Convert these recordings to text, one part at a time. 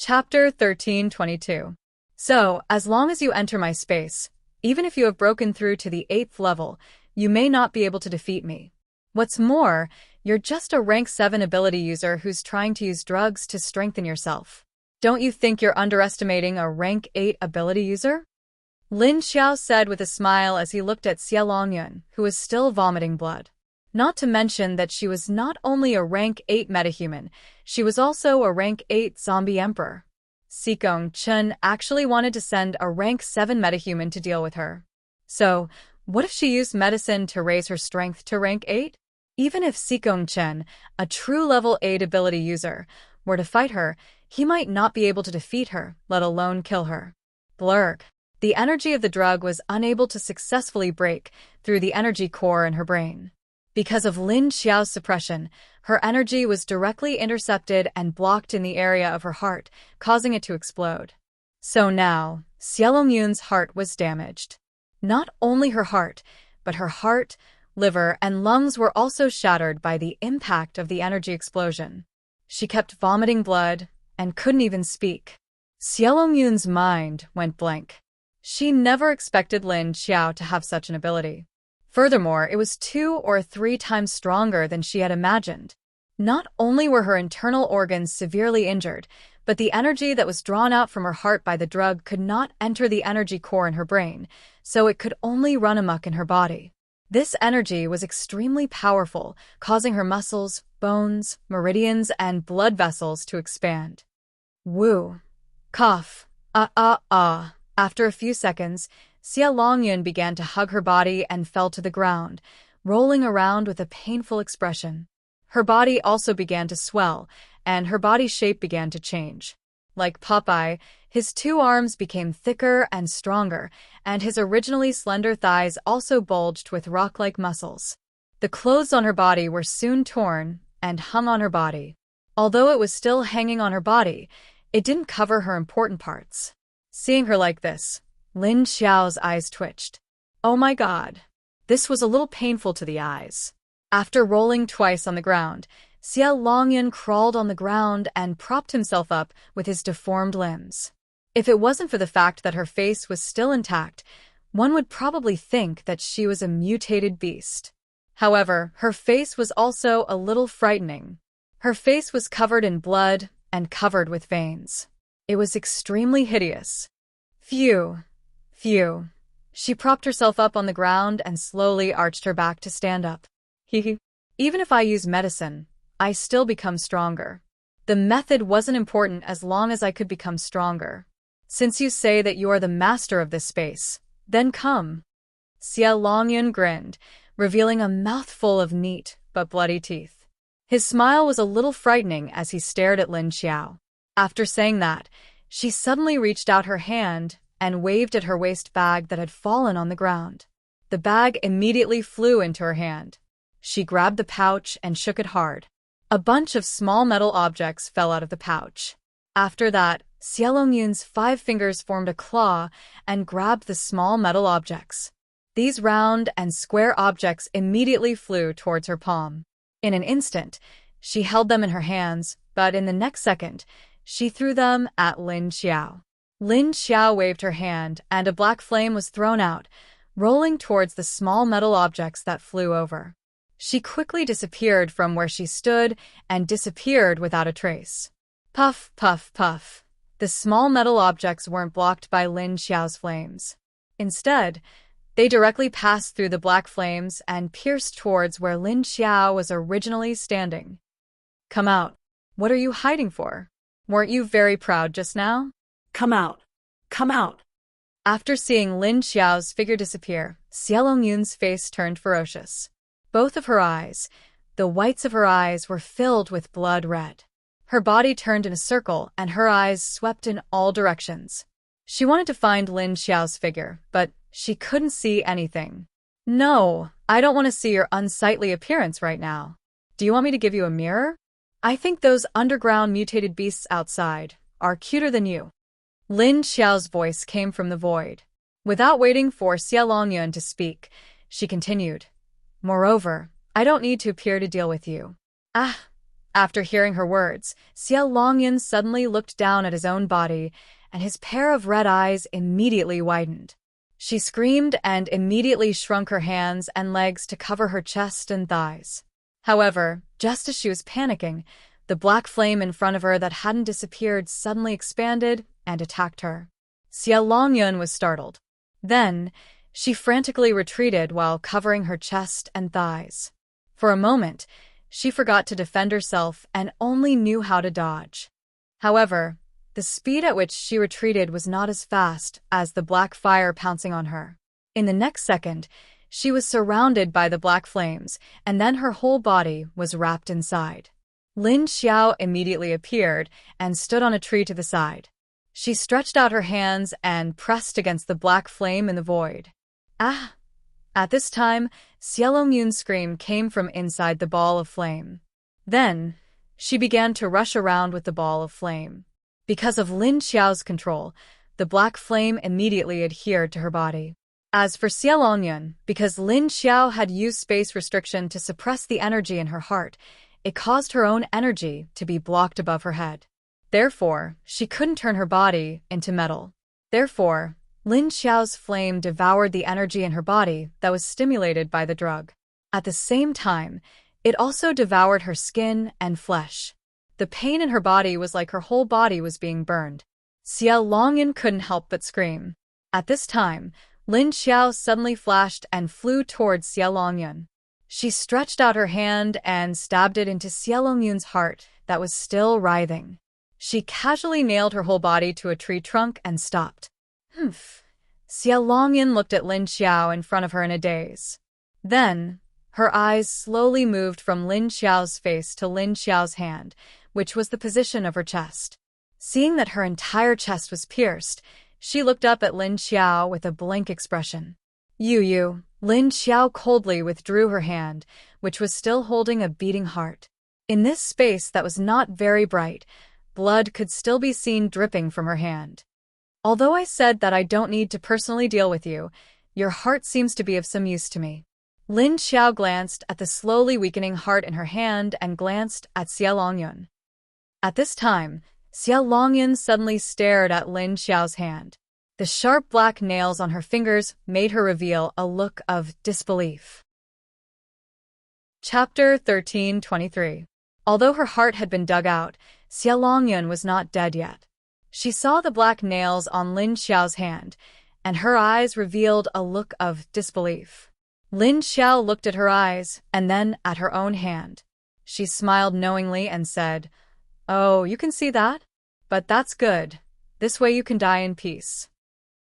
Chapter 1322. So, as long as you enter my space, even if you have broken through to the 8th level, you may not be able to defeat me. What's more, you're just a rank 7 ability user who's trying to use drugs to strengthen yourself. Don't you think you're underestimating a rank 8 ability user? Lin Xiao said with a smile as he looked at Xie Longyun, who was still vomiting blood. Not to mention that she was not only a rank 8 metahuman, she was also a rank 8 zombie emperor. Xigong Chen actually wanted to send a rank 7 metahuman to deal with her. So, what if she used medicine to raise her strength to rank 8? Even if Xigong Chen, a true level 8 ability user, were to fight her, he might not be able to defeat her, let alone kill her. Blurg. The energy of the drug was unable to successfully break through the energy core in her brain. Because of Lin Xiao's suppression, her energy was directly intercepted and blocked in the area of her heart, causing it to explode. So now, Xie Longyun's heart was damaged. Not only her heart, but her heart, liver, and lungs were also shattered by the impact of the energy explosion. She kept vomiting blood and couldn't even speak. Xie Longyun's mind went blank. She never expected Lin Xiao to have such an ability. Furthermore, it was 2 or 3 times stronger than she had imagined. Not only were her internal organs severely injured, but the energy that was drawn out from her heart by the drug could not enter the energy core in her brain, so it could only run amok in her body. This energy was extremely powerful, causing her muscles, bones, meridians, and blood vessels to expand. Woo. Cough. After a few seconds, Xie Longyun began to hug her body and fell to the ground, rolling around with a painful expression. Her body also began to swell, and her body shape began to change. Like Popeye, his 2 arms became thicker and stronger, and his originally slender thighs also bulged with rock-like muscles. The clothes on her body were soon torn and hung on her body. Although it was still hanging on her body, it didn't cover her important parts. Seeing her like this, Lin Xiao's eyes twitched. Oh my god. This was a little painful to the eyes. After rolling twice on the ground, Xie Longyun crawled on the ground and propped himself up with his deformed limbs. If it wasn't for the fact that her face was still intact, one would probably think that she was a mutated beast. However, her face was also a little frightening. Her face was covered in blood and covered with veins. It was extremely hideous. Phew. She propped herself up on the ground and slowly arched her back to stand up. Even if I use medicine, I still become stronger. The method wasn't important as long as I could become stronger. Since you say that you are the master of this space, then come. Xie Longyun grinned, revealing a mouthful of neat but bloody teeth. His smile was a little frightening as he stared at Lin Xiao. After saying that, she suddenly reached out her hand and waved at her waist bag that had fallen on the ground. The bag immediately flew into her hand. She grabbed the pouch and shook it hard. A bunch of small metal objects fell out of the pouch. After that, Xie Longyun's 5 fingers formed a claw and grabbed the small metal objects. These round and square objects immediately flew towards her palm. In an instant, she held them in her hands, but in the next second, she threw them at Lin Xiao. Lin Xiao waved her hand, and a black flame was thrown out, rolling towards the small metal objects that flew over. She quickly disappeared from where she stood and disappeared without a trace. Puff, puff, puff. The small metal objects weren't blocked by Lin Xiao's flames. Instead, they directly passed through the black flames and pierced towards where Lin Xiao was originally standing. Come out. What are you hiding for? Weren't you very proud just now? Come out. Come out. After seeing Lin Xiao's figure disappear, Xie Longyun's face turned ferocious. Both of her eyes, the whites of her eyes, were filled with blood red. Her body turned in a circle and her eyes swept in all directions. She wanted to find Lin Xiao's figure, but she couldn't see anything. No, I don't want to see your unsightly appearance right now. Do you want me to give you a mirror? I think those underground mutated beasts outside are cuter than you. Lin Xiao's voice came from the void. Without waiting for Xie Longyun to speak, she continued. Moreover, I don't need to appear to deal with you. After hearing her words, Xiao Longyun suddenly looked down at his own body, and his pair of red eyes immediately widened. She screamed and immediately shrunk her hands and legs to cover her chest and thighs. However, just as she was panicking, the black flame in front of her that hadn't disappeared suddenly expanded and attacked her. Xiao Longyun was startled. Then, she frantically retreated while covering her chest and thighs. For a moment, she forgot to defend herself and only knew how to dodge. However, the speed at which she retreated was not as fast as the black fire pouncing on her. In the next second, she was surrounded by the black flames, and then her whole body was wrapped inside. Lin Xiao immediately appeared and stood on a tree to the side. She stretched out her hands and pressed against the black flame in the void. Ah! At this time, Xiao Longyun's scream came from inside the ball of flame. Then, she began to rush around with the ball of flame. Because of Lin Xiao's control, the black flame immediately adhered to her body. As for Xiao Longyun, because Lin Xiao had used space restriction to suppress the energy in her heart, it caused her own energy to be blocked above her head. Therefore, she couldn't turn her body into metal. Therefore, Lin Xiao's flame devoured the energy in her body that was stimulated by the drug. At the same time, it also devoured her skin and flesh. The pain in her body was like her whole body was being burned. Xiao Longyun couldn't help but scream. At this time, Lin Xiao suddenly flashed and flew towards Xiao Longyun. She stretched out her hand and stabbed it into Xiao Longyun's heart that was still writhing. She casually nailed her whole body to a tree trunk and stopped. Humph. Xiao Longyun looked at Lin Xiao in front of her in a daze. Then, her eyes slowly moved from Lin Xiao's face to Lin Xiao's hand, which was the position of her chest. Seeing that her entire chest was pierced, she looked up at Lin Xiao with a blank expression. You. Lin Xiao coldly withdrew her hand, which was still holding a beating heart. In this space that was not very bright, blood could still be seen dripping from her hand. Although I said that I don't need to personally deal with you, your heart seems to be of some use to me. Lin Xiao glanced at the slowly weakening heart in her hand and glanced at Xiao Longyun. At this time, Xiao Longyun suddenly stared at Lin Xiao's hand. The sharp black nails on her fingers made her reveal a look of disbelief. Chapter 13:23. Although her heart had been dug out, Xiao Longyun was not dead yet. She saw the black nails on Lin Xiao's hand, and her eyes revealed a look of disbelief. Lin Xiao looked at her eyes and then at her own hand. She smiled knowingly and said, "Oh, you can see that? But that's good. This way you can die in peace."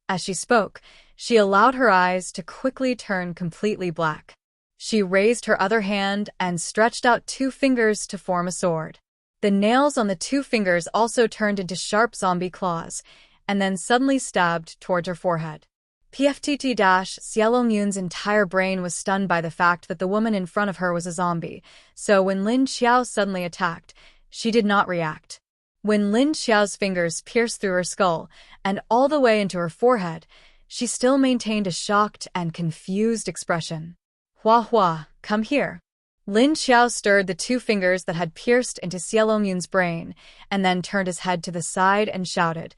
As she spoke, she allowed her eyes to quickly turn completely black. She raised her other hand and stretched out 2 fingers to form a sword. The nails on the 2 fingers also turned into sharp zombie claws, and then suddenly stabbed towards her forehead. Xiao Longyun's entire brain was stunned by the fact that the woman in front of her was a zombie, so when Lin Xiao suddenly attacked, she did not react. When Lin Xiao's fingers pierced through her skull and all the way into her forehead, she still maintained a shocked and confused expression. Hua, come here. Lin Xiao stirred the 2 fingers that had pierced into Xiao Longyun's brain and then turned his head to the side and shouted,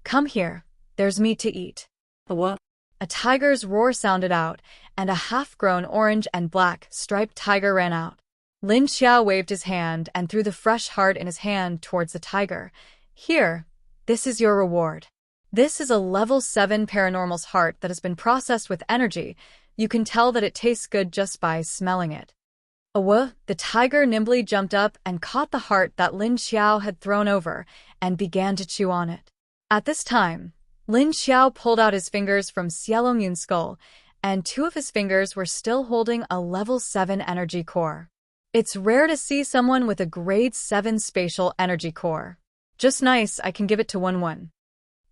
"Come here, there's meat to eat." What? A tiger's roar sounded out, and a half-grown orange and black striped tiger ran out. Lin Xiao waved his hand and threw the fresh heart in his hand towards the tiger. "Here, this is your reward. This is a level 7 paranormal's heart that has been processed with energy. You can tell that it tastes good just by smelling it." The tiger nimbly jumped up and caught the heart that Lin Xiao had thrown over and began to chew on it. At this time, Lin Xiao pulled out his fingers from Xiao Longyun's skull, and 2 of his fingers were still holding a level 7 energy core. It's rare to see someone with a grade 7 spatial energy core. Just nice, I can give it to 1-1.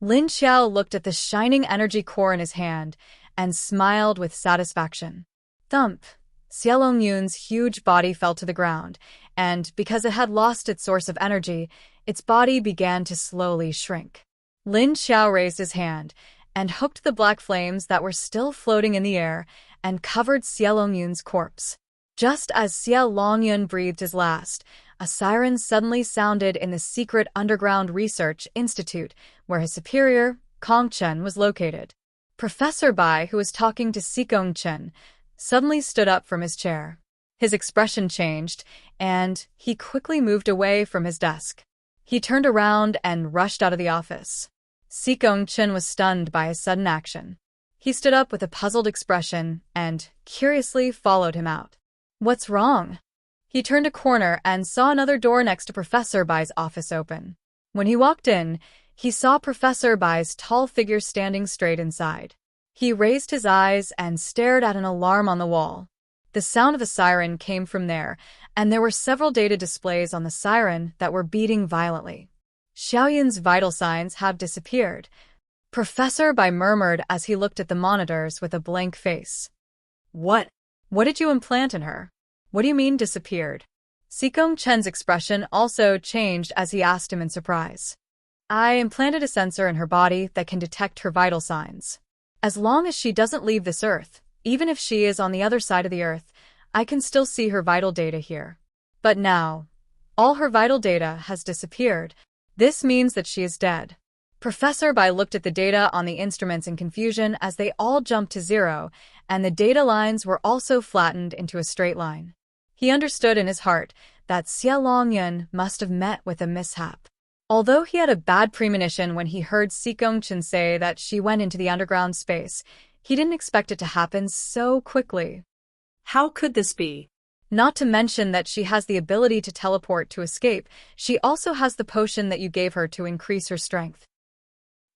Lin Xiao looked at the shining energy core in his hand and smiled with satisfaction. Thump! Xiao Longyun's huge body fell to the ground, and because it had lost its source of energy, its body began to slowly shrink. Lin Xiao raised his hand and hooked the black flames that were still floating in the air and covered Xiao Longyun's corpse. Just as Xiao Longyun breathed his last, a siren suddenly sounded in the secret underground research institute where his superior, Kong Chen, was located. Professor Bai, who was talking to Sikong Chen, suddenly stood up from his chair. His expression changed, and he quickly moved away from his desk. He turned around and rushed out of the office. Sikong Chen was stunned by his sudden action. He stood up with a puzzled expression and curiously followed him out. "What's wrong?" He turned a corner and saw another door next to Professor Bai's office open. When he walked in, he saw Professor Bai's tall figure standing straight inside. He raised his eyes and stared at an alarm on the wall. The sound of a siren came from there, and there were several data displays on the siren that were beating violently. Xiaoyun's vital signs have disappeared. Professor Bai murmured as he looked at the monitors with a blank face. What? What did you implant in her? What do you mean disappeared? Sikong Chen's expression also changed as he asked him in surprise. I implanted a sensor in her body that can detect her vital signs. As long as she doesn't leave this earth, even if she is on the other side of the earth, I can still see her vital data here. But now, all her vital data has disappeared. This means that she is dead. Professor Bai looked at the data on the instruments in confusion as they all jumped to zero, and the data lines were also flattened into a straight line. He understood in his heart that Xia Longyun must have met with a mishap. Although he had a bad premonition when he heard Sikong Chen say that she went into the underground space, he didn't expect it to happen so quickly. How could this be? Not to mention that she has the ability to teleport to escape, she also has the potion that you gave her to increase her strength.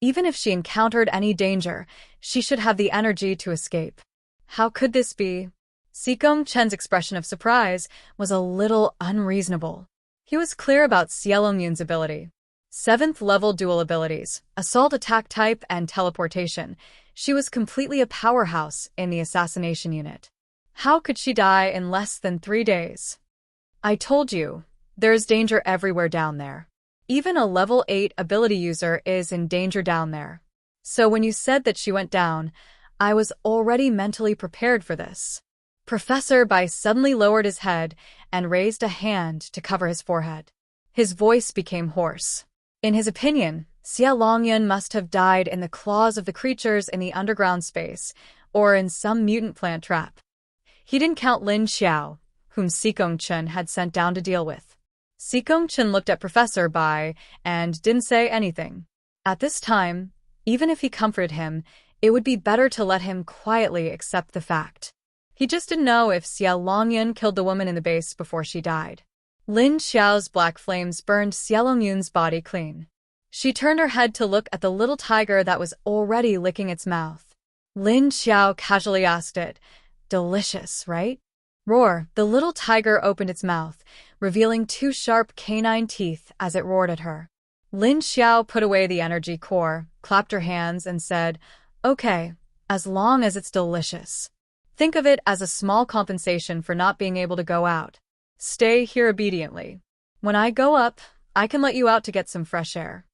Even if she encountered any danger, she should have the energy to escape. How could this be? Sikong Chen's expression of surprise was a little unreasonable. He was clear about Xia Longyun's ability. 7th level dual abilities, assault attack type, and teleportation. She was completely a powerhouse in the assassination unit. How could she die in less than 3 days? I told you, there is danger everywhere down there. Even a level 8 ability user is in danger down there. So when you said that she went down, I was already mentally prepared for this. Professor Bai suddenly lowered his head and raised a hand to cover his forehead. His voice became hoarse. In his opinion, Xia Longyun must have died in the claws of the creatures in the underground space, or in some mutant plant trap. He didn't count Lin Xiao, whom Sikong Chen had sent down to deal with. Sikong Chen looked at Professor Bai and didn't say anything. At this time, even if he comforted him, it would be better to let him quietly accept the fact. He just didn't know if Xia Longyun killed the woman in the base before she died. Lin Xiao's black flames burned Xia Longyun's body clean. She turned her head to look at the little tiger that was already licking its mouth. Lin Xiao casually asked it, "Delicious, right?" Roar, the little tiger opened its mouth, revealing 2 sharp canine teeth as it roared at her. Lin Xiao put away the energy core, clapped her hands, and said, "Okay, as long as it's delicious. Think of it as a small compensation for not being able to go out. Stay here obediently. When I go up, I can let you out to get some fresh air."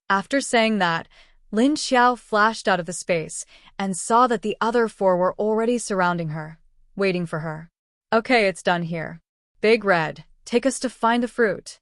After saying that, Lin Xiao flashed out of the space and saw that the other 4 were already surrounding her, waiting for her. "Okay, it's done here. Big Red, take us to find the fruit."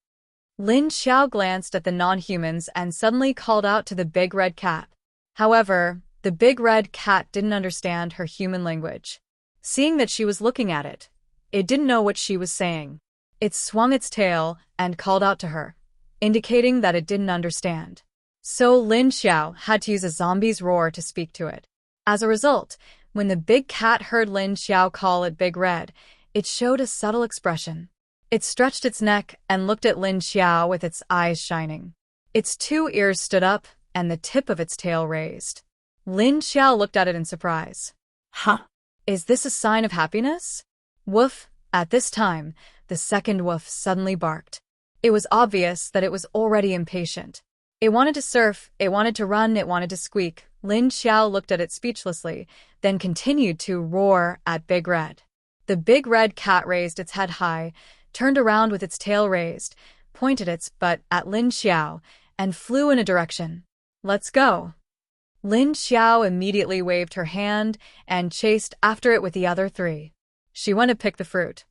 Lin Xiao glanced at the non-humans and suddenly called out to the Big Red Cat. However, the Big Red Cat didn't understand her human language. Seeing that she was looking at it, it didn't know what she was saying. It swung its tail and called out to her, indicating that it didn't understand. So Lin Xiao had to use a zombie's roar to speak to it. As a result, when the big cat heard Lin Xiao call it Big Red, it showed a subtle expression. It stretched its neck and looked at Lin Xiao with its eyes shining. Its 2 ears stood up and the tip of its tail raised. Lin Xiao looked at it in surprise. Huh? Is this a sign of happiness? Woof! At this time, the second woof suddenly barked. It was obvious that it was already impatient. It wanted to surf, it wanted to run, it wanted to squeak. Lin Xiao looked at it speechlessly, then continued to roar at Big Red. The Big Red Cat raised its head high, turned around with its tail raised, pointed its butt at Lin Xiao, and flew in a direction. "Let's go." Lin Xiao immediately waved her hand and chased after it with the other 3. She went to pick the fruit.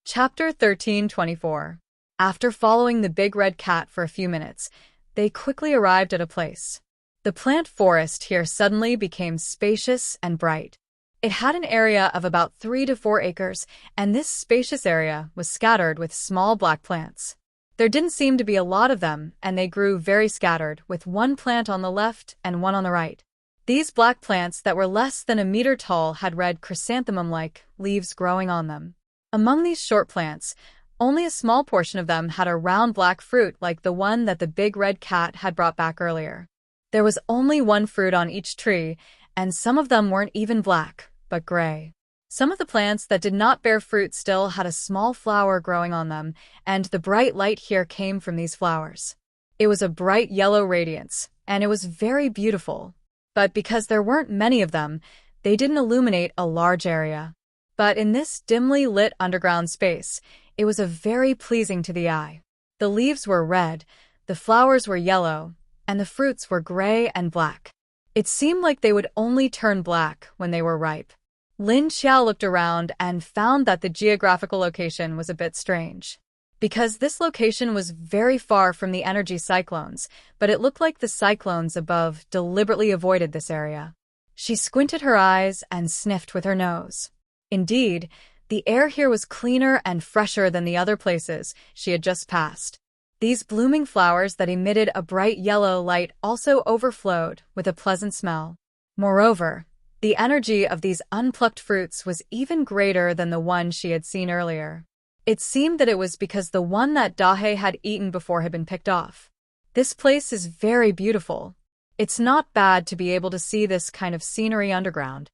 Chapter 13:24. After following the big red cat for a few minutes, they quickly arrived at a place. The plant forest here suddenly became spacious and bright. It had an area of about 3 to 4 acres, and this spacious area was scattered with small black plants. There didn't seem to be a lot of them, and they grew very scattered, with one plant on the left and one on the right. These black plants that were less than a meter tall had red chrysanthemum-like leaves growing on them. Among these short plants, only a small portion of them had a round black fruit like the one that the big red cat had brought back earlier. There was only one fruit on each tree, and some of them weren't even black, but gray. Some of the plants that did not bear fruit still had a small flower growing on them, and the bright light here came from these flowers. It was a bright yellow radiance, and it was very beautiful. But because there weren't many of them, they didn't illuminate a large area. But in this dimly lit underground space, it was very pleasing to the eye. The leaves were red, the flowers were yellow, and the fruits were gray and black. It seemed like they would only turn black when they were ripe. Lin Xiao looked around and found that the geographical location was a bit strange. Because this location was very far from the energy cyclones, but it looked like the cyclones above deliberately avoided this area. She squinted her eyes and sniffed with her nose. Indeed, the air here was cleaner and fresher than the other places she had just passed. These blooming flowers that emitted a bright yellow light also overflowed with a pleasant smell. Moreover, the energy of these unplucked fruits was even greater than the one she had seen earlier. It seemed that it was because the one that Dahe had eaten before had been picked off. This place is very beautiful. It's not bad to be able to see this kind of scenery underground.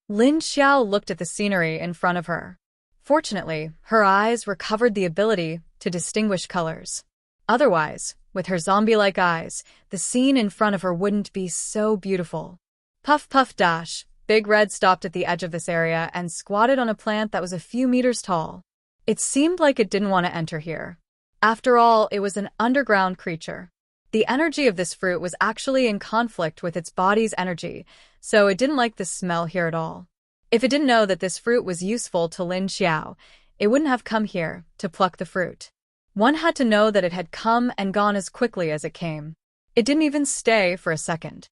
Lin Xiao looked at the scenery in front of her. Fortunately, her eyes recovered the ability to distinguish colors. Otherwise, with her zombie-like eyes, the scene in front of her wouldn't be so beautiful. Puff puff dash, Big Red stopped at the edge of this area and squatted on a plant that was a few meters tall. It seemed like it didn't want to enter here. After all, it was an underground creature. The energy of this fruit was actually in conflict with its body's energy, so it didn't like the smell here at all. If it didn't know that this fruit was useful to Lin Xiao, it wouldn't have come here to pluck the fruit. One had to know that it had come and gone as quickly as it came. It didn't even stay for a second.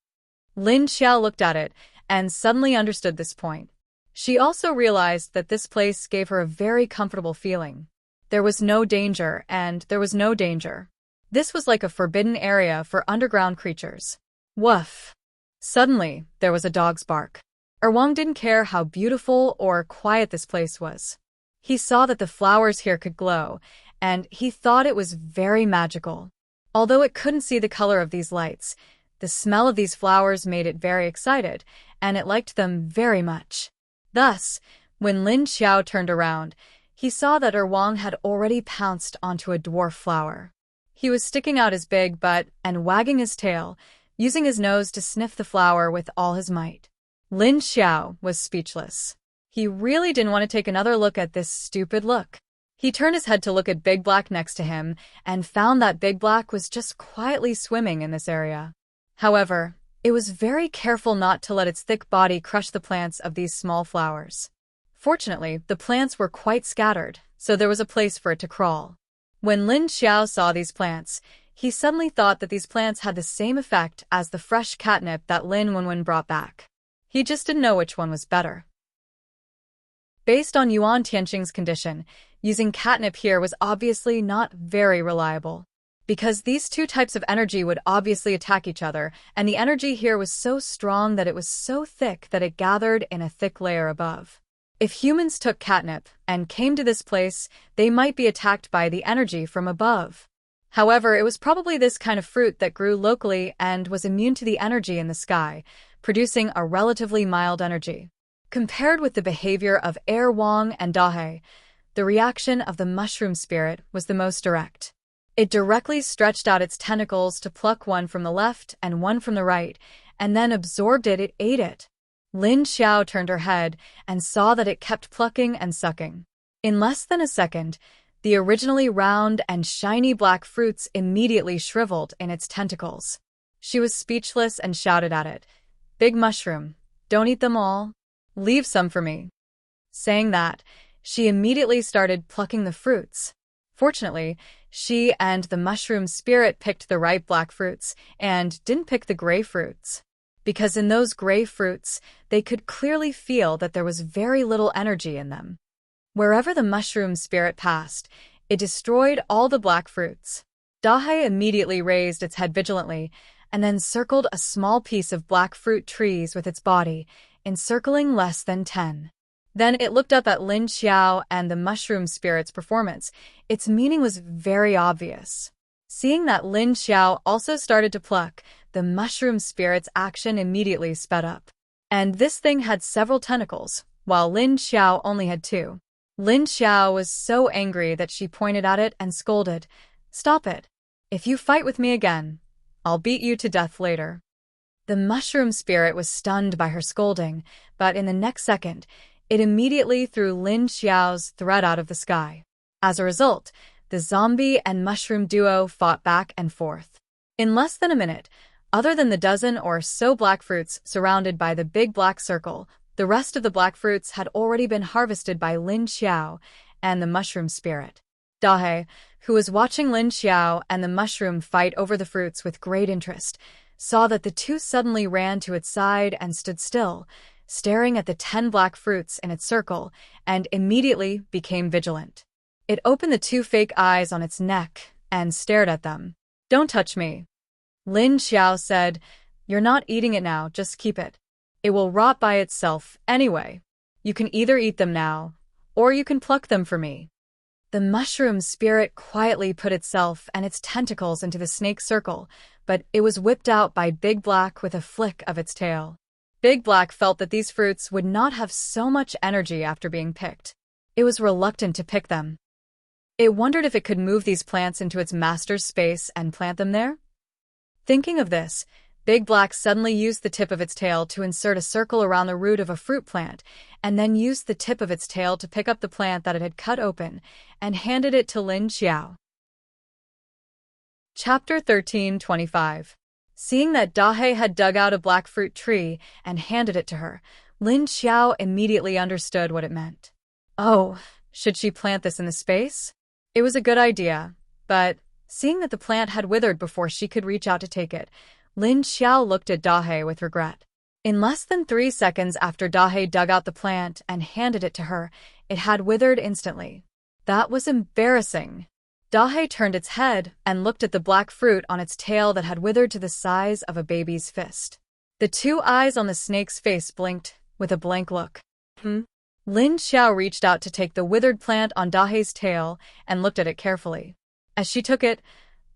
Lin Xiao looked at it and suddenly understood this point. She also realized that this place gave her a very comfortable feeling. There was no danger, and there was no danger. This was like a forbidden area for underground creatures. Woof! Suddenly, there was a dog's bark. Erwang didn't care how beautiful or quiet this place was. He saw that the flowers here could glow, and he thought it was very magical. Although it couldn't see the color of these lights, the smell of these flowers made it very excited, and it liked them very much. Thus, when Lin Xiao turned around, he saw that Erwang had already pounced onto a dwarf flower. He was sticking out his big butt and wagging his tail, using his nose to sniff the flower with all his might. Lin Xiao was speechless. He really didn't want to take another look at this stupid look. He turned his head to look at Big Black next to him and found that Big Black was just quietly swimming in this area. However, it was very careful not to let its thick body crush the plants of these small flowers. Fortunately, the plants were quite scattered, so there was a place for it to crawl. When Lin Xiao saw these plants, he suddenly thought that these plants had the same effect as the fresh catnip that Lin Wenwen brought back. He just didn't know which one was better. Based on Yuan Tianqing's condition, using catnip here was obviously not very reliable. Because these two types of energy would obviously attack each other, and the energy here was so strong that it was so thick that it gathered in a thick layer above. If humans took catnip and came to this place, they might be attacked by the energy from above. However, it was probably this kind of fruit that grew locally and was immune to the energy in the sky, producing a relatively mild energy. Compared with the behavior of Erwang and Dahe, the reaction of the mushroom spirit was the most direct. It directly stretched out its tentacles to pluck one from the left and one from the right, and then absorbed it, it ate it. Lin Xiao turned her head and saw that it kept plucking and sucking. In less than a second, the originally round and shiny black fruits immediately shriveled in its tentacles. She was speechless and shouted at it, "Big mushroom, don't eat them all. Leave some for me." Saying that, she immediately started plucking the fruits. Fortunately, she and the mushroom spirit picked the ripe black fruits and didn't pick the gray fruits. Because in those gray fruits, they could clearly feel that there was very little energy in them. Wherever the mushroom spirit passed, it destroyed all the black fruits. Dahe immediately raised its head vigilantly and then circled a small piece of black fruit trees with its body, encircling less than 10. Then it looked up at Lin Xiao and the mushroom spirit's performance. Its meaning was very obvious. Seeing that Lin Xiao also started to pluck, the mushroom spirit's action immediately sped up. And this thing had several tentacles, while Lin Xiao only had 2. Lin Xiao was so angry that she pointed at it and scolded, "Stop it. If you fight with me again, I'll beat you to death later." The mushroom spirit was stunned by her scolding, but in the next second, it immediately threw Lin Xiao's threat out of the sky. As a result, the zombie and mushroom duo fought back and forth. In less than a minute, other than the dozen or so black fruits surrounded by the big black circle, the rest of the black fruits had already been harvested by Lin Xiao and the mushroom spirit. Dahe, who was watching Lin Xiao and the mushroom fight over the fruits with great interest, saw that the two suddenly ran to its side and stood still, staring at the 10 black fruits in its circle, and immediately became vigilant. It opened the 2 fake eyes on its neck and stared at them. "Don't touch me," Lin Xiao said. "You're not eating it now, just keep it. It will rot by itself anyway. You can either eat them now, or you can pluck them for me." The mushroom spirit quietly put itself and its tentacles into the snake circle, but it was whipped out by Big Black with a flick of its tail. Big Black felt that these fruits would not have so much energy after being picked. It was reluctant to pick them. It wondered if it could move these plants into its master's space and plant them there. Thinking of this, Big Black suddenly used the tip of its tail to insert a circle around the root of a fruit plant, and then used the tip of its tail to pick up the plant that it had cut open, and handed it to Lin Xiao. Chapter 13:25. Seeing that Dahe had dug out a black fruit tree and handed it to her, Lin Xiao immediately understood what it meant. Oh, should she plant this in the space? It was a good idea, but seeing that the plant had withered before she could reach out to take it, Lin Xiao looked at Dahe with regret. In less than 3 seconds after Dahe dug out the plant and handed it to her, it had withered instantly. That was embarrassing. Dahe turned its head and looked at the black fruit on its tail that had withered to the size of a baby's fist. The 2 eyes on the snake's face blinked with a blank look. Lin Xiao reached out to take the withered plant on Dahe's tail and looked at it carefully. As she took it,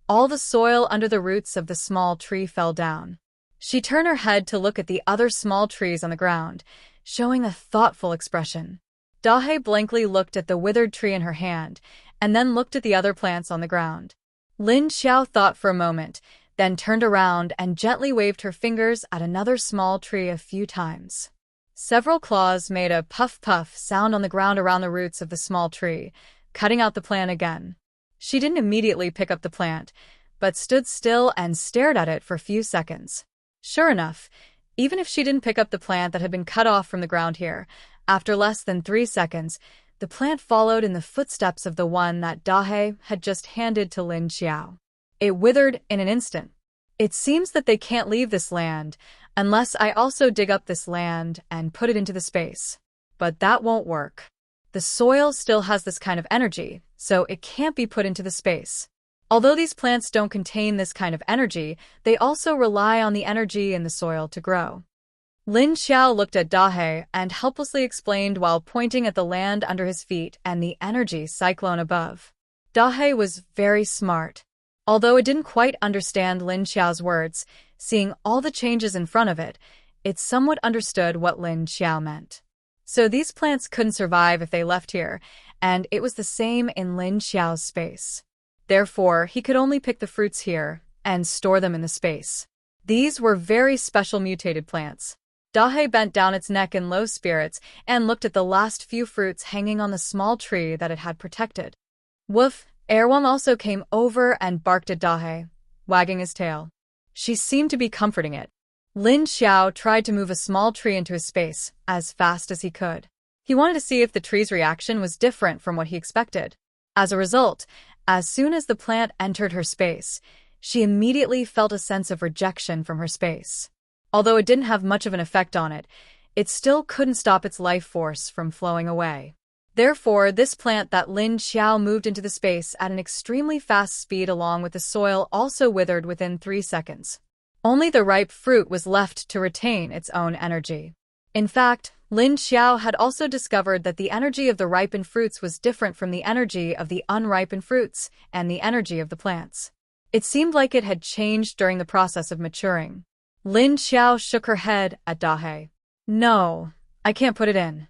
all the soil under the roots of the small tree fell down. She turned her head to look at the other small trees on the ground, showing a thoughtful expression. Dahe blankly looked at the withered tree in her hand, and then looked at the other plants on the ground. Lin Xiao thought for a moment, then turned around and gently waved her fingers at another small tree a few times. Several claws made a puff-puff sound on the ground around the roots of the small tree, cutting out the plant again. She didn't immediately pick up the plant, but stood still and stared at it for a few seconds. Sure enough, even if she didn't pick up the plant that had been cut off from the ground here, after less than 3 seconds, the plant followed in the footsteps of the one that Dahe had just handed to Lin Xiao. It withered in an instant. It seems that they can't leave this land unless I also dig up this land and put it into the space. But that won't work. The soil still has this kind of energy, so it can't be put into the space. Although these plants don't contain this kind of energy, they also rely on the energy in the soil to grow. Lin Xiao looked at Dahe and helplessly explained while pointing at the land under his feet and the energy cyclone above. Dahe was very smart. Although it didn't quite understand Lin Xiao's words, seeing all the changes in front of it, it somewhat understood what Lin Xiao meant. So these plants couldn't survive if they left here, and it was the same in Lin Xiao's space. Therefore, he could only pick the fruits here and store them in the space. These were very special mutated plants. Dahe bent down its neck in low spirits and looked at the last few fruits hanging on the small tree that it had protected. Woof! Erwam also came over and barked at Dahe, wagging his tail. She seemed to be comforting it. Lin Xiao tried to move a small tree into his space as fast as he could. He wanted to see if the tree's reaction was different from what he expected. As a result, as soon as the plant entered her space, she immediately felt a sense of rejection from her space. Although it didn't have much of an effect on it, it still couldn't stop its life force from flowing away. Therefore, this plant that Lin Xiao moved into the space at an extremely fast speed along with the soil also withered within 3 seconds. Only the ripe fruit was left to retain its own energy. In fact, Lin Xiao had also discovered that the energy of the ripened fruits was different from the energy of the unripened fruits and the energy of the plants. It seemed like it had changed during the process of maturing. Lin Xiao shook her head at Dahe. No, I can't put it in.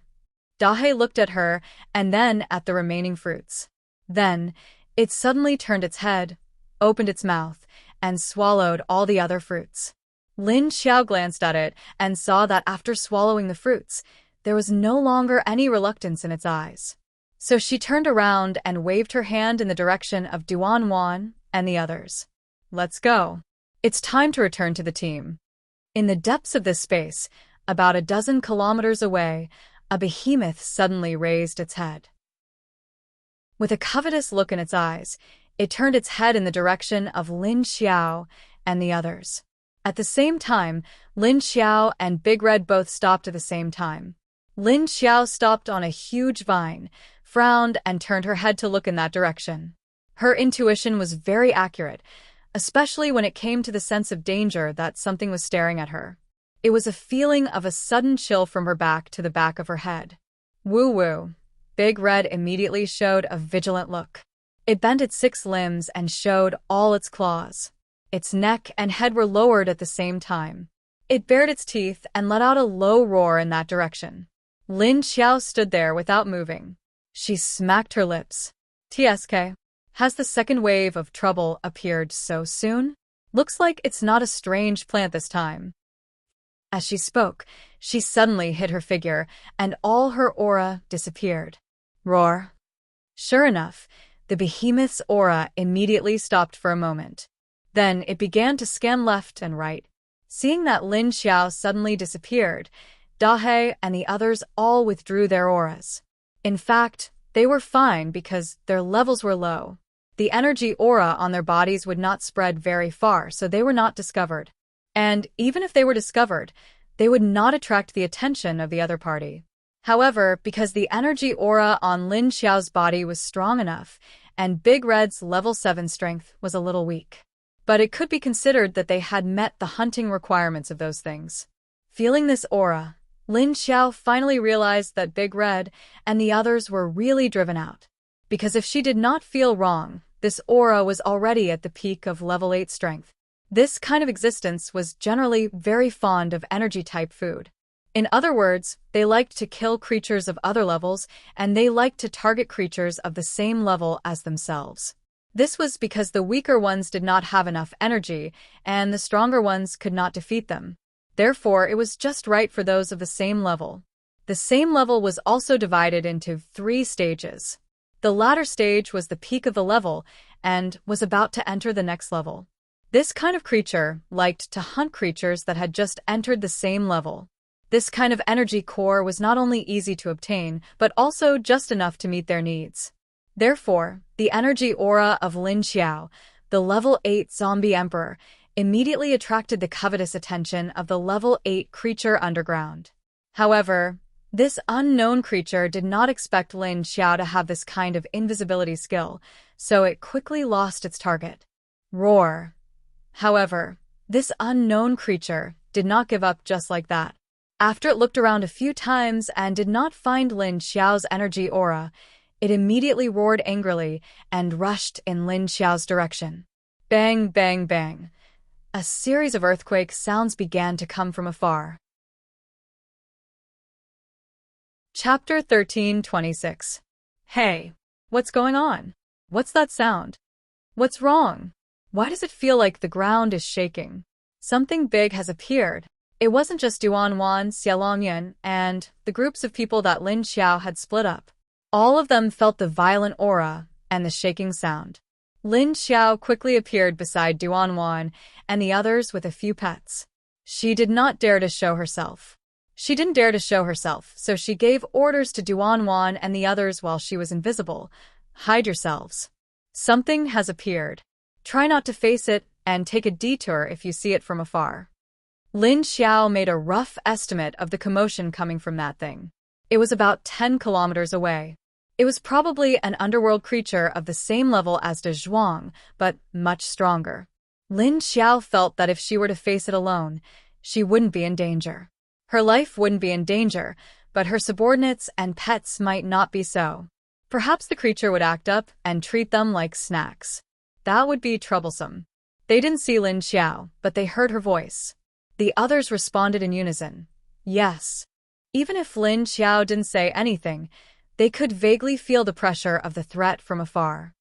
Dahe looked at her and then at the remaining fruits. Then, it suddenly turned its head, opened its mouth, and swallowed all the other fruits. Lin Xiao glanced at it and saw that after swallowing the fruits, there was no longer any reluctance in its eyes. So she turned around and waved her hand in the direction of Duan Wan and the others. Let's go. It's time to return to the team. In the depths of this space, about a dozen kilometers away, a behemoth suddenly raised its head. With a covetous look in its eyes, it turned its head in the direction of Lin Xiao and the others. At the same time, Lin Xiao and Big Red both stopped at the same time. Lin Xiao stopped on a huge vine, frowned, and turned her head to look in that direction. Her intuition was very accurate, especially when it came to the sense of danger that something was staring at her. It was a feeling of a sudden chill from her back to the back of her head. Woo-woo. Big Red immediately showed a vigilant look. It bent its 6 limbs and showed all its claws. Its neck and head were lowered at the same time. It bared its teeth and let out a low roar in that direction. Lin Xiao stood there without moving. She smacked her lips. TSK. Has the second wave of trouble appeared so soon? Looks like it's not a strange plant this time. As she spoke, she suddenly hid her figure, and all her aura disappeared. Roar. Sure enough, the behemoth's aura immediately stopped for a moment. Then it began to scan left and right. Seeing that Lin Xiao suddenly disappeared, Dahe and the others all withdrew their auras. In fact, they were fine because their levels were low. The energy aura on their bodies would not spread very far, so they were not discovered. And even if they were discovered, they would not attract the attention of the other party. However, because the energy aura on Lin Xiao's body was strong enough, and Big Red's level 7 strength was a little weak. But it could be considered that they had met the hunting requirements of those things. Feeling this aura, Lin Xiao finally realized that Big Red and the others were really driven out. Because if she did not feel wrong, this aura was already at the peak of level 8 strength. This kind of existence was generally very fond of energy-type food. In other words, they liked to kill creatures of other levels, and they liked to target creatures of the same level as themselves. This was because the weaker ones did not have enough energy, and the stronger ones could not defeat them. Therefore, it was just right for those of the same level. The same level was also divided into 3 stages. The latter stage was the peak of the level and was about to enter the next level. This kind of creature liked to hunt creatures that had just entered the same level. This kind of energy core was not only easy to obtain, but also just enough to meet their needs. Therefore, the energy aura of Lin Xiao, the level 8 zombie emperor, immediately attracted the covetous attention of the level 8 creature underground. However, this unknown creature did not expect Lin Xiao to have this kind of invisibility skill, so it quickly lost its target. Roar. However, this unknown creature did not give up just like that. After it looked around a few times and did not find Lin Xiao's energy aura, it immediately roared angrily and rushed in Lin Xiao's direction. Bang, bang, bang. A series of earthquake sounds began to come from afar. Chapter 13:26. Hey, what's going on? What's that sound? What's wrong? Why does it feel like the ground is shaking? Something big has appeared. It wasn't just Duan Wan, Xiaolongyan, and the groups of people that Lin Xiao had split up. All of them felt the violent aura and the shaking sound. Lin Xiao quickly appeared beside Duan Wan and the others with a few pets. She did not dare to show herself. She didn't dare to show herself, so she gave orders to Duanwan and the others while she was invisible. Hide yourselves. Something has appeared. Try not to face it, and take a detour if you see it from afar. Lin Xiao made a rough estimate of the commotion coming from that thing. It was about 10 kilometers away. It was probably an underworld creature of the same level as De Zhuang, but much stronger. Lin Xiao felt that if she were to face it alone, she wouldn't be in danger. Her life wouldn't be in danger, but her subordinates and pets might not be so. Perhaps the creature would act up and treat them like snacks. That would be troublesome. They didn't see Lin Xiao, but they heard her voice. The others responded in unison. Yes. Even if Lin Xiao didn't say anything, they could vaguely feel the pressure of the threat from afar.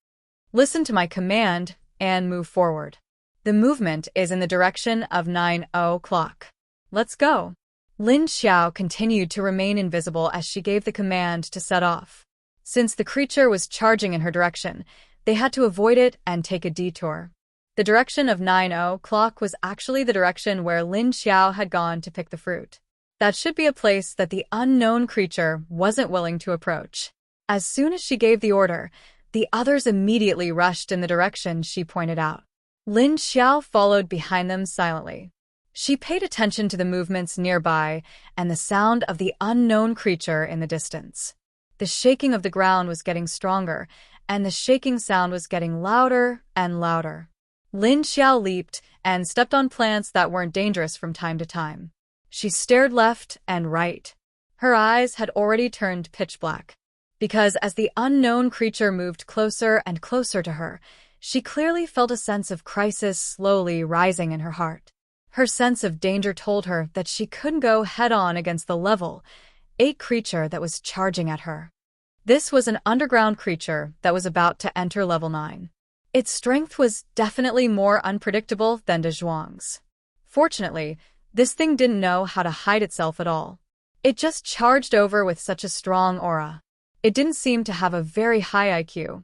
Listen to my command and move forward. The movement is in the direction of 9 o'clock. Let's go. Lin Xiao continued to remain invisible as she gave the command to set off. Since the creature was charging in her direction, they had to avoid it and take a detour. The direction of 9 o'clock was actually the direction where Lin Xiao had gone to pick the fruit. That should be a place that the unknown creature wasn't willing to approach. As soon as she gave the order, the others immediately rushed in the direction she pointed out. Lin Xiao followed behind them silently. She paid attention to the movements nearby and the sound of the unknown creature in the distance. The shaking of the ground was getting stronger, and the shaking sound was getting louder and louder. Lin Xiao leaped and stepped on plants that weren't dangerous from time to time. She stared left and right. Her eyes had already turned pitch black. Because as the unknown creature moved closer and closer to her, she clearly felt a sense of crisis slowly rising in her heart. Her sense of danger told her that she couldn't go head-on against the level 8 creature that was charging at her. This was an underground creature that was about to enter level 9. Its strength was definitely more unpredictable than De Zhuang's. Fortunately, this thing didn't know how to hide itself at all. It just charged over with such a strong aura. It didn't seem to have a very high IQ.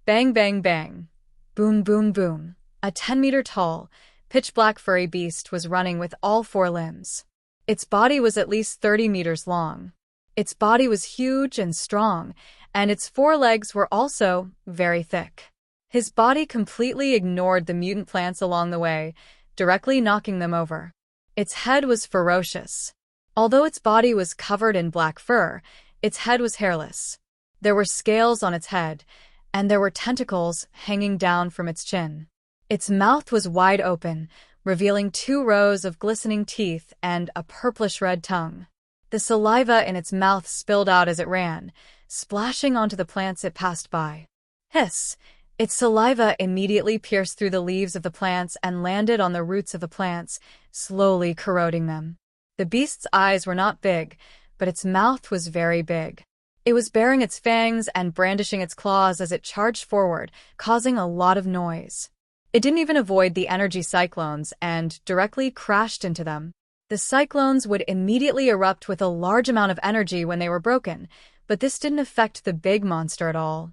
Bang, bang, bang. Boom, boom, boom. A 10-meter-tall, pitch-black furry beast was running with all 4 limbs. Its body was at least 30 meters long. Its body was huge and strong, and its 4 legs were also very thick. His body completely ignored the mutant plants along the way, directly knocking them over. Its head was ferocious. Although its body was covered in black fur, its head was hairless. There were scales on its head, and there were tentacles hanging down from its chin. Its mouth was wide open, revealing 2 rows of glistening teeth and a purplish-red tongue. The saliva in its mouth spilled out as it ran, splashing onto the plants it passed by. Hiss! Its saliva immediately pierced through the leaves of the plants and landed on the roots of the plants, slowly corroding them. The beast's eyes were not big, but its mouth was very big. It was baring its fangs and brandishing its claws as it charged forward, causing a lot of noise. It didn't even avoid the energy cyclones and directly crashed into them. The cyclones would immediately erupt with a large amount of energy when they were broken, but this didn't affect the big monster at all.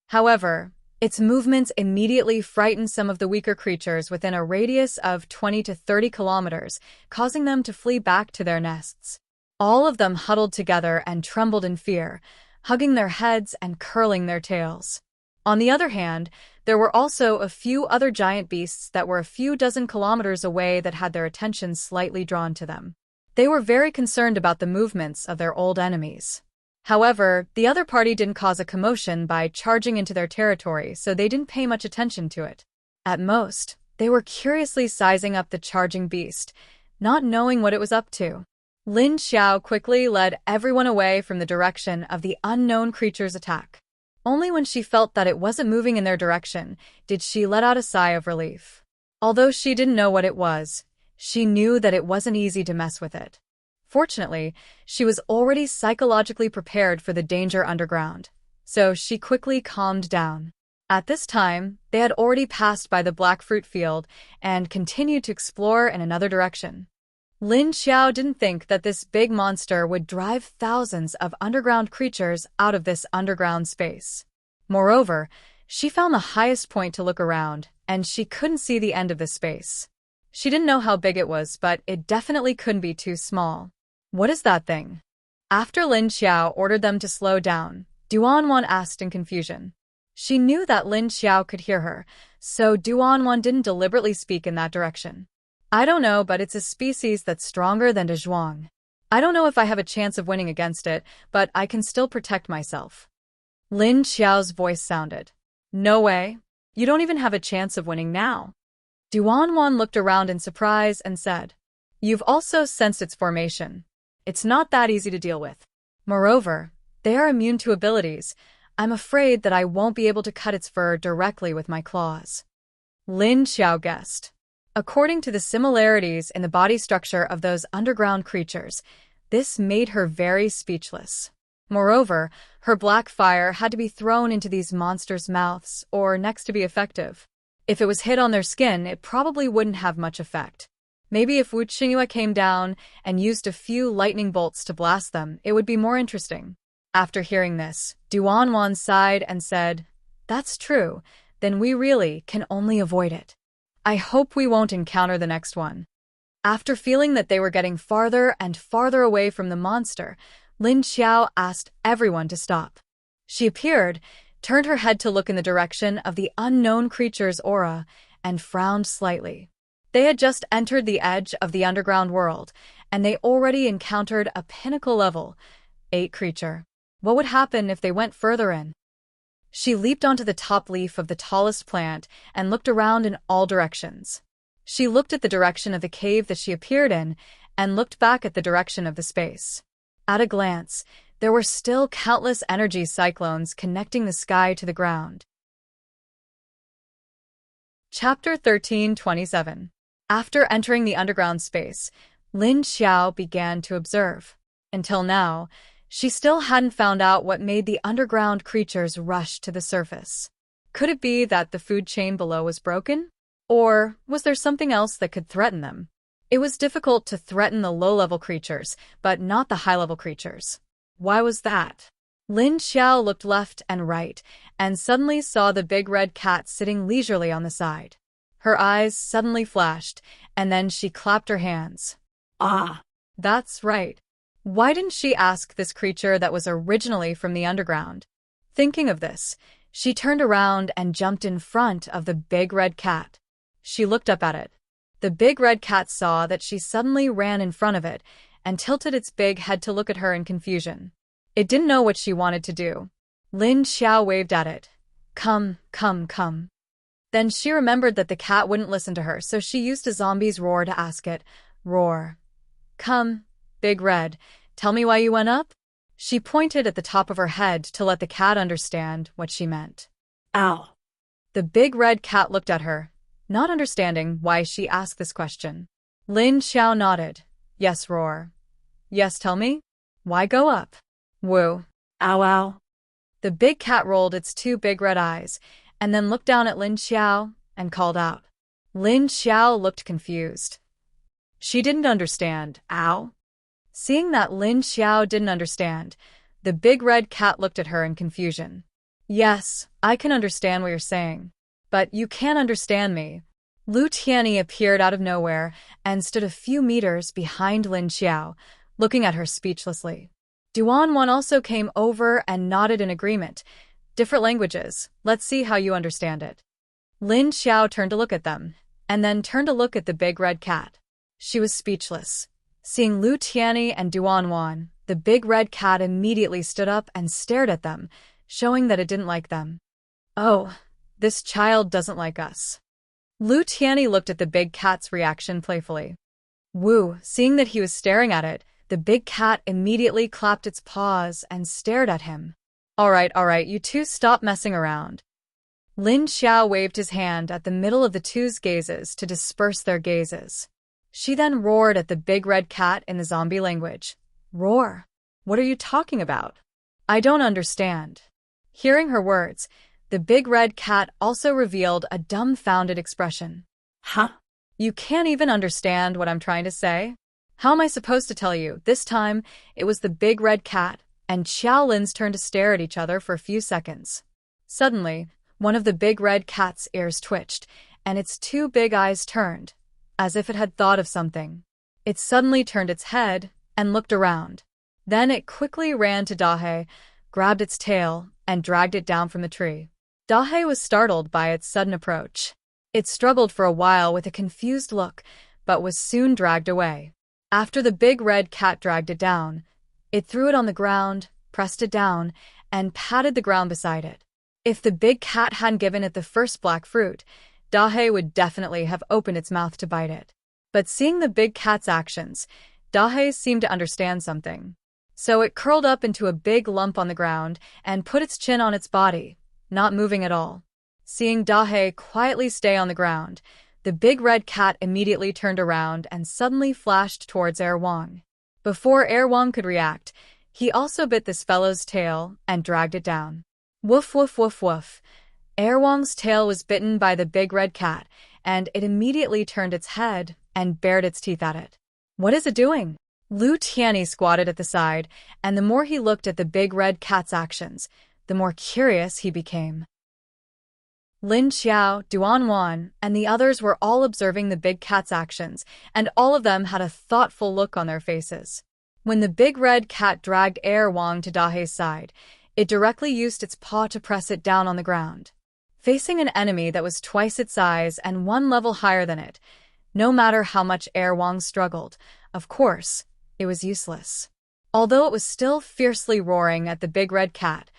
However, its movements immediately frightened some of the weaker creatures within a radius of 20 to 30 kilometers, causing them to flee back to their nests. All of them huddled together and trembled in fear, hugging their heads and curling their tails. On the other hand, there were also a few other giant beasts that were a few dozen kilometers away that had their attention slightly drawn to them. They were very concerned about the movements of their old enemies. However, the other party didn't cause a commotion by charging into their territory, so they didn't pay much attention to it. At most, they were curiously sizing up the charging beast, not knowing what it was up to. Lin Xiao quickly led everyone away from the direction of the unknown creature's attack. Only when she felt that it wasn't moving in their direction did she let out a sigh of relief. Although she didn't know what it was, she knew that it wasn't easy to mess with it. Fortunately, she was already psychologically prepared for the danger underground, so she quickly calmed down. At this time, they had already passed by the black fruit field and continued to explore in another direction. Lin Xiao didn't think that this big monster would drive thousands of underground creatures out of this underground space. Moreover, she found the highest point to look around, and she couldn't see the end of the space. She didn't know how big it was, but it definitely couldn't be too small. What is that thing? After Lin Xiao ordered them to slow down, Duanwan asked in confusion. She knew that Lin Xiao could hear her, so Duanwan didn't deliberately speak in that direction. I don't know, but it's a species that's stronger than Dezhuang. I don't know if I have a chance of winning against it, but I can still protect myself. Lin Xiao's voice sounded. No way. You don't even have a chance of winning now. Duanwan looked around in surprise and said, You've also sensed its formation. It's not that easy to deal with. Moreover, they are immune to abilities. I'm afraid that I won't be able to cut its fur directly with my claws. Lin Xiao guessed. According to the similarities in the body structure of those underground creatures, this made her very speechless. Moreover, her black fire had to be thrown into these monsters' mouths or necks to be effective. If it was hit on their skin, it probably wouldn't have much effect. Maybe if Wu Qingyue came down and used a few lightning bolts to blast them, it would be more interesting. After hearing this, Duanwan sighed and said, That's true, then we really can only avoid it. I hope we won't encounter the next one. After feeling that they were getting farther and farther away from the monster, Lin Xiao asked everyone to stop. She appeared, turned her head to look in the direction of the unknown creature's aura, and frowned slightly. They had just entered the edge of the underground world, and they already encountered a pinnacle level 8 creature. What would happen if they went further in? She leaped onto the top leaf of the tallest plant and looked around in all directions. She looked at the direction of the cave that she appeared in and looked back at the direction of the space. At a glance, there were still countless energy cyclones connecting the sky to the ground. Chapter 13:27. After entering the underground space, Lin Xiao began to observe. Until now, she still hadn't found out what made the underground creatures rush to the surface. Could it be that the food chain below was broken? Or was there something else that could threaten them? It was difficult to threaten the low-level creatures, but not the high-level creatures. Why was that? Lin Xiao looked left and right, and suddenly saw the big red cat sitting leisurely on the side. Her eyes suddenly flashed, and then she clapped her hands. Ah, that's right. Why didn't she ask this creature that was originally from the underground? Thinking of this, she turned around and jumped in front of the big red cat. She looked up at it. The big red cat saw that she suddenly ran in front of it and tilted its big head to look at her in confusion. It didn't know what she wanted to do. Lin Xiao waved at it. Come, come, come. Then she remembered that the cat wouldn't listen to her, so she used a zombie's roar to ask it. Roar. Come, Big Red, tell me why you went up? She pointed at the top of her head to let the cat understand what she meant. Ow. The big red cat looked at her, not understanding why she asked this question. Lin Xiao nodded. Yes, Roar. Yes, tell me. Why go up? Woo. Ow, ow. The big cat rolled its 2 big red eyes, and then looked down at Lin Xiao and called out. Lin Xiao looked confused. She didn't understand. Ow. Seeing that Lin Xiao didn't understand, the big red cat looked at her in confusion. Yes, I can understand what you're saying. But you can't understand me. Lu Tianyi appeared out of nowhere and stood a few meters behind Lin Xiao, looking at her speechlessly. Duanwan also came over and nodded in agreement. Different languages, let's see how you understand it. Lin Xiao turned to look at them, and then turned to look at the big red cat. She was speechless. Seeing Lu Tianyi and Duanwan, the big red cat immediately stood up and stared at them, showing that it didn't like them. Oh, this child doesn't like us. Lu Tianyi looked at the big cat's reaction playfully. Wu, seeing that he was staring at it, the big cat immediately clapped its paws and stared at him. All right, you two stop messing around. Lin Xiao waved his hand at the middle of the two's gazes to disperse their gazes. She then roared at the big red cat in the zombie language. Roar? What are you talking about? I don't understand. Hearing her words, the big red cat also revealed a dumbfounded expression. Huh? You can't even understand what I'm trying to say? How am I supposed to tell you? This time, it was the big red cat and Xiao Lin's turn to stare at each other for a few seconds. Suddenly, one of the big red cat's ears twitched, and its 2 big eyes turned. as if it had thought of something. It suddenly turned its head and looked around. Then it quickly ran to Dahe, grabbed its tail, and dragged it down from the tree. Dahe was startled by its sudden approach. It struggled for a while with a confused look, but was soon dragged away. After the big red cat dragged it down, it threw it on the ground, pressed it down, and patted the ground beside it. If the big cat hadn't given it the first black fruit, Dahe would definitely have opened its mouth to bite it. But seeing the big cat's actions, Dahe seemed to understand something. So it curled up into a big lump on the ground and put its chin on its body, not moving at all. Seeing Dahe quietly stay on the ground, the big red cat immediately turned around and suddenly flashed towards Wang. Before Wang could react, he also bit this fellow's tail and dragged it down. Woof woof woof woof. Wang's tail was bitten by the big red cat, and it immediately turned its head and bared its teeth at it. What is it doing? Lu Tianyi squatted at the side, and the more he looked at the big red cat's actions, the more curious he became. Lin Xiao, Duan Wan, and the others were all observing the big cat's actions, and all of them had a thoughtful look on their faces. When the big red cat dragged Wang to Dahe's side, it directly used its paw to press it down on the ground. Facing an enemy that was twice its size and one level higher than it, no matter how much Wang struggled, of course, it was useless. Although it was still fiercely roaring at the big red cat,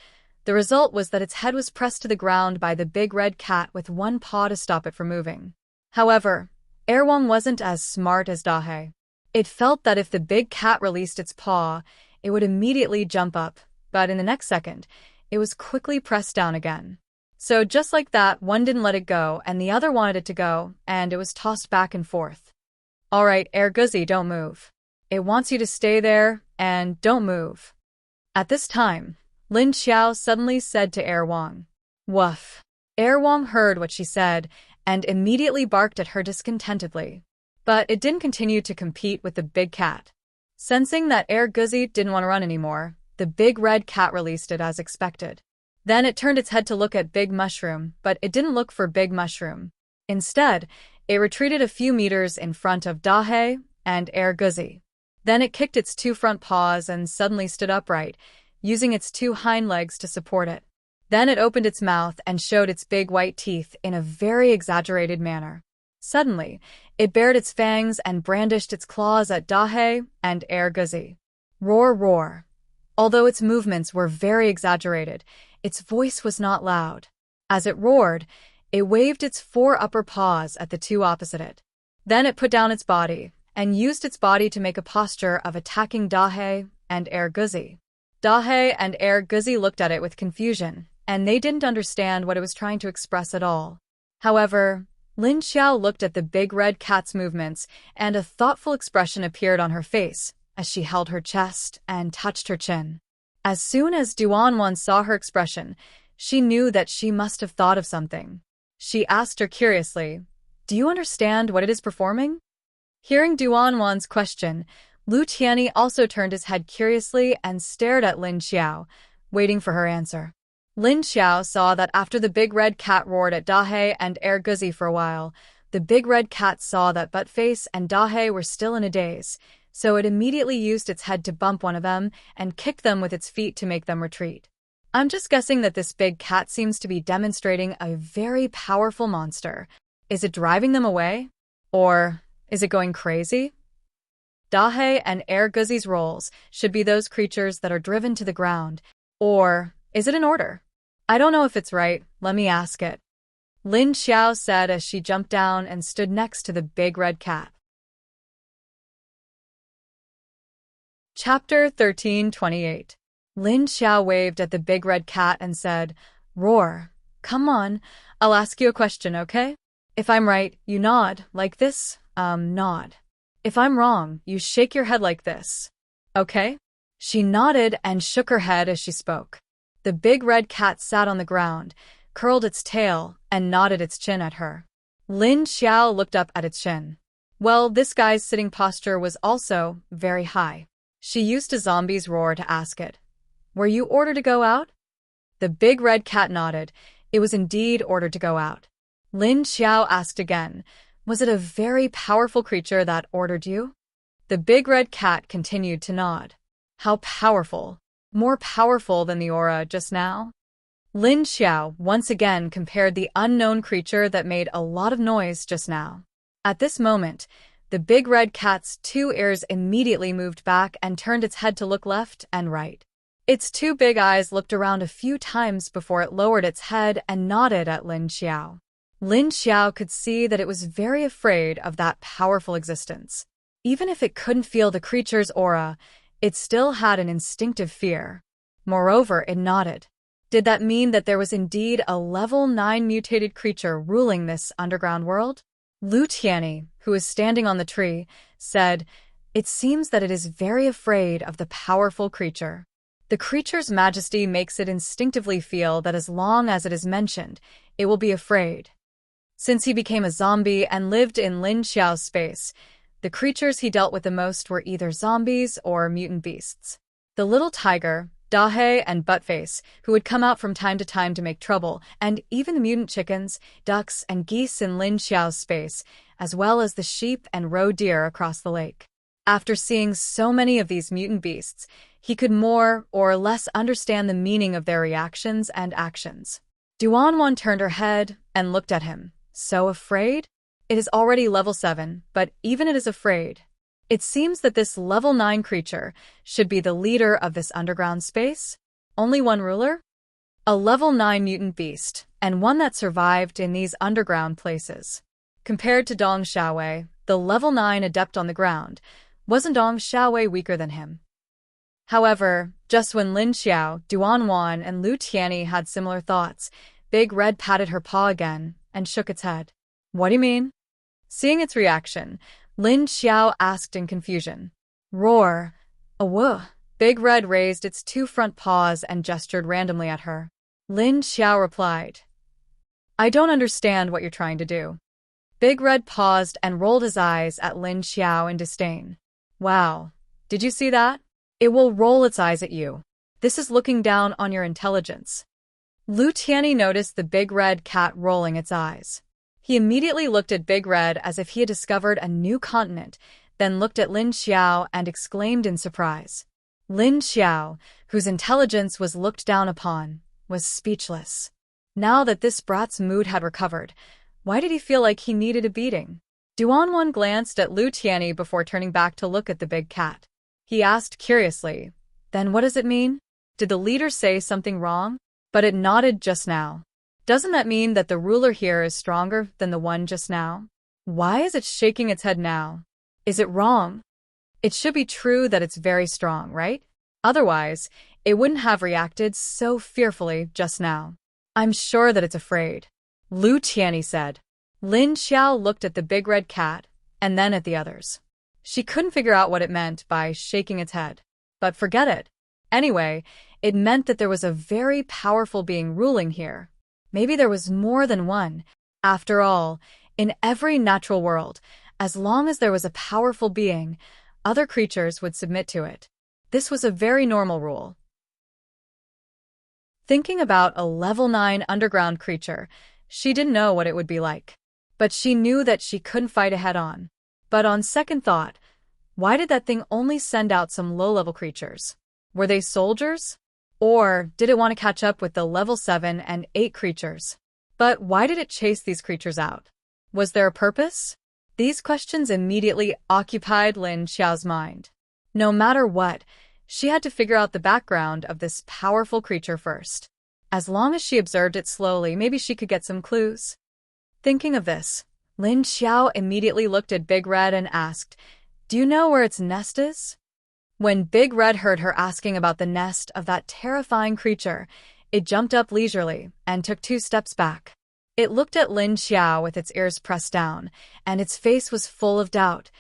the result was that its head was pressed to the ground by the big red cat with one paw to stop it from moving. However, Wang wasn't as smart as Dahe. It felt that if the big cat released its paw, it would immediately jump up, but in the next second, it was quickly pressed down again. So just like that, one didn't let it go, and the other wanted it to go, and it was tossed back and forth. All right, Guzzi, don't move. It wants you to stay there, and don't move. At this time, Lin Xiao suddenly said to Wang. Woof. Wang heard what she said, and immediately barked at her discontentedly. But it didn't continue to compete with the big cat. Sensing that Guzzi didn't want to run anymore, the big red cat released it as expected. Then it turned its head to look at Big Mushroom, but it didn't look for Big Mushroom. Instead, it retreated a few meters in front of Dahe and Guzzi. Then it kicked its two front paws and suddenly stood upright, using its two hind legs to support it. Then it opened its mouth and showed its big white teeth in a very exaggerated manner. Suddenly, it bared its fangs and brandished its claws at Dahe and Guzzi. Roar, roar. Although its movements were very exaggerated, its voice was not loud. As it roared, it waved its four upper paws at the two opposite it. Then it put down its body and used its body to make a posture of attacking Dahe and Guzzi. Dahe and Guzzi looked at it with confusion, and they didn't understand what it was trying to express at all. However, Lin Xiao looked at the big red cat's movements, and a thoughtful expression appeared on her face as she held her chest and touched her chin. As soon as Duan Wan saw her expression, she knew that she must have thought of something. She asked her curiously, "Do you understand what it is performing?" Hearing Duan Wan's question, Lu Tianyi also turned his head curiously and stared at Lin Xiao, waiting for her answer. Lin Xiao saw that after the big red cat roared at Dahe and Guzzi for a while, the big red cat saw that Buttface and Dahe were still in a daze, so it immediately used its head to bump one of them and kicked them with its feet to make them retreat. I'm just guessing that this big cat seems to be demonstrating a very powerful monster. Is it driving them away? Or is it going crazy? Dahe and Guzzi's roles should be those creatures that are driven to the ground. Or is it an order? I don't know if it's right, let me ask it. Lin Xiao said as she jumped down and stood next to the big red cat. Chapter 13:28. Lin Xiao waved at the big red cat and said, "Roar. Come on, I'll ask you a question, okay? If I'm right, you nod, like this, nod. If I'm wrong, you shake your head like this. Okay?" She nodded and shook her head as she spoke. The big red cat sat on the ground, curled its tail, and nodded its chin at her. Lin Xiao looked up at its chin. Well, this guy's sitting posture was also very high. She used a zombie's roar to ask it, "Were you ordered to go out?" The big red cat nodded. It was indeed ordered to go out. Lin Xiao asked again, Was it a very powerful creature that ordered you? The big red cat continued to nod. How powerful? More powerful than the aura just now? Lin Xiao once again compared the unknown creature that made a lot of noise just now. At this moment, the big red cat's two ears immediately moved back and turned its head to look left and right. Its two big eyes looked around a few times before it lowered its head and nodded at Lin Xiao. Lin Xiao could see that it was very afraid of that powerful existence. Even if it couldn't feel the creature's aura, it still had an instinctive fear. Moreover, it nodded. Did that mean that there was indeed a level 9 mutated creature ruling this underground world? Lu Tianyi, who was standing on the tree, said, "It seems that it is very afraid of the powerful creature. The creature's majesty makes it instinctively feel that as long as it is mentioned, it will be afraid." Since he became a zombie and lived in Lin Xiao's space, the creatures he dealt with the most were either zombies or mutant beasts. The little tiger, Dahe and Buttface, who would come out from time to make trouble, and even the mutant chickens, ducks, and geese in Lin Xiao's space, as well as the sheep and roe deer across the lake. After seeing so many of these mutant beasts, he could more or less understand the meaning of their reactions and actions. Duanwan turned her head and looked at him. So afraid? It is already level 7, but even it is afraid. It seems that this level 9 creature should be the leader of this underground space? Only one ruler? A level 9 mutant beast, and one that survived in these underground places. Compared to Dong Xiaowei, the level 9 adept on the ground, wasn't Dong Xiaowei weaker than him? However, just when Lin Xiao, Duanwan, and Lu Tianyi had similar thoughts, Big Red patted her paw again and shook its head. What do you mean? Seeing its reaction, Lin Xiao asked in confusion. Roar. Awoo. Big Red raised its two front paws and gestured randomly at her. Lin Xiao replied, I don't understand what you're trying to do. Big Red paused and rolled his eyes at Lin Xiao in disdain. Wow. Did you see that? It will roll its eyes at you. This is looking down on your intelligence. Lu Tianyi noticed the big red cat rolling its eyes. He immediately looked at Big Red as if he had discovered a new continent, then looked at Lin Xiao and exclaimed in surprise. Lin Xiao, whose intelligence was looked down upon, was speechless. Now that this brat's mood had recovered, why did he feel like he needed a beating? Duanwan glanced at Lu Tianyi before turning back to look at the big cat. He asked curiously, Then what does it mean? Did the leader say something wrong? But it nodded just now. Doesn't that mean that the ruler here is stronger than the one just now? Why is it shaking its head now? Is it wrong? It should be true that it's very strong, right? Otherwise, it wouldn't have reacted so fearfully just now. I'm sure that it's afraid. Lu Tianyi said. Lin Xiao looked at the big red cat, and then at the others. She couldn't figure out what it meant by shaking its head. But forget it. Anyway, it meant that there was a very powerful being ruling here. Maybe there was more than one. After all, in every natural world, as long as there was a powerful being, other creatures would submit to it. This was a very normal rule. Thinking about a level 9 underground creature, she didn't know what it would be like. But she knew that she couldn't fight it head-on. But on second thought, why did that thing only send out some low-level creatures? Were they soldiers? Or did it want to catch up with the level 7 and 8 creatures? But why did it chase these creatures out? Was there a purpose? These questions immediately occupied Lin Xiao's mind. No matter what, she had to figure out the background of this powerful creature first. As long as she observed it slowly, maybe she could get some clues. Thinking of this, Lin Xiao immediately looked at Big Red and asked, Do you know where its nest is? When Big Red heard her asking about the nest of that terrifying creature, it jumped up leisurely and took 2 steps back. It looked at Lin Xiao with its ears pressed down, and its face was full of doubt,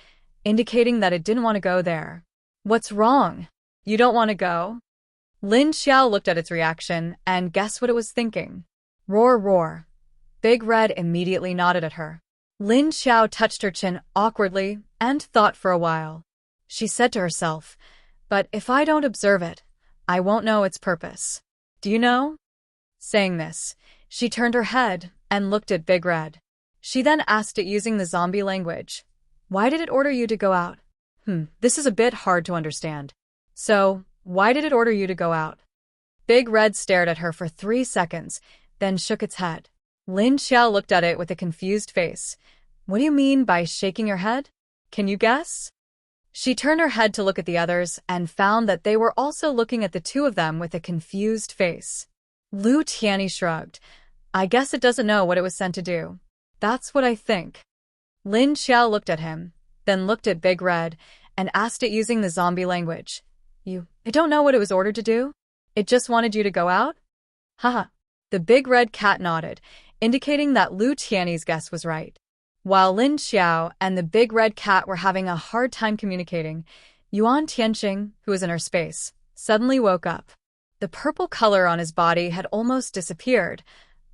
indicating that it didn't want to go there. What's wrong? You don't want to go? Lin Xiao looked at its reaction, and guess what it was thinking? Roar, roar. Big Red immediately nodded at her. Lin Xiao touched her chin awkwardly and thought for a while. She said to herself, But if I don't observe it, I won't know its purpose. Do you know? Saying this, she turned her head and looked at Big Red. She then asked it using the zombie language. Why did it order you to go out? This is a bit hard to understand. So, why did it order you to go out? Big Red stared at her for 3 seconds, then shook its head. Lin Xiao looked at it with a confused face. What do you mean by shaking your head? Can you guess? She turned her head to look at the others and found that they were also looking at the two of them with a confused face. Lu Tianyi shrugged. I guess it doesn't know what it was sent to do. That's what I think. Lin Xiao looked at him, then looked at Big Red, and asked it using the zombie language. It don't know what it was ordered to do? It just wanted you to go out? Haha. The Big Red Cat nodded, indicating that Lu Tianyi's guess was right. While Lin Xiao and the Big Red Cat were having a hard time communicating, Yuan Tianqing, who was in her space, suddenly woke up. The purple color on his body had almost disappeared.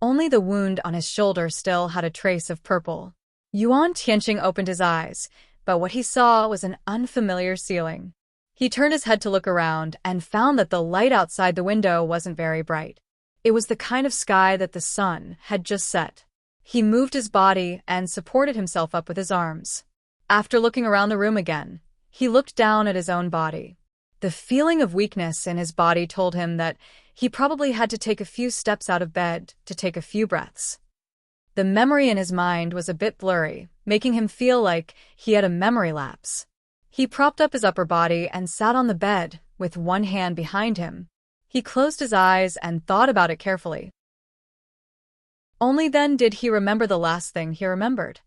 Only the wound on his shoulder still had a trace of purple. Yuan Tianqing opened his eyes, but what he saw was an unfamiliar ceiling. He turned his head to look around and found that the light outside the window wasn't very bright. It was the kind of sky that the sun had just set. He moved his body and supported himself up with his arms. After looking around the room again, he looked down at his own body. The feeling of weakness in his body told him that he probably had to take a few steps out of bed to take a few breaths. The memory in his mind was a bit blurry, making him feel like he had a memory lapse. He propped up his upper body and sat on the bed with one hand behind him. He closed his eyes and thought about it carefully. Only then did he remember the last thing he remembered.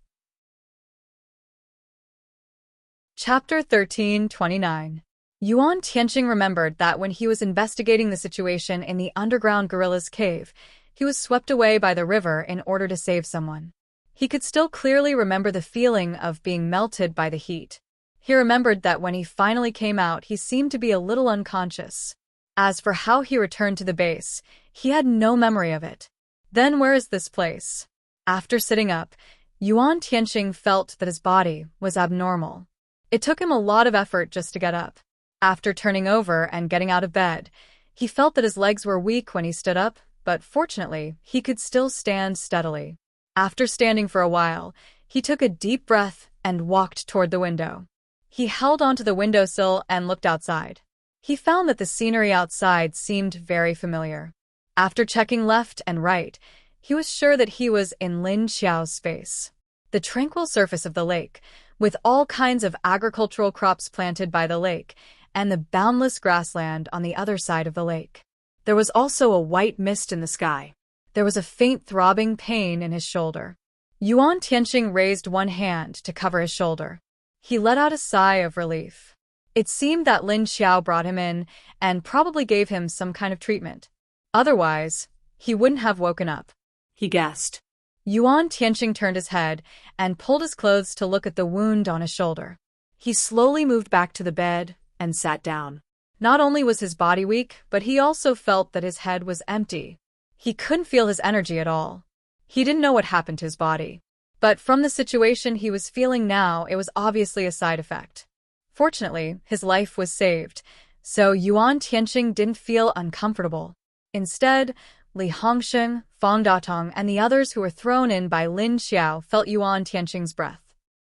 Chapter 13:29. Yuan Tianqing remembered that when he was investigating the situation in the underground gorilla's cave, he was swept away by the river in order to save someone. He could still clearly remember the feeling of being melted by the heat. He remembered that when he finally came out, he seemed to be a little unconscious. As for how he returned to the base, he had no memory of it. Then where is this place? After sitting up, Yuan Tianqing felt that his body was abnormal. It took him a lot of effort just to get up. After turning over and getting out of bed, he felt that his legs were weak when he stood up, but fortunately, he could still stand steadily. After standing for a while, he took a deep breath and walked toward the window. He held onto the windowsill and looked outside. He found that the scenery outside seemed very familiar. After checking left and right, he was sure that he was in Lin Xiao's space. The tranquil surface of the lake, with all kinds of agricultural crops planted by the lake, and the boundless grassland on the other side of the lake. There was also a white mist in the sky. There was a faint throbbing pain in his shoulder. Yuan Tianqing raised one hand to cover his shoulder. He let out a sigh of relief. It seemed that Lin Xiao brought him in and probably gave him some kind of treatment. Otherwise, he wouldn't have woken up. He guessed. Yuan Tianqing turned his head and pulled his clothes to look at the wound on his shoulder. He slowly moved back to the bed and sat down. Not only was his body weak, but he also felt that his head was empty. He couldn't feel his energy at all. He didn't know what happened to his body. But from the situation he was feeling now, it was obviously a side effect. Fortunately, his life was saved, so Yuan Tianqing didn't feel uncomfortable. Instead, Li Hongsheng, Fang Datong, and the others who were thrown in by Lin Xiao felt Yuan Tianqing's breath.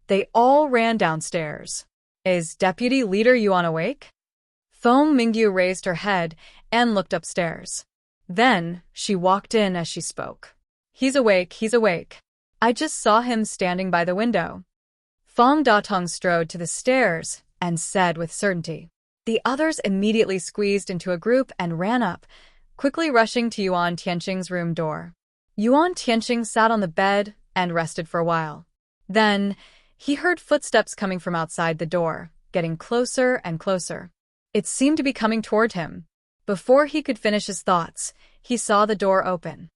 They all ran downstairs. Is Deputy Leader Yuan awake? Feng Mingyu raised her head and looked upstairs. Then, she walked in as she spoke. He's awake, he's awake. I just saw him standing by the window. Fang Datong strode to the stairs and said with certainty. The others immediately squeezed into a group and ran up, quickly rushing to Yuan Tianqing's room door. Yuan Tianqing sat on the bed and rested for a while. Then, he heard footsteps coming from outside the door, getting closer and closer. It seemed to be coming toward him. Before he could finish his thoughts, he saw the door open.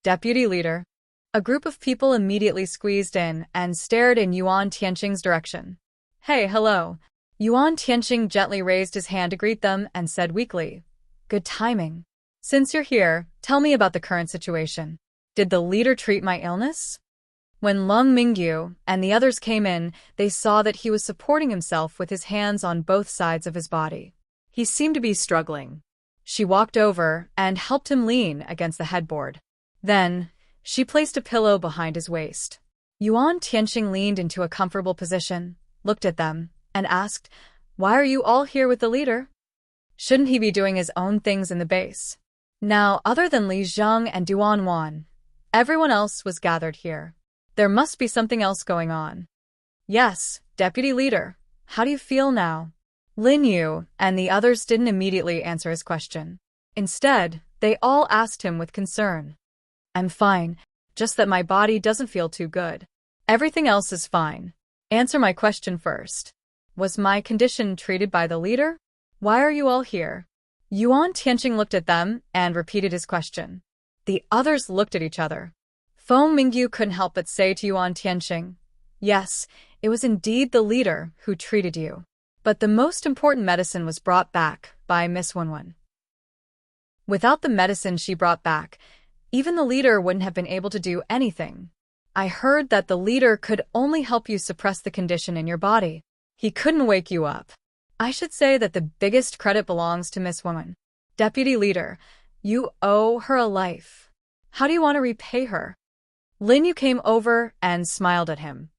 Deputy Leader. A group of people immediately squeezed in and stared in Yuan Tianqing's direction. Hey, hello. Yuan Tianqing gently raised his hand to greet them and said weakly, Good timing. Since you're here, tell me about the current situation. Did the leader treat my illness? When Leng Mingyu and the others came in, they saw that he was supporting himself with his hands on both sides of his body. He seemed to be struggling. She walked over and helped him lean against the headboard. Then, she placed a pillow behind his waist. Yuan Tianqing leaned into a comfortable position, looked at them, and asked, "Why are you all here with the leader? Shouldn't he be doing his own things in the base?" Now, other than Li Zheng and Duan Wan, everyone else was gathered here. There must be something else going on. "Yes, Deputy Leader, how do you feel now?" Lin Yu and the others didn't immediately answer his question. Instead, they all asked him with concern. "I'm fine, just that my body doesn't feel too good. Everything else is fine. Answer my question first. Was my condition treated by the leader? Why are you all here?" Yuan Tianqing looked at them and repeated his question. The others looked at each other. Feng Mingyu couldn't help but say to Yuan Tianqing, "Yes, it was indeed the leader who treated you. But the most important medicine was brought back by Miss Wenwen. Without the medicine she brought back, even the leader wouldn't have been able to do anything. I heard that the leader could only help you suppress the condition in your body. He couldn't wake you up. I should say that the biggest credit belongs to Miss Wenwen. Deputy Leader, you owe her a life. How do you want to repay her?" Lin Yu came over and smiled at him.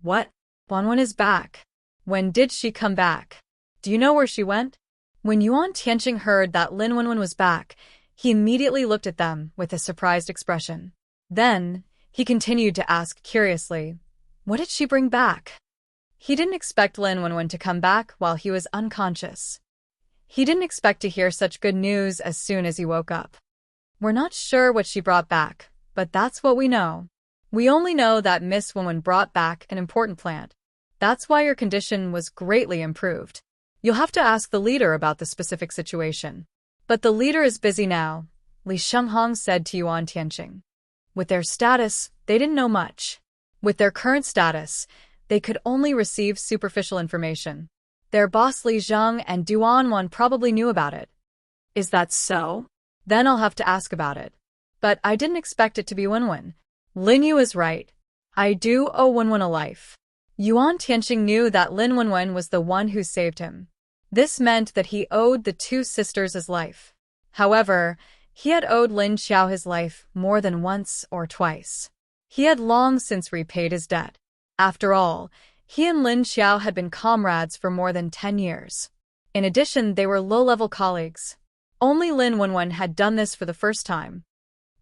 "What? Wenwen is back. When did she come back? Do you know where she went?" When Yuan Tianqing heard that Lin Wenwen was back, he immediately looked at them with a surprised expression. Then, he continued to ask curiously, "What did she bring back?" He didn't expect Lin Wenwen to come back while he was unconscious. He didn't expect to hear such good news as soon as he woke up. "We're not sure what she brought back, but that's what we know. We only know that Miss Wenwen brought back an important plant. That's why your condition was greatly improved. You'll have to ask the leader about the specific situation. But the leader is busy now," Li Shenghong said to Yuan Tianqing. With their status, they didn't know much. With their current status, they could only receive superficial information. Their boss Li Zheng and Duan Wan probably knew about it. Is that so? Then I'll have to ask about it. But I didn't expect it to be Wenwen. Lin Yu is right. I do owe Wenwen a life. Yuan Tianqing knew that Lin Wenwen was the one who saved him. This meant that he owed the two sisters his life. However, he had owed Lin Xiao his life more than once or twice. He had long since repaid his debt. After all, he and Lin Xiao had been comrades for more than 10 years. In addition, they were low-level colleagues. Only Lin Wenwen had done this for the first time.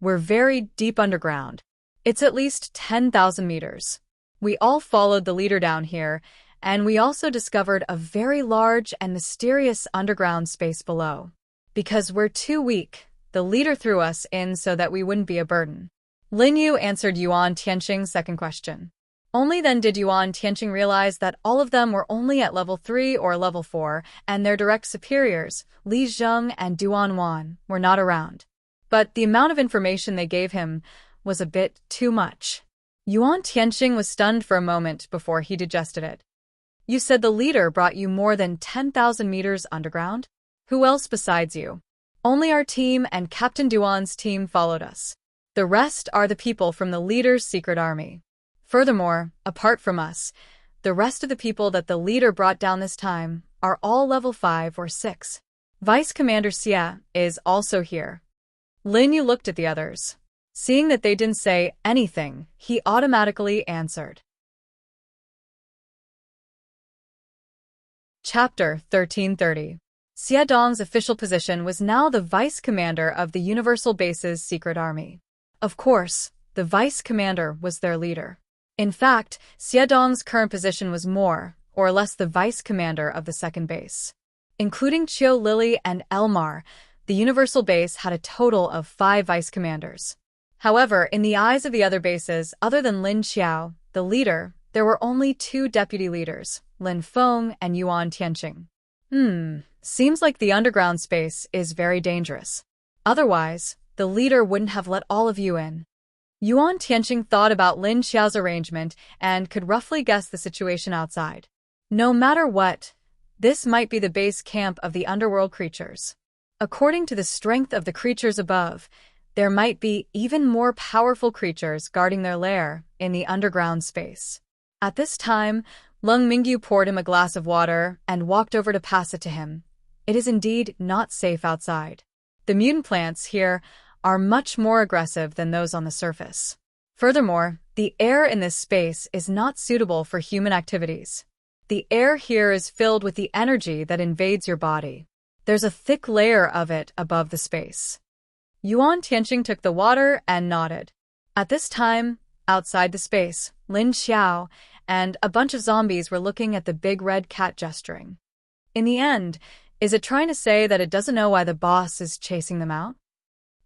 We're very deep underground. It's at least 10,000 meters. We all followed the leader down here, and we also discovered a very large and mysterious underground space below. Because we're too weak, the leader threw us in so that we wouldn't be a burden. Lin Yu answered Yuan Tianqing's second question. Only then did Yuan Tianqing realize that all of them were only at level 3 or level 4, and their direct superiors, Li Zheng and Duan Wan, were not around. But the amount of information they gave him was a bit too much. Yuan Tianqing was stunned for a moment before he digested it. "You said the leader brought you more than 10,000 meters underground? Who else besides you?" "Only our team and Captain Duan's team followed us. The rest are the people from the leader's secret army. Furthermore, apart from us, the rest of the people that the leader brought down this time are all level 5 or 6. Vice Commander Xie is also here." Lin Yu looked at the others. Seeing that they didn't say anything, he automatically answered. Chapter 1330. Xie Dong's official position was now the Vice Commander of the Universal Base's Secret Army. Of course, the Vice Commander was their leader. In fact, Xie Dong's current position was more or less the Vice Commander of the second base. Including Qiu Lily and Elmar, the Universal Base had a total of 5 Vice Commanders. However, in the eyes of the other bases, other than Lin Xiao, the leader, there were only 2 deputy leaders, Lin Feng and Yuan Tianqing. Seems like the underground space is very dangerous. Otherwise, the leader wouldn't have let all of you in. Yuan Tianqing thought about Lin Xiao's arrangement and could roughly guess the situation outside. No matter what, this might be the base camp of the underworld creatures. According to the strength of the creatures above, there might be even more powerful creatures guarding their lair in the underground space. At this time, Lung Mingyu poured him a glass of water and walked over to pass it to him. It is indeed not safe outside. The mutant plants here are much more aggressive than those on the surface. Furthermore, the air in this space is not suitable for human activities. The air here is filled with the energy that invades your body. There's a thick layer of it above the space. Yuan Tianqing took the water and nodded. At this time, outside the space, Lin Xiao and a bunch of zombies were looking at the big red cat gesturing. In the end, is it trying to say that it doesn't know why the boss is chasing them out?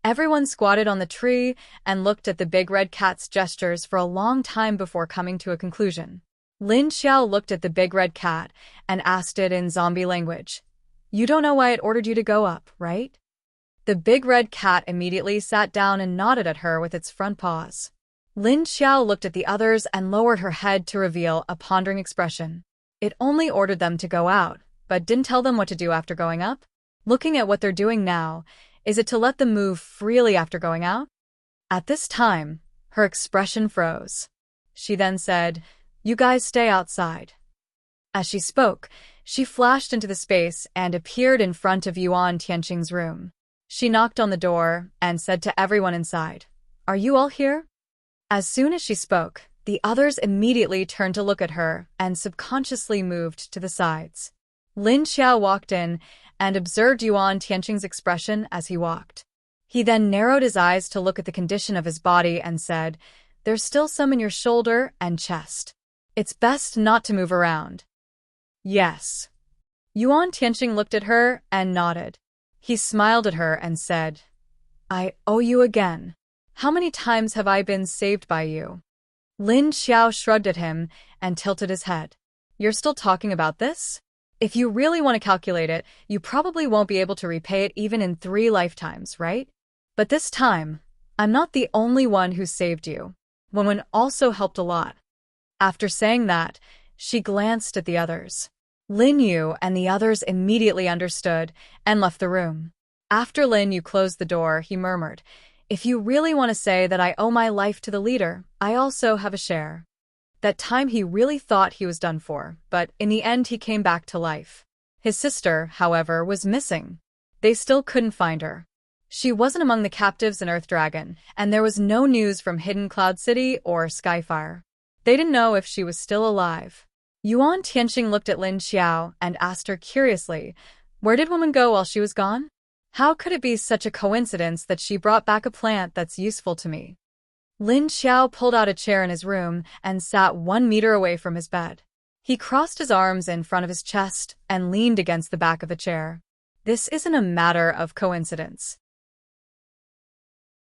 Everyone squatted on the tree and looked at the big red cat's gestures for a long time before coming to a conclusion. Lin Xiao looked at the big red cat and asked it in zombie language, "You don't know why it ordered you to go up, right?" The big red cat immediately sat down and nodded at her with its front paws. Lin Xiao looked at the others and lowered her head to reveal a pondering expression. It only ordered them to go out, but didn't tell them what to do after going up? Looking at what they're doing now, is it to let them move freely after going out? At this time, her expression froze. She then said, "You guys stay outside." As she spoke, she flashed into the space and appeared in front of Yuan Tianqing's room. She knocked on the door and said to everyone inside, "Are you all here?" As soon as she spoke, the others immediately turned to look at her and subconsciously moved to the sides. Lin Xiao walked in and observed Yuan Tianqing's expression as he walked. He then narrowed his eyes to look at the condition of his body and said, "There's still some in your shoulder and chest. It's best not to move around." "Yes." Yuan Tianqing looked at her and nodded. He smiled at her and said, "I owe you again. How many times have I been saved by you?" Lin Xiao shrugged at him and tilted his head. "You're still talking about this? If you really want to calculate it, you probably won't be able to repay it even in 3 lifetimes, right? But this time, I'm not the only one who saved you. Wenwen also helped a lot." After saying that, she glanced at the others. Lin Yu and the others immediately understood and left the room. After Lin Yu closed the door, he murmured, "If you really want to say that I owe my life to the leader, I also have a share." That time he really thought he was done for, but in the end he came back to life. His sister, however, was missing. They still couldn't find her. She wasn't among the captives in Earth Dragon, and there was no news from Hidden Cloud City or Skyfire. They didn't know if she was still alive. Yuan Tianqing looked at Lin Xiao and asked her curiously, "Where did woman go while she was gone? How could it be such a coincidence that she brought back a plant that's useful to me?" Lin Xiao pulled out a chair in his room and sat 1 meter away from his bed. He crossed his arms in front of his chest and leaned against the back of the chair. This isn't a matter of coincidence.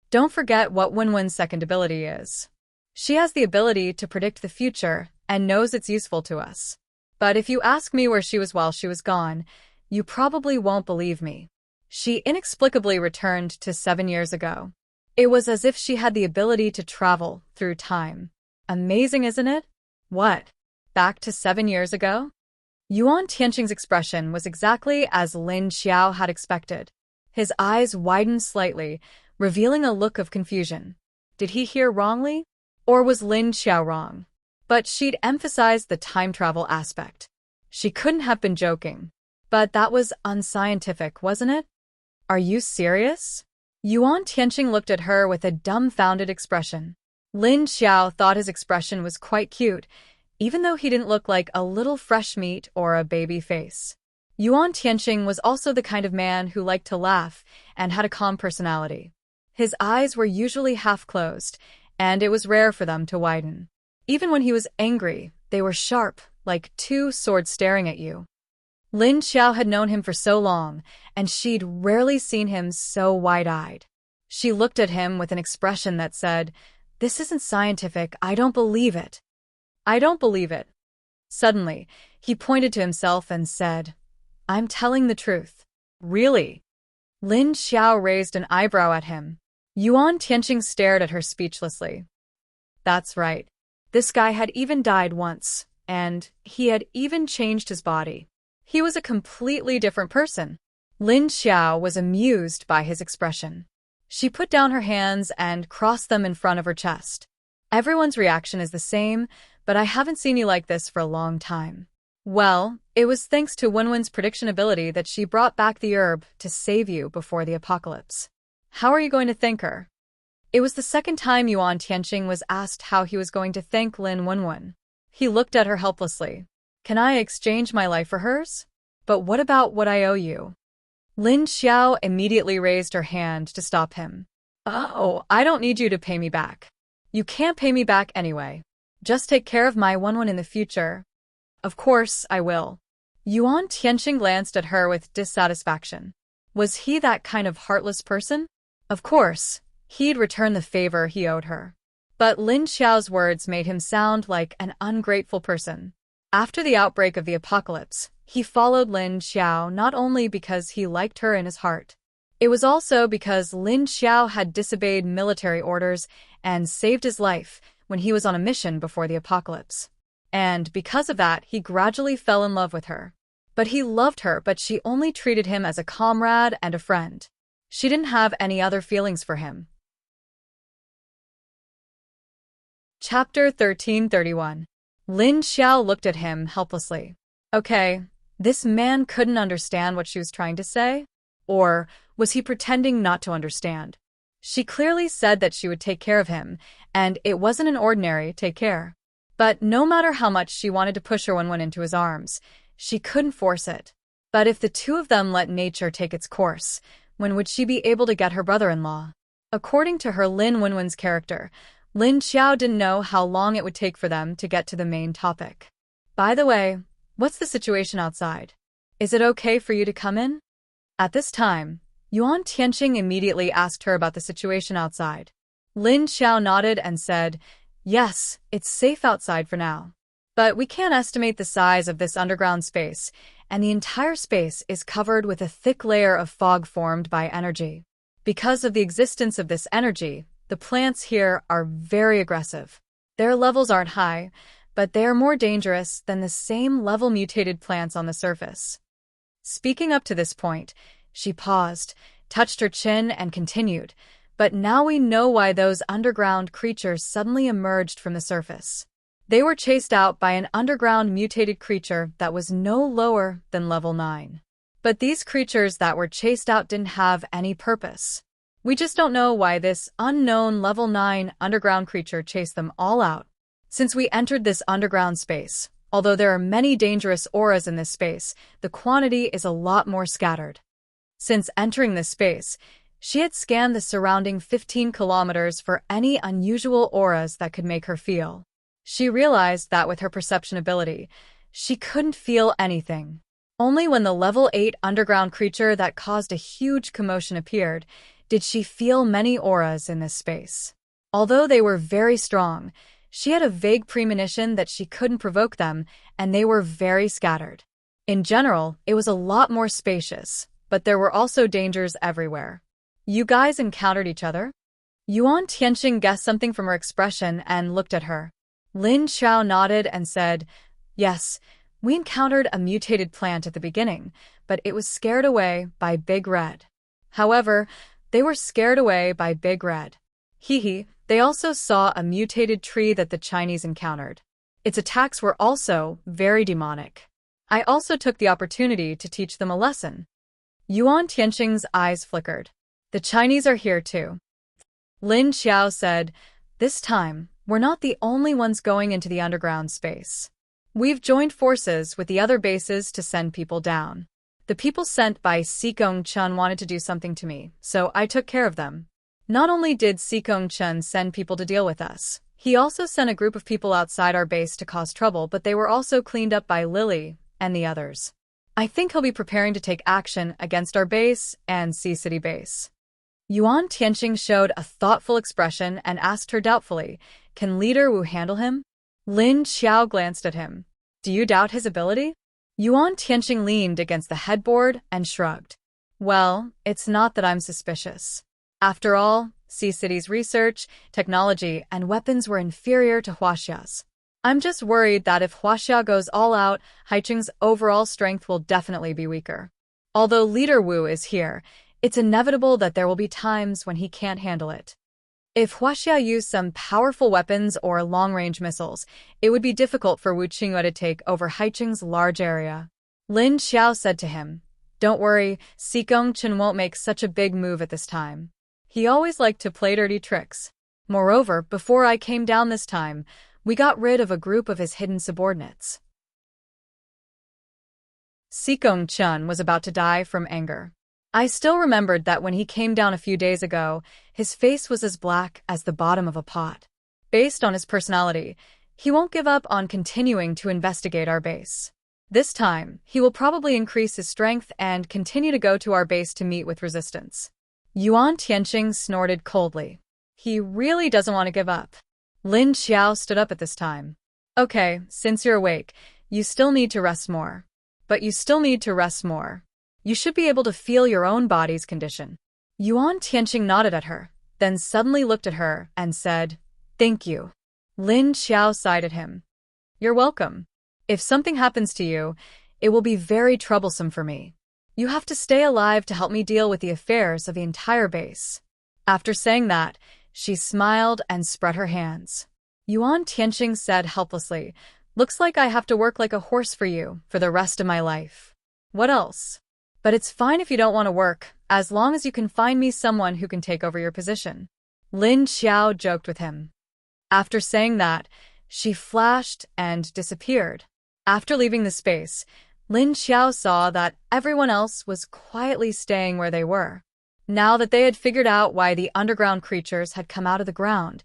Don't forget what Wenwen's second ability is. She has the ability to predict the future and knows it's useful to us. But if you ask me where she was while she was gone, you probably won't believe me. She inexplicably returned to 7 years ago. It was as if she had the ability to travel through time. Amazing, isn't it? What? Back to 7 years ago? Yuan Tianqing's expression was exactly as Lin Xiao had expected. His eyes widened slightly, revealing a look of confusion. Did he hear wrongly? Or was Lin Xiao wrong? But she'd emphasized the time travel aspect. She couldn't have been joking. But that was unscientific, wasn't it? Are you serious? Yuan Tianqing looked at her with a dumbfounded expression. Lin Xiao thought his expression was quite cute, even though he didn't look like a little fresh meat or a baby face. Yuan Tianqing was also the kind of man who liked to laugh and had a calm personality. His eyes were usually half closed, and it was rare for them to widen. Even when he was angry, they were sharp, like 2 swords staring at you. Lin Xiao had known him for so long, and she'd rarely seen him so wide-eyed. She looked at him with an expression that said, "This isn't scientific, I don't believe it." "I don't believe it." Suddenly, he pointed to himself and said, "I'm telling the truth." "Really?" Lin Xiao raised an eyebrow at him. Yuan Tianqing stared at her speechlessly. That's right. This guy had even died once, and he had even changed his body. He was a completely different person. Lin Xiao was amused by his expression. She put down her hands and crossed them in front of her chest. "Everyone's reaction is the same, but I haven't seen you like this for a long time." Well, it was thanks to Wenwen's prediction ability that she brought back the herb to save you before the apocalypse. How are you going to thank her? It was the second time Yuan Tianqing was asked how he was going to thank Lin Wenwen. He looked at her helplessly. Can I exchange my life for hers? But what about what I owe you? Lin Xiao immediately raised her hand to stop him. Oh, I don't need you to pay me back. You can't pay me back anyway. Just take care of my Wenwen in the future. Of course, I will. Yuan Tianqing glanced at her with dissatisfaction. Was he that kind of heartless person? Of course, he'd return the favor he owed her. But Lin Xiao's words made him sound like an ungrateful person. After the outbreak of the apocalypse, he followed Lin Xiao not only because he liked her in his heart. It was also because Lin Xiao had disobeyed military orders and saved his life when he was on a mission before the apocalypse. And because of that, he gradually fell in love with her. But he loved her, but she only treated him as a comrade and a friend. She didn't have any other feelings for him. Chapter 1331. Lin Xiao looked at him helplessly. Okay, this man couldn't understand what she was trying to say? Or was he pretending not to understand? She clearly said that she would take care of him, and it wasn't an ordinary take care. But no matter how much she wanted to push her Wenwen into his arms, she couldn't force it. But if the two of them let nature take its course, when would she be able to get her brother-in-law? According to her Lin Wenwen's character, Lin Xiao didn't know how long it would take for them to get to the main topic. By the way, what's the situation outside? Is it okay for you to come in? At this time, Yuan Tianqing immediately asked her about the situation outside. Lin Xiao nodded and said, yes, it's safe outside for now. But we can't estimate the size of this underground space, and the entire space is covered with a thick layer of fog formed by energy. Because of the existence of this energy, the plants here are very aggressive. Their levels aren't high, but they are more dangerous than the same level mutated plants on the surface. Speaking up to this point, she paused, touched her chin, and continued, but now we know why those underground creatures suddenly emerged from the surface. They were chased out by an underground mutated creature that was no lower than level 9. But these creatures that were chased out didn't have any purpose. We just don't know why this unknown level 9 underground creature chased them all out. Since we entered this underground space, although there are many dangerous auras in this space, the quantity is a lot more scattered. Since entering this space, she had scanned the surrounding 15 kilometers for any unusual auras that could make her feel. She realized that with her perception ability, she couldn't feel anything. Only when the level 8 underground creature that caused a huge commotion appeared, did she feel many auras in this space. Although they were very strong, she had a vague premonition that she couldn't provoke them, and they were very scattered. In general, it was a lot more spacious, but there were also dangers everywhere. You guys encountered each other? Yuan Tianqing guessed something from her expression and looked at her. Lin Xiao nodded and said, yes, we encountered a mutated plant at the beginning, but it was scared away by Big Red. However, they were scared away by Big Red. They also saw a mutated tree that the Chinese encountered. Its attacks were also very demonic. I also took the opportunity to teach them a lesson. Yuan Tianqing's eyes flickered. The Chinese are here too. Lin Xiao said, this time, we're not the only ones going into the underground space. We've joined forces with the other bases to send people down. The people sent by Sikong Chun wanted to do something to me, so I took care of them. Not only did Sikong Chun send people to deal with us, he also sent a group of people outside our base to cause trouble, but they were also cleaned up by Lily and the others. I think he'll be preparing to take action against our base and Sea City base. Yuan Tianqing showed a thoughtful expression and asked her doubtfully, can Leader Wu handle him? Lin Xiao glanced at him. Do you doubt his ability? Yuan Tianqing leaned against the headboard and shrugged. Well, it's not that I'm suspicious. After all, Sea City's research, technology, and weapons were inferior to Huaxia's. I'm just worried that if Huaxia goes all out, Haicheng's overall strength will definitely be weaker. Although Leader Wu is here, it's inevitable that there will be times when he can't handle it. If Huaxia used some powerful weapons or long-range missiles, it would be difficult for Wu Qingyue to take over Haicheng's large area. Lin Xiao said to him, don't worry, Sikong Chen won't make such a big move at this time. He always liked to play dirty tricks. Moreover, before I came down this time, we got rid of a group of his hidden subordinates. Sikong Chun was about to die from anger. I still remembered that when he came down a few days ago, his face was as black as the bottom of a pot. Based on his personality, he won't give up on continuing to investigate our base. This time, he will probably increase his strength and continue to go to our base to meet with resistance. Yuan Tianqing snorted coldly. He really doesn't want to give up. Lin Xiao stood up at this time. Okay, since you're awake, you still need to rest more. But you still need to rest more. You should be able to feel your own body's condition. Yuan Tianqing nodded at her, then suddenly looked at her and said, "Thank you." Lin Xiao sighed at him. "You're welcome. If something happens to you, it will be very troublesome for me. You have to stay alive to help me deal with the affairs of the entire base." After saying that, she smiled and spread her hands. Yuan Tianqing said helplessly, "Looks like I have to work like a horse for you for the rest of my life. What else? But it's fine if you don't want to work, as long as you can find me someone who can take over your position." Lin Xiao joked with him. After saying that, she flashed and disappeared. After leaving the space, Lin Xiao saw that everyone else was quietly staying where they were. Now that they had figured out why the underground creatures had come out of the ground,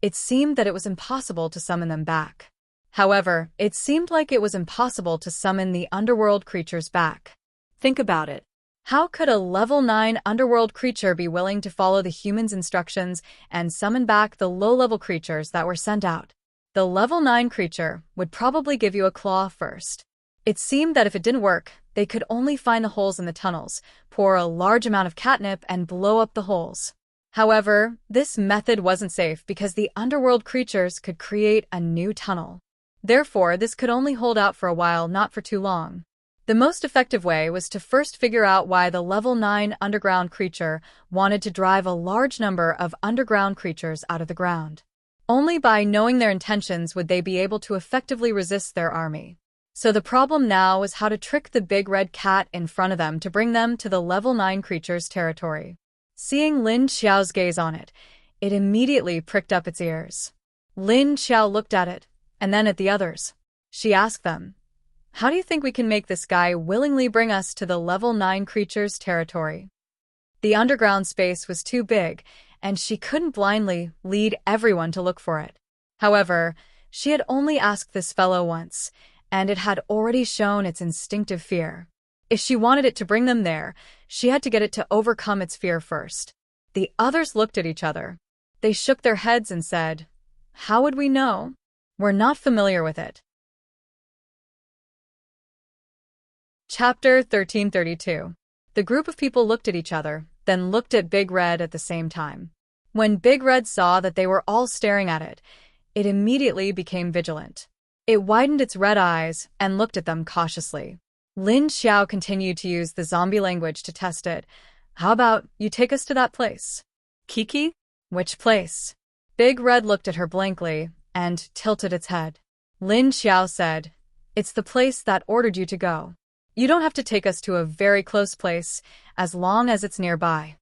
it seemed that it was impossible to summon them back. However, it seemed like it was impossible to summon the underworld creatures back. Think about it. How could a level 9 underworld creature be willing to follow the humans' instructions and summon back the low-level creatures that were sent out? The level 9 creature would probably give you a claw first. It seemed that if it didn't work, they could only find the holes in the tunnels, pour a large amount of catnip, and blow up the holes. However, this method wasn't safe because the underworld creatures could create a new tunnel. Therefore, this could only hold out for a while, not for too long. The most effective way was to first figure out why the level 9 underground creature wanted to drive a large number of underground creatures out of the ground. Only by knowing their intentions would they be able to effectively resist their army. So the problem now was how to trick the big red cat in front of them to bring them to the level 9 creature's territory. Seeing Lin Xiao's gaze on it, it immediately pricked up its ears. Lin Xiao looked at it, and then at the others. She asked them, "How do you think we can make this guy willingly bring us to the level 9 creature's territory?" The underground space was too big, and she couldn't blindly lead everyone to look for it. However, she had only asked this fellow once, and it had already shown its instinctive fear. If she wanted it to bring them there, she had to get it to overcome its fear first. The others looked at each other. They shook their heads and said, "How would we know? We're not familiar with it." Chapter 1332. The group of people looked at each other, then looked at Big Red at the same time. When Big Red saw that they were all staring at it, it immediately became vigilant. It widened its red eyes and looked at them cautiously. Lin Xiao continued to use the zombie language to test it. "How about you take us to that place?" "Kiki? Which place?" Big Red looked at her blankly and tilted its head. Lin Xiao said, "It's the place that ordered you to go. You don't have to take us to a very close place, as long as it's nearby."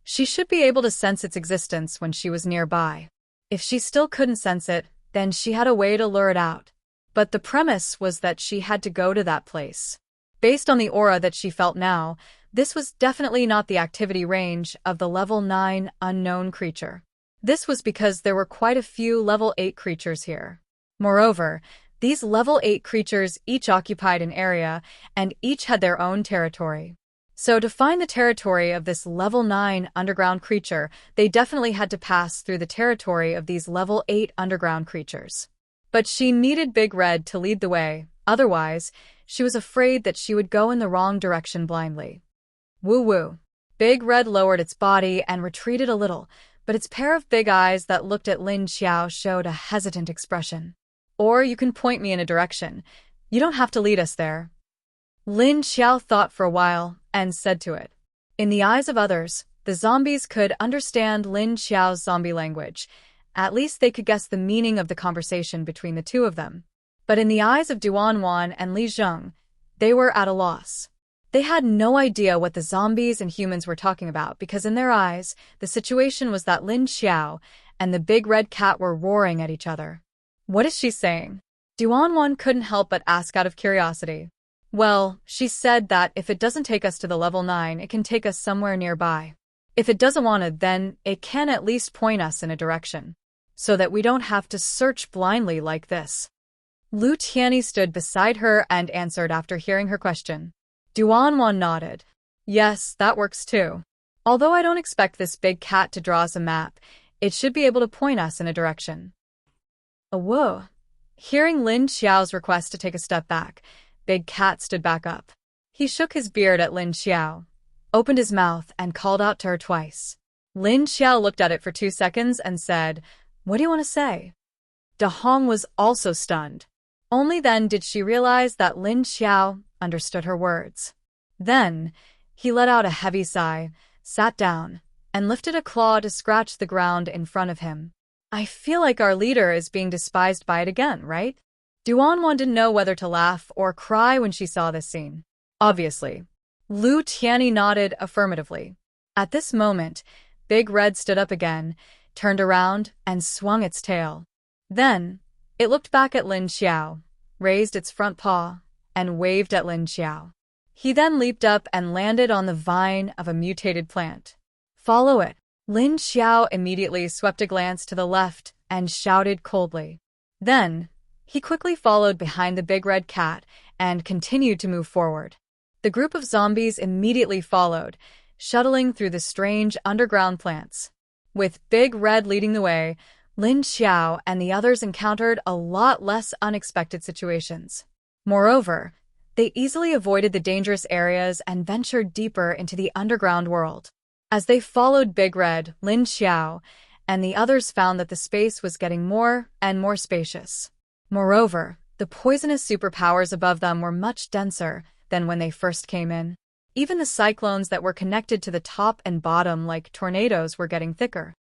She should be able to sense its existence when she was nearby. If she still couldn't sense it, then she had a way to lure it out. But the premise was that she had to go to that place. Based on the aura that she felt now, this was definitely not the activity range of the level 9 unknown creature. This was because there were quite a few level 8 creatures here. Moreover, these level 8 creatures each occupied an area, and each had their own territory. So to find the territory of this level 9 underground creature, they definitely had to pass through the territory of these level 8 underground creatures. But she needed Big Red to lead the way, otherwise, she was afraid that she would go in the wrong direction blindly. Woo-woo. Big Red lowered its body and retreated a little, but its pair of big eyes that looked at Lin Xiao showed a hesitant expression. "Or you can point me in a direction. You don't have to lead us there." Lin Xiao thought for a while and said to it. In the eyes of others, the zombies could understand Lin Xiao's zombie language. At least they could guess the meaning of the conversation between the two of them. But in the eyes of Duan Wan and Li Zheng, they were at a loss. They had no idea what the zombies and humans were talking about because in their eyes, the situation was that Lin Xiao and the big red cat were roaring at each other. What is she saying? Duanwan couldn't help but ask out of curiosity. Well, she said that if it doesn't take us to the level 9, it can take us somewhere nearby. If it doesn't want to, then it can at least point us in a direction, so that we don't have to search blindly like this. Lu Tianyi stood beside her and answered after hearing her question. Duanwan nodded. Yes, that works too. Although I don't expect this big cat to draw us a map, it should be able to point us in a direction. Whoa. Hearing Lin Xiao's request to take a step back, Big Cat stood back up. He shook his beard at Lin Xiao, opened his mouth, and called out to her twice. Lin Xiao looked at it for 2 seconds and said, "What do you want to say?" Da Hong was also stunned. Only then did she realize that Lin Xiao understood her words. Then, he let out a heavy sigh, sat down, and lifted a claw to scratch the ground in front of him. I feel like our leader is being despised by it again, right? Duanwan didn't know whether to laugh or cry when she saw this scene. Obviously. Lu Tianyi nodded affirmatively. At this moment, Big Red stood up again, turned around, and swung its tail. Then, it looked back at Lin Xiao, raised its front paw, and waved at Lin Xiao. He then leaped up and landed on the vine of a mutated plant. Follow it. Lin Xiao immediately swept a glance to the left and shouted coldly. Then, he quickly followed behind the big red cat and continued to move forward. The group of zombies immediately followed, shuttling through the strange underground plants. With Big Red leading the way, Lin Xiao and the others encountered a lot less unexpected situations. Moreover, they easily avoided the dangerous areas and ventured deeper into the underground world. As they followed Big Red, Lin Xiao and the others found that the space was getting more and more spacious. Moreover, the poisonous superpowers above them were much denser than when they first came in. Even the cyclones that were connected to the top and bottom like tornadoes were getting thicker.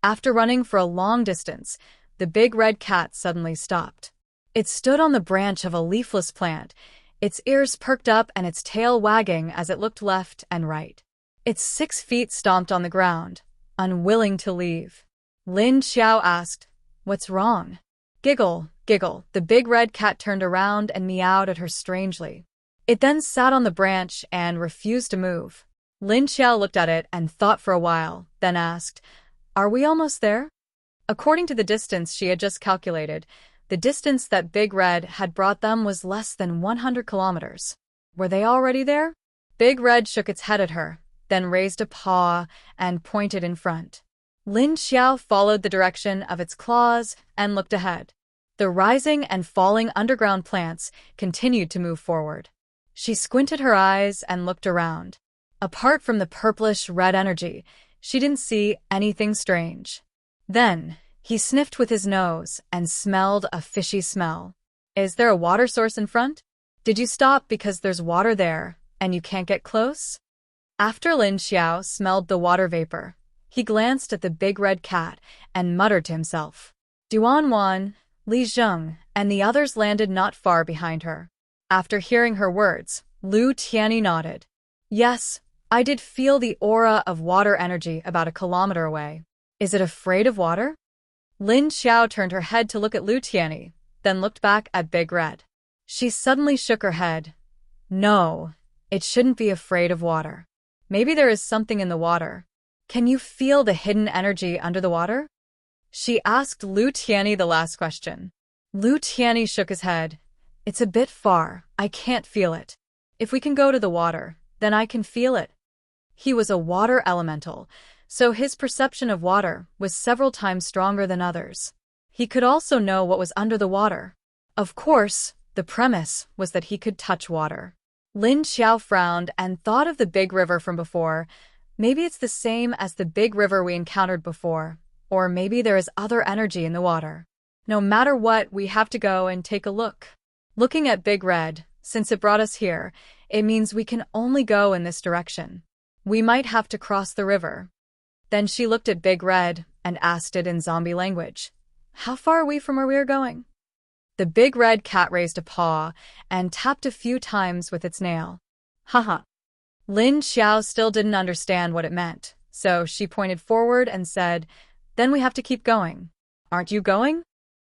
After running for a long distance, the big red cat suddenly stopped. It stood on the branch of a leafless plant, its ears perked up and its tail wagging as it looked left and right. Its 6 feet stomped on the ground, unwilling to leave. Lin Xiao asked, "What's wrong?" Giggle, giggle, the big red cat turned around and meowed at her strangely. It then sat on the branch and refused to move. Lin Xiao looked at it and thought for a while, then asked, "Are we almost there?" According to the distance she had just calculated, the distance that Big Red had brought them was less than 100 kilometers. Were they already there? Big Red shook its head at her, then raised a paw and pointed in front. Lin Xiao followed the direction of its claws and looked ahead. The rising and falling underground plants continued to move forward. She squinted her eyes and looked around. Apart from the purplish-red energy, she didn't see anything strange. Then, he sniffed with his nose and smelled a fishy smell. Is there a water source in front? Did you stop because there's water there and you can't get close? After Lin Xiao smelled the water vapor, he glanced at the big red cat and muttered to himself. Duanwan, Li Zheng, and the others landed not far behind her. After hearing her words, Lu Tianyi nodded. Yes, I did feel the aura of water energy about a kilometer away. Is it afraid of water? Lin Xiao turned her head to look at Lu Tianyi, then looked back at Big Red. She suddenly shook her head. No, it shouldn't be afraid of water. Maybe there is something in the water. Can you feel the hidden energy under the water? She asked Lu Tianyi the last question. Lu Tianyi shook his head. It's a bit far, I can't feel it. If we can go to the water, then I can feel it. He was a water elemental, so his perception of water was several times stronger than others. He could also know what was under the water. Of course, the premise was that he could touch water. Lin Xiao frowned and thought of the big river from before. Maybe it's the same as the big river we encountered before, or maybe there is other energy in the water. No matter what, we have to go and take a look. Looking at Big Red, since it brought us here, it means we can only go in this direction. We might have to cross the river. Then she looked at Big Red and asked it in zombie language. How far are we from where we are going? The big red cat raised a paw and tapped a few times with its nail. Haha. Lin Xiao still didn't understand what it meant, so she pointed forward and said, "Then we have to keep going. Aren't you going?"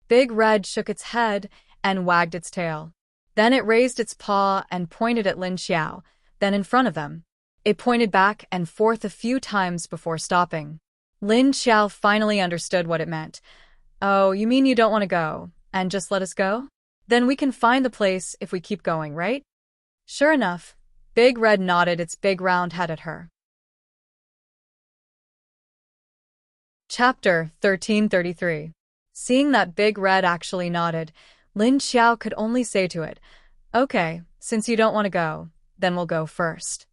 Big Red shook its head and wagged its tail. Then it raised its paw and pointed at Lin Xiao, then in front of them. It pointed back and forth a few times before stopping. Lin Xiao finally understood what it meant. "Oh, you mean you don't want to go, and just let us go? Then we can find the place if we keep going, right?" Sure enough, Big Red nodded its big round head at her. Chapter 1333. Seeing that Big Red actually nodded, Lin Xiao could only say to it, "Okay, since you don't want to go, then we'll go first."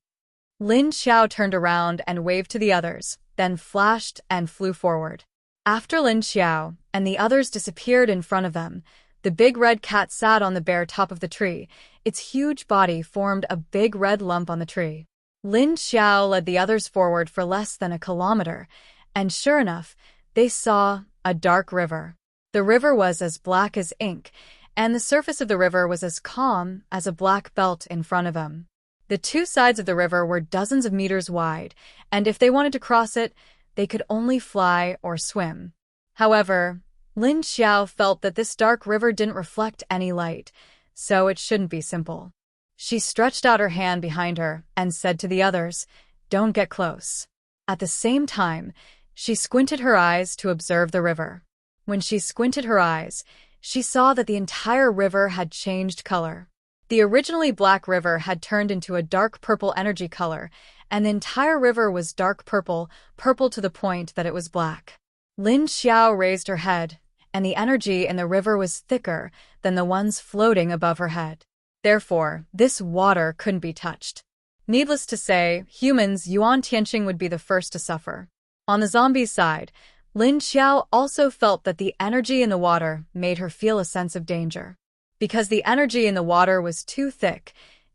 Lin Xiao turned around and waved to the others, then flashed and flew forward. After Lin Xiao and the others disappeared in front of them, the big red cat sat on the bare top of the tree. Its huge body formed a big red lump on the tree. Lin Xiao led the others forward for less than a kilometer, and sure enough, they saw a dark river. The river was as black as ink, and the surface of the river was as calm as a black belt in front of them. The two sides of the river were dozens of meters wide, and if they wanted to cross it, they could only fly or swim. However, Lin Xiao felt that this dark river didn't reflect any light, so it shouldn't be simple. She stretched out her hand behind her and said to the others, "Don't get close." At the same time, she squinted her eyes to observe the river. When she squinted her eyes, she saw that the entire river had changed color. The originally black river had turned into a dark purple energy color, and the entire river was dark purple, purple to the point that it was black. Lin Xiao raised her head, and the energy in the river was thicker than the ones floating above her head. Therefore, this water couldn't be touched. Needless to say, humans Yuan Tianqing would be the first to suffer. On the zombies' side, Lin Xiao also felt that the energy in the water made her feel a sense of danger. Because the energy in the water was too thick,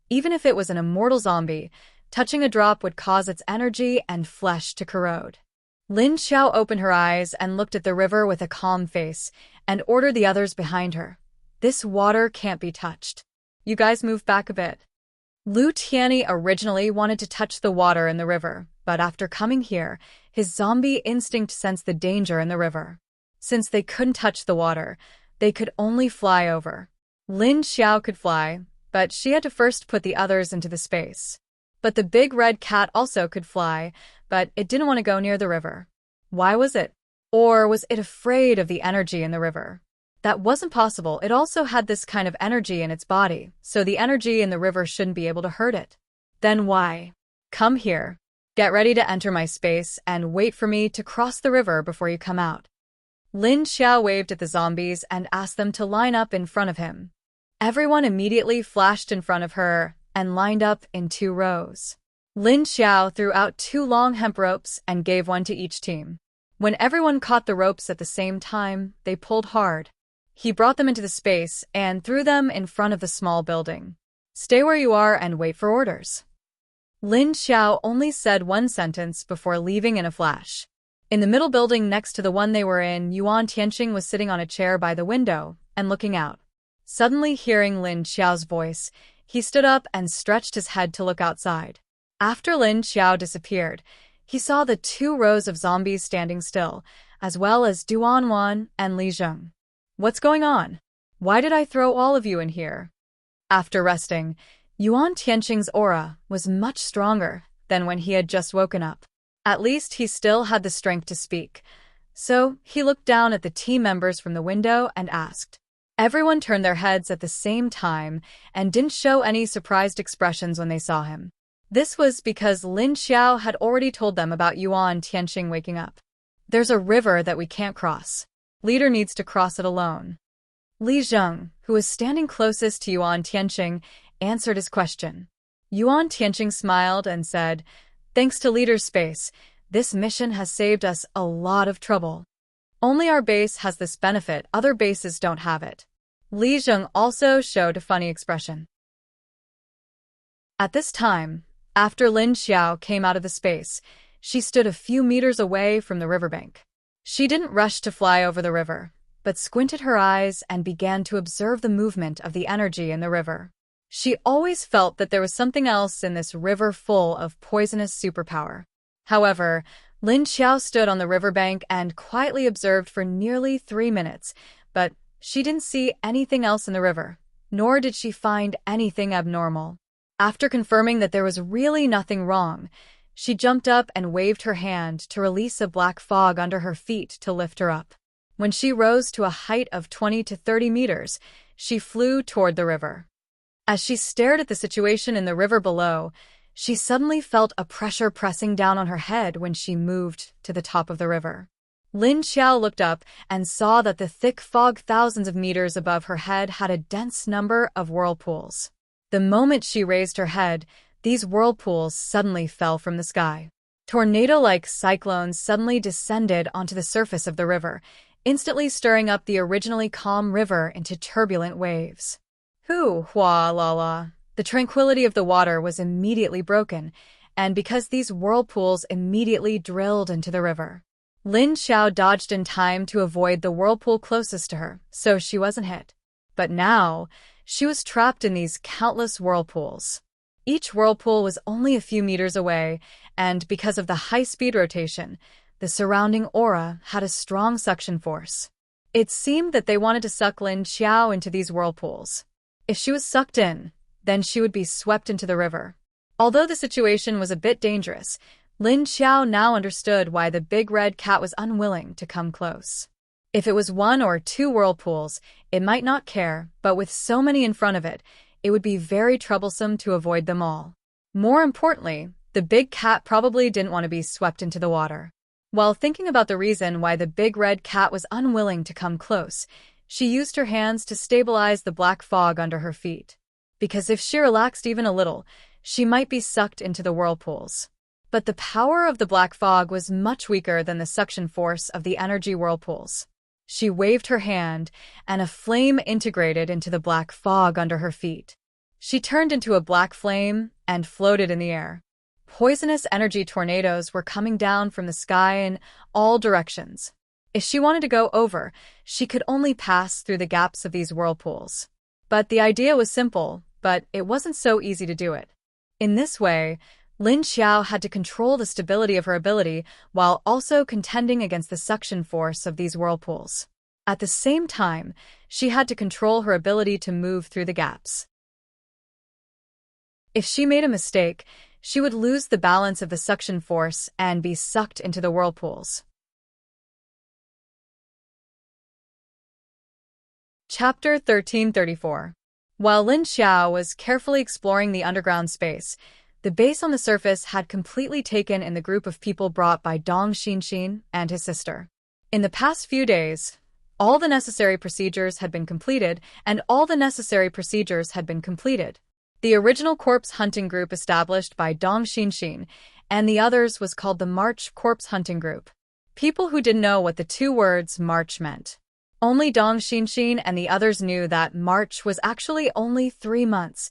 even if it was an immortal zombie, touching a drop would cause its energy and flesh to corrode. Lin Xiao opened her eyes and looked at the river with a calm face and ordered the others behind her. "This water can't be touched. You guys move back a bit." Lu Tianyi originally wanted to touch the water in the river, but after coming here, his zombie instinct sensed the danger in the river. Since they couldn't touch the water, they could only fly over. Lin Xiao could fly, but she had to first put the others into the space. But the big red cat also could fly, but it didn't want to go near the river. Why was it? Or was it afraid of the energy in the river? That wasn't possible. It also had this kind of energy in its body, so the energy in the river shouldn't be able to hurt it. Then why? Come here. Get ready to enter my space and wait for me to cross the river before you come out. Lin Xiao waved at the zombies and asked them to line up in front of him. Everyone immediately flashed in front of her and lined up in 2 rows. Lin Xiao threw out 2 long hemp ropes and gave one to each team. When everyone caught the ropes at the same time, they pulled hard. He brought them into the space and threw them in front of the small building. "Stay where you are and wait for orders." Lin Xiao only said one sentence before leaving in a flash. In the middle building next to the one they were in, Yuan Tianqing was sitting on a chair by the window and looking out. Suddenly hearing Lin Xiao's voice, he stood up and stretched his head to look outside. After Lin Xiao disappeared, he saw the 2 rows of zombies standing still, as well as Duanwan and Li Zheng. "What's going on? Why did I throw all of you in here?" After resting, Yuan Tianqing's aura was much stronger than when he had just woken up. At least he still had the strength to speak. So he looked down at the team members from the window and asked. Everyone turned their heads at the same time and didn't show any surprised expressions when they saw him. This was because Lin Xiao had already told them about Yuan Tianqing waking up. "There's a river that we can't cross. Leader needs to cross it alone." Li Zheng, who was standing closest to Yuan Tianqing, answered his question. Yuan Tianqing smiled and said, "Thanks to Leader's space, this mission has saved us a lot of trouble. Only our base has this benefit, other bases don't have it." Li Zheng also showed a funny expression. At this time, after Lin Xiao came out of the space, she stood a few meters away from the riverbank. She didn't rush to fly over the river, but squinted her eyes and began to observe the movement of the energy in the river. She always felt that there was something else in this river full of poisonous superpower. However, Lin Xiao stood on the riverbank and quietly observed for nearly 3 minutes, but she didn't see anything else in the river, nor did she find anything abnormal. After confirming that there was really nothing wrong, she jumped up and waved her hand to release a black fog under her feet to lift her up. When she rose to a height of 20 to 30 meters, she flew toward the river. As she stared at the situation in the river below, she suddenly felt a pressure pressing down on her head when she moved to the top of the river. Lin Xiao looked up and saw that the thick fog thousands of meters above her head had a dense number of whirlpools. The moment she raised her head, these whirlpools suddenly fell from the sky. Tornado-like cyclones suddenly descended onto the surface of the river, instantly stirring up the originally calm river into turbulent waves. Hua la la. The tranquility of the water was immediately broken, and because these whirlpools immediately drilled into the river. Lin Xiao dodged in time to avoid the whirlpool closest to her, so she wasn't hit. But now, she was trapped in these countless whirlpools. Each whirlpool was only a few meters away, and because of the high-speed rotation, the surrounding aura had a strong suction force. It seemed that they wanted to suck Lin Xiao into these whirlpools. If she was sucked in, then she would be swept into the river. Although the situation was a bit dangerous, Lin Xiao now understood why the big red cat was unwilling to come close. If it was 1 or 2 whirlpools, it might not care, but with so many in front of it, it would be very troublesome to avoid them all. More importantly, the big cat probably didn't want to be swept into the water. While thinking about the reason why the big red cat was unwilling to come close, she used her hands to stabilize the black fog under her feet. Because if she relaxed even a little, she might be sucked into the whirlpools. But the power of the black fog was much weaker than the suction force of the energy whirlpools. She waved her hand, and a flame integrated into the black fog under her feet. She turned into a black flame and floated in the air. Poisonous energy tornadoes were coming down from the sky in all directions. If she wanted to go over, she could only pass through the gaps of these whirlpools. But the idea was simple, but it wasn't so easy to do it. In this way, Lin Xiao had to control the stability of her ability while also contending against the suction force of these whirlpools. At the same time, she had to control her ability to move through the gaps. If she made a mistake, she would lose the balance of the suction force and be sucked into the whirlpools. Chapter 1334. While Lin Xiao was carefully exploring the underground space, the base on the surface had completely taken in the group of people brought by Dong Xinxin and his sister. In the past few days, all the necessary procedures had been completed, The original corpse hunting group established by Dong Xinxin and the others was called the March Corpse Hunting Group. People who didn't know what the 2 words March meant. Only Dong Xinxin and the others knew that March was actually only 3 months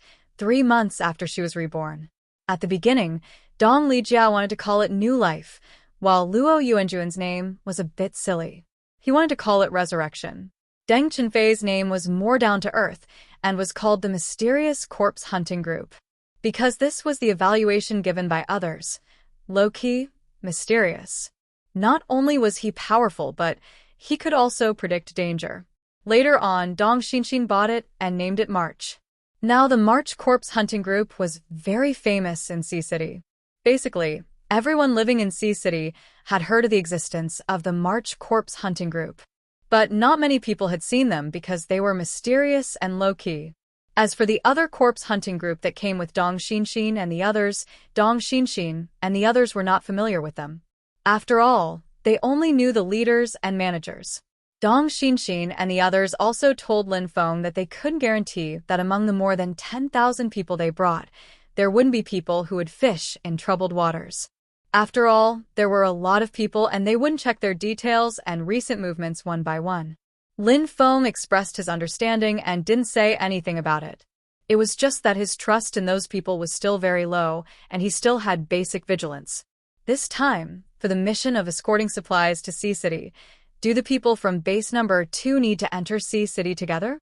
after she was reborn. At the beginning, Dong Lijia wanted to call it New Life, while Luo Yuanjuan's name was a bit silly. He wanted to call it Resurrection. Deng Chenfei's name was more down-to-earth and was called the Mysterious Corpse Hunting Group. Because this was the evaluation given by others. Low-key, mysterious. Not only was he powerful, but he could also predict danger. Later on, Dong Xinxin bought it and named it March. Now the March Corpse Hunting Group was very famous in Sea City. Basically, everyone living in Sea City had heard of the existence of the March Corpse Hunting Group. But not many people had seen them because they were mysterious and low-key. As for the other corpse hunting group that came with Dong Xinxin and the others, Dong Xinxin and the others were not familiar with them. After all, they only knew the leaders and managers. Dong Xinxin and the others also told Lin Feng that they couldn't guarantee that among the more than 10,000 people they brought, there wouldn't be people who would fish in troubled waters. After all, there were a lot of people and they wouldn't check their details and recent movements one by one. Lin Feng expressed his understanding and didn't say anything about it. It was just that his trust in those people was still very low and he still had basic vigilance. This time, for the mission of escorting supplies to Sea City, do the people from base number 2 need to enter Sea City together?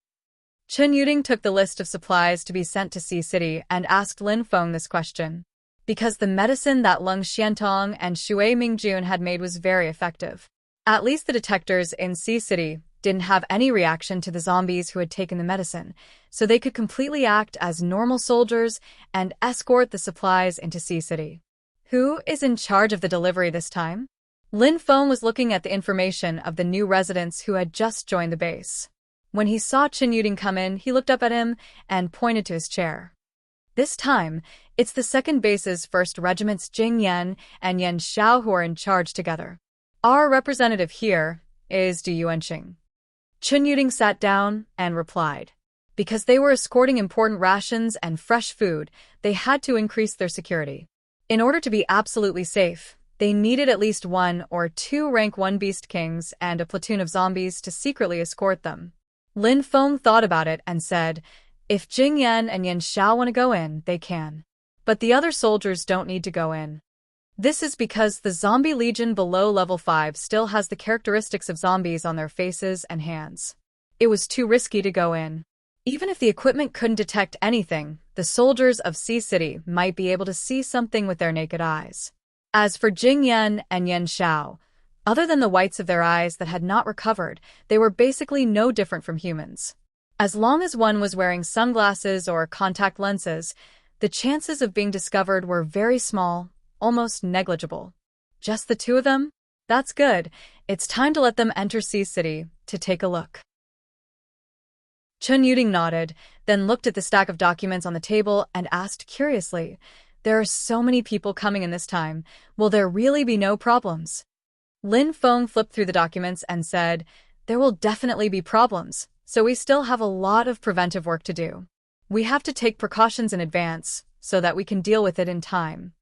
Chen Yuding took the list of supplies to be sent to Sea City and asked Lin Feng this question. Because the medicine that Lung Xiantong and Shui Mingjun had made was very effective. At least the detectors in Sea City didn't have any reaction to the zombies who had taken the medicine, so they could completely act as normal soldiers and escort the supplies into Sea City. Who is in charge of the delivery this time? Lin Feng was looking at the information of the new residents who had just joined the base. When he saw Chen Yuding come in, he looked up at him and pointed to his chair. This time, it's the second base's 1st Regiments Jing Yan and Yan Xiao who are in charge together. Our representative here is Du Yuanqing. Chen Yuding sat down and replied. Because they were escorting important rations and fresh food, they had to increase their security. In order to be absolutely safe, they needed at least 1 or 2 rank 1 beast kings and a platoon of zombies to secretly escort them. Lin Feng thought about it and said, if Jing Yan and Yan Xiao want to go in, they can. But the other soldiers don't need to go in. This is because the zombie legion below level 5 still has the characteristics of zombies on their faces and hands. It was too risky to go in. Even if the equipment couldn't detect anything, the soldiers of Sea City might be able to see something with their naked eyes. As for Jing Yan and Yan Xiao, other than the whites of their eyes that had not recovered, they were basically no different from humans. As long as one was wearing sunglasses or contact lenses, the chances of being discovered were very small, almost negligible. Just the 2 of them? That's good. It's time to let them enter Sea City to take a look. Chen Yuding nodded, then looked at the stack of documents on the table and asked curiously, there are so many people coming in this time, will there really be no problems? Lin Feng flipped through the documents and said, there will definitely be problems, so we still have a lot of preventive work to do. We have to take precautions in advance so that we can deal with it in time.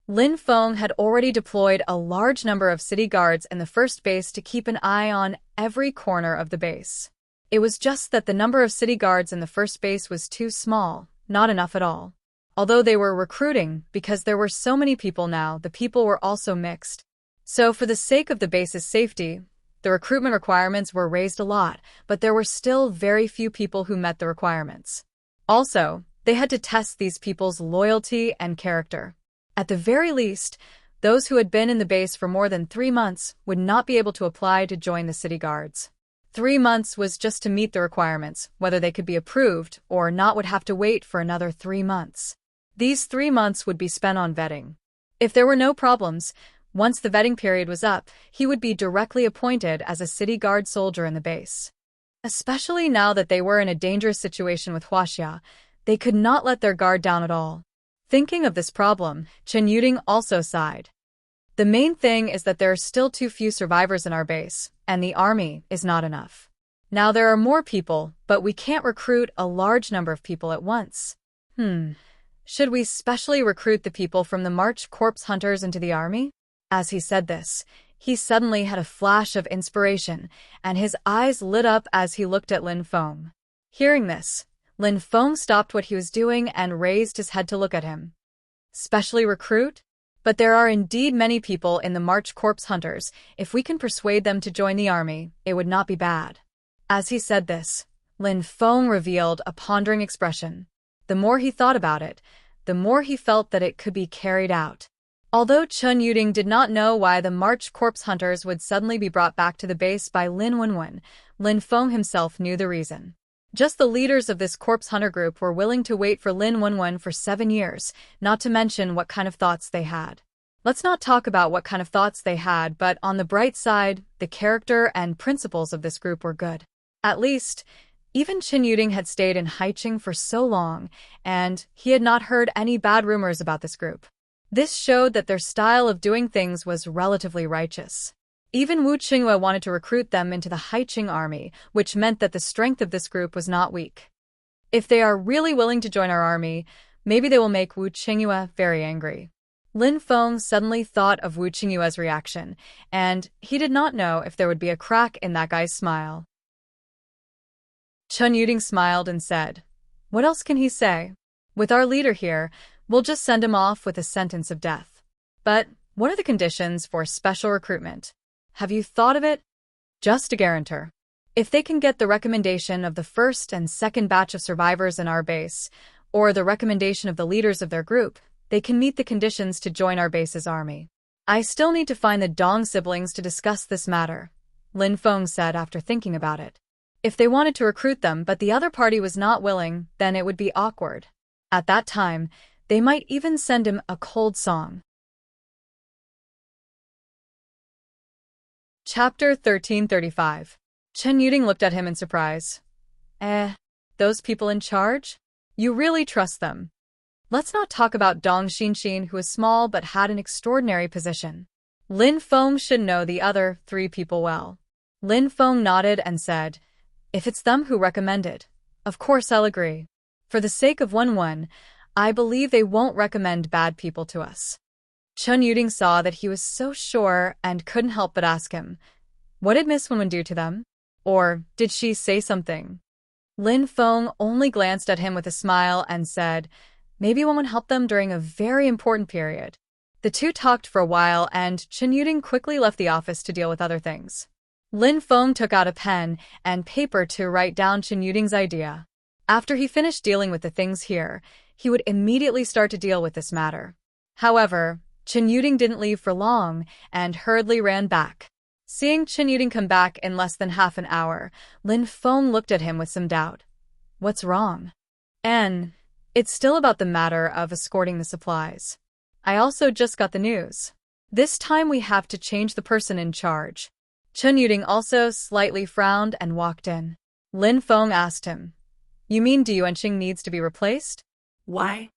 Lin Feng had already deployed a large number of city guards in the first base to keep an eye on every corner of the base. It was just that the number of city guards in the first base was too small, not enough at all. Although they were recruiting, because there were so many people now, the people were also mixed. So for the sake of the base's safety, the recruitment requirements were raised a lot, but there were still very few people who met the requirements. Also, they had to test these people's loyalty and character. At the very least, those who had been in the base for more than 3 months would not be able to apply to join the city guards. 3 months was just to meet the requirements. Whether they could be approved or not would have to wait for another 3 months. These 3 months would be spent on vetting. If there were no problems, once the vetting period was up, he would be directly appointed as a city guard soldier in the base. Especially now that they were in a dangerous situation with Huaxia, they could not let their guard down at all. Thinking of this problem, Chen Yuding also sighed. The main thing is that there are still too few survivors in our base, and the army is not enough. Now there are more people, but we can't recruit a large number of people at once. Should we specially recruit the people from the March Corpse Hunters into the army? As he said this, he suddenly had a flash of inspiration, and his eyes lit up as he looked at Lin Feng. Hearing this, Lin Feng stopped what he was doing and raised his head to look at him. Specially recruit? But there are indeed many people in the March Corpse Hunters. If we can persuade them to join the army, it would not be bad. As he said this, Lin Feng revealed a pondering expression. The more he thought about it, the more he felt that it could be carried out. Although Chen Yuding did not know why the March Corpse Hunters would suddenly be brought back to the base by Lin Wenwen, Lin Feng himself knew the reason. Just the leaders of this corpse hunter group were willing to wait for Lin Wenwen for 7 years, not to mention what kind of thoughts they had. Let's not talk about what kind of thoughts they had, but on the bright side, the character and principles of this group were good. At least, even Chen Yuding had stayed in Haiqing for so long, and he had not heard any bad rumors about this group. This showed that their style of doing things was relatively righteous. Even Wu Qingyue wanted to recruit them into the Haiqing army, which meant that the strength of this group was not weak. If they are really willing to join our army, maybe they will make Wu Qingyue very angry. Lin Feng suddenly thought of Wu Qingyue's reaction, and he did not know if there would be a crack in that guy's smile. Chen Yuding smiled and said, "What else can he say? With our leader here, we'll just send him off with a sentence of death. But what are the conditions for special recruitment? Have you thought of it?" "Just a guarantor. If they can get the recommendation of the first and second batch of survivors in our base, or the recommendation of the leaders of their group, they can meet the conditions to join our base's army. I still need to find the Dong siblings to discuss this matter, Lin Feng said after thinking about it. If they wanted to recruit them but the other party was not willing, then it would be awkward. At that time, they might even send him a cold song. Chapter 1335. Chen Yuding looked at him in surprise. Those people in charge? You really trust them? Let's not talk about Dong Xinxin, who is small but had an extraordinary position. Lin Feng should know the other 3 people well. Lin Feng nodded and said, if it's them who recommended, of course I'll agree. For the sake of Wenwen, I believe they won't recommend bad people to us. Chen Yuding saw that he was so sure and couldn't help but ask him, what did Miss Wenwen do to them? Or did she say something? Lin Feng only glanced at him with a smile and said, maybe Wenwen helped them during a very important period. The two talked for a while and Chen Yuding quickly left the office to deal with other things. Lin Feng took out a pen and paper to write down Chen Yuding's idea. After he finished dealing with the things here, he would immediately start to deal with this matter. However, Chen Yuding didn't leave for long and hurriedly ran back. Seeing Chen Yuding come back in less than half an hour, Lin Feng looked at him with some doubt. What's wrong? It's still about the matter of escorting the supplies. I also just got the news. This time we have to change the person in charge. Chen Yuding also slightly frowned and walked in. Lin Feng asked him, you mean Du Yuanqing needs to be replaced? Why?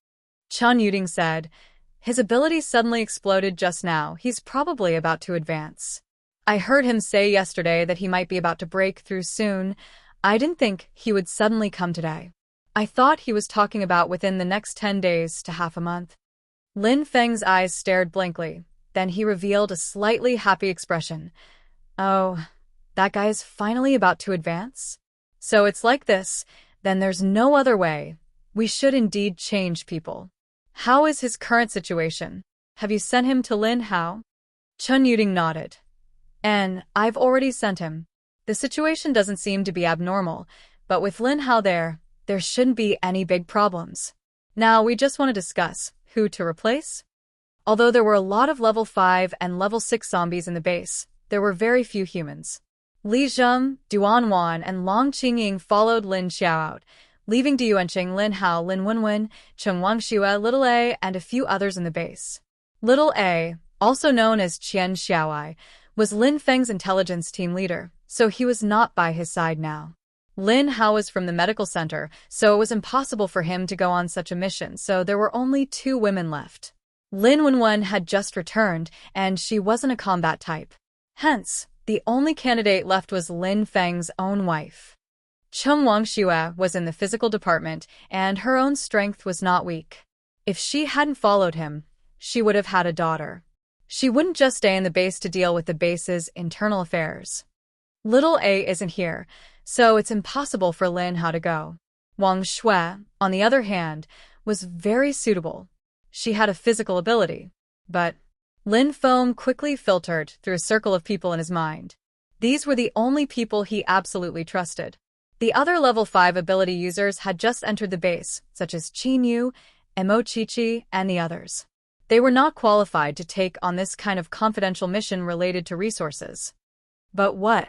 Chen Yuding said, his ability suddenly exploded just now. He's probably about to advance. I heard him say yesterday that he might be about to break through soon. I didn't think he would suddenly come today. I thought he was talking about within the next 10 days to half a month. Lin Feng's eyes stared blankly. Then he revealed a slightly happy expression. Oh, that guy is finally about to advance? So it's like this, then there's no other way. We should indeed change people. How is his current situation? Have you sent him to Lin Hao? Chen Yuding nodded. I've already sent him. The situation doesn't seem to be abnormal, but with Lin Hao there shouldn't be any big problems. Now we just want to discuss who to replace. Although there were a lot of level 5 and level 6 zombies in the base, there were very few humans. Li Zheng, Duan Wan, and Long Qingying followed Lin Xiao out, leaving Du Yuanqing, Lin Hao, Lin Wenwen, Chen Wangxue, Little A, and a few others in the base. Little A, also known as Qian Xiaoai, was Lin Feng's intelligence team leader, so he was not by his side now. Lin Hao was from the medical center, so it was impossible for him to go on such a mission, so there were only 2 women left. Lin Wenwen had just returned, and she wasn't a combat type. Hence, the only candidate left was Lin Feng's own wife. Chen Wangxue was in the physical department, and her own strength was not weak. If she hadn't followed him, she would have had a daughter. She wouldn't just stay in the base to deal with the base's internal affairs. Little A isn't here, so it's impossible for Lin Hao to go. Wang Shui, on the other hand, was very suitable. She had a physical ability, but Lin Feng quickly filtered through a circle of people in his mind. These were the only people he absolutely trusted. The other level 5 ability users had just entered the base, such as Qin Yu, Mo Chichi, and the others. They were not qualified to take on this kind of confidential mission related to resources. But what?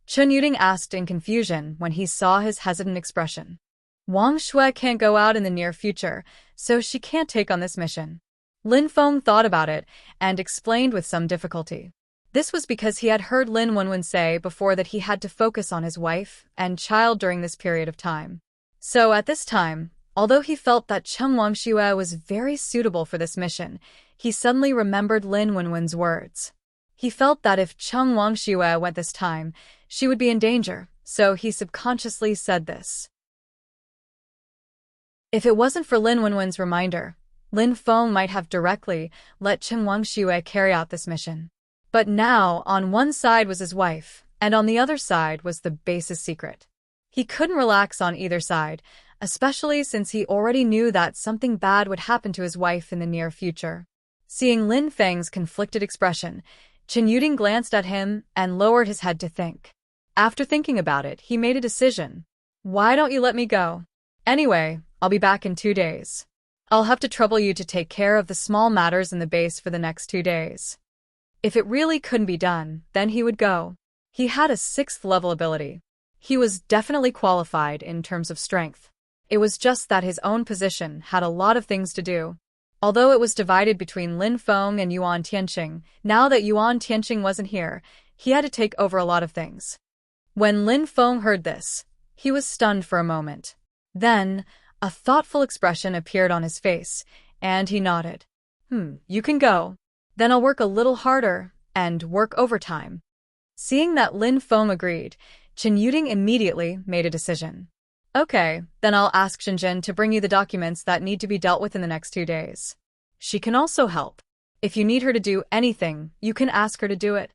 Chen Yuding asked in confusion when he saw his hesitant expression. Wang Shui can't go out in the near future, so she can't take on this mission. Lin Feng thought about it and explained with some difficulty. This was because he had heard Lin Wenwen say before that he had to focus on his wife and child during this period of time. So at this time, although he felt that Chen Wangxue was very suitable for this mission, he suddenly remembered Lin Wenwen's words. He felt that if Chen Wangxue went this time, she would be in danger, so he subconsciously said this. If it wasn't for Lin Wenwen's reminder, Lin Feng might have directly let Chen Wangxue carry out this mission. But now, on one side was his wife, and on the other side was the base's secret. He couldn't relax on either side, especially since he already knew that something bad would happen to his wife in the near future. Seeing Lin Feng's conflicted expression, Chen Yuding glanced at him and lowered his head to think. After thinking about it, he made a decision. Why don't you let me go? Anyway, I'll be back in 2 days. I'll have to trouble you to take care of the small matters in the base for the next 2 days. If it really couldn't be done, then he would go. He had a 6th level ability. He was definitely qualified in terms of strength. It was just that his own position had a lot of things to do. Although it was divided between Lin Feng and Yuan Tianqing, now that Yuan Tianqing wasn't here, he had to take over a lot of things. When Lin Feng heard this, he was stunned for a moment. Then, a thoughtful expression appeared on his face, and he nodded. You can go. Then I'll work a little harder, and work overtime. Seeing that Lin Feng agreed, Chen Yuding immediately made a decision. Okay, then I'll ask Xinjin to bring you the documents that need to be dealt with in the next 2 days. She can also help. If you need her to do anything, you can ask her to do it.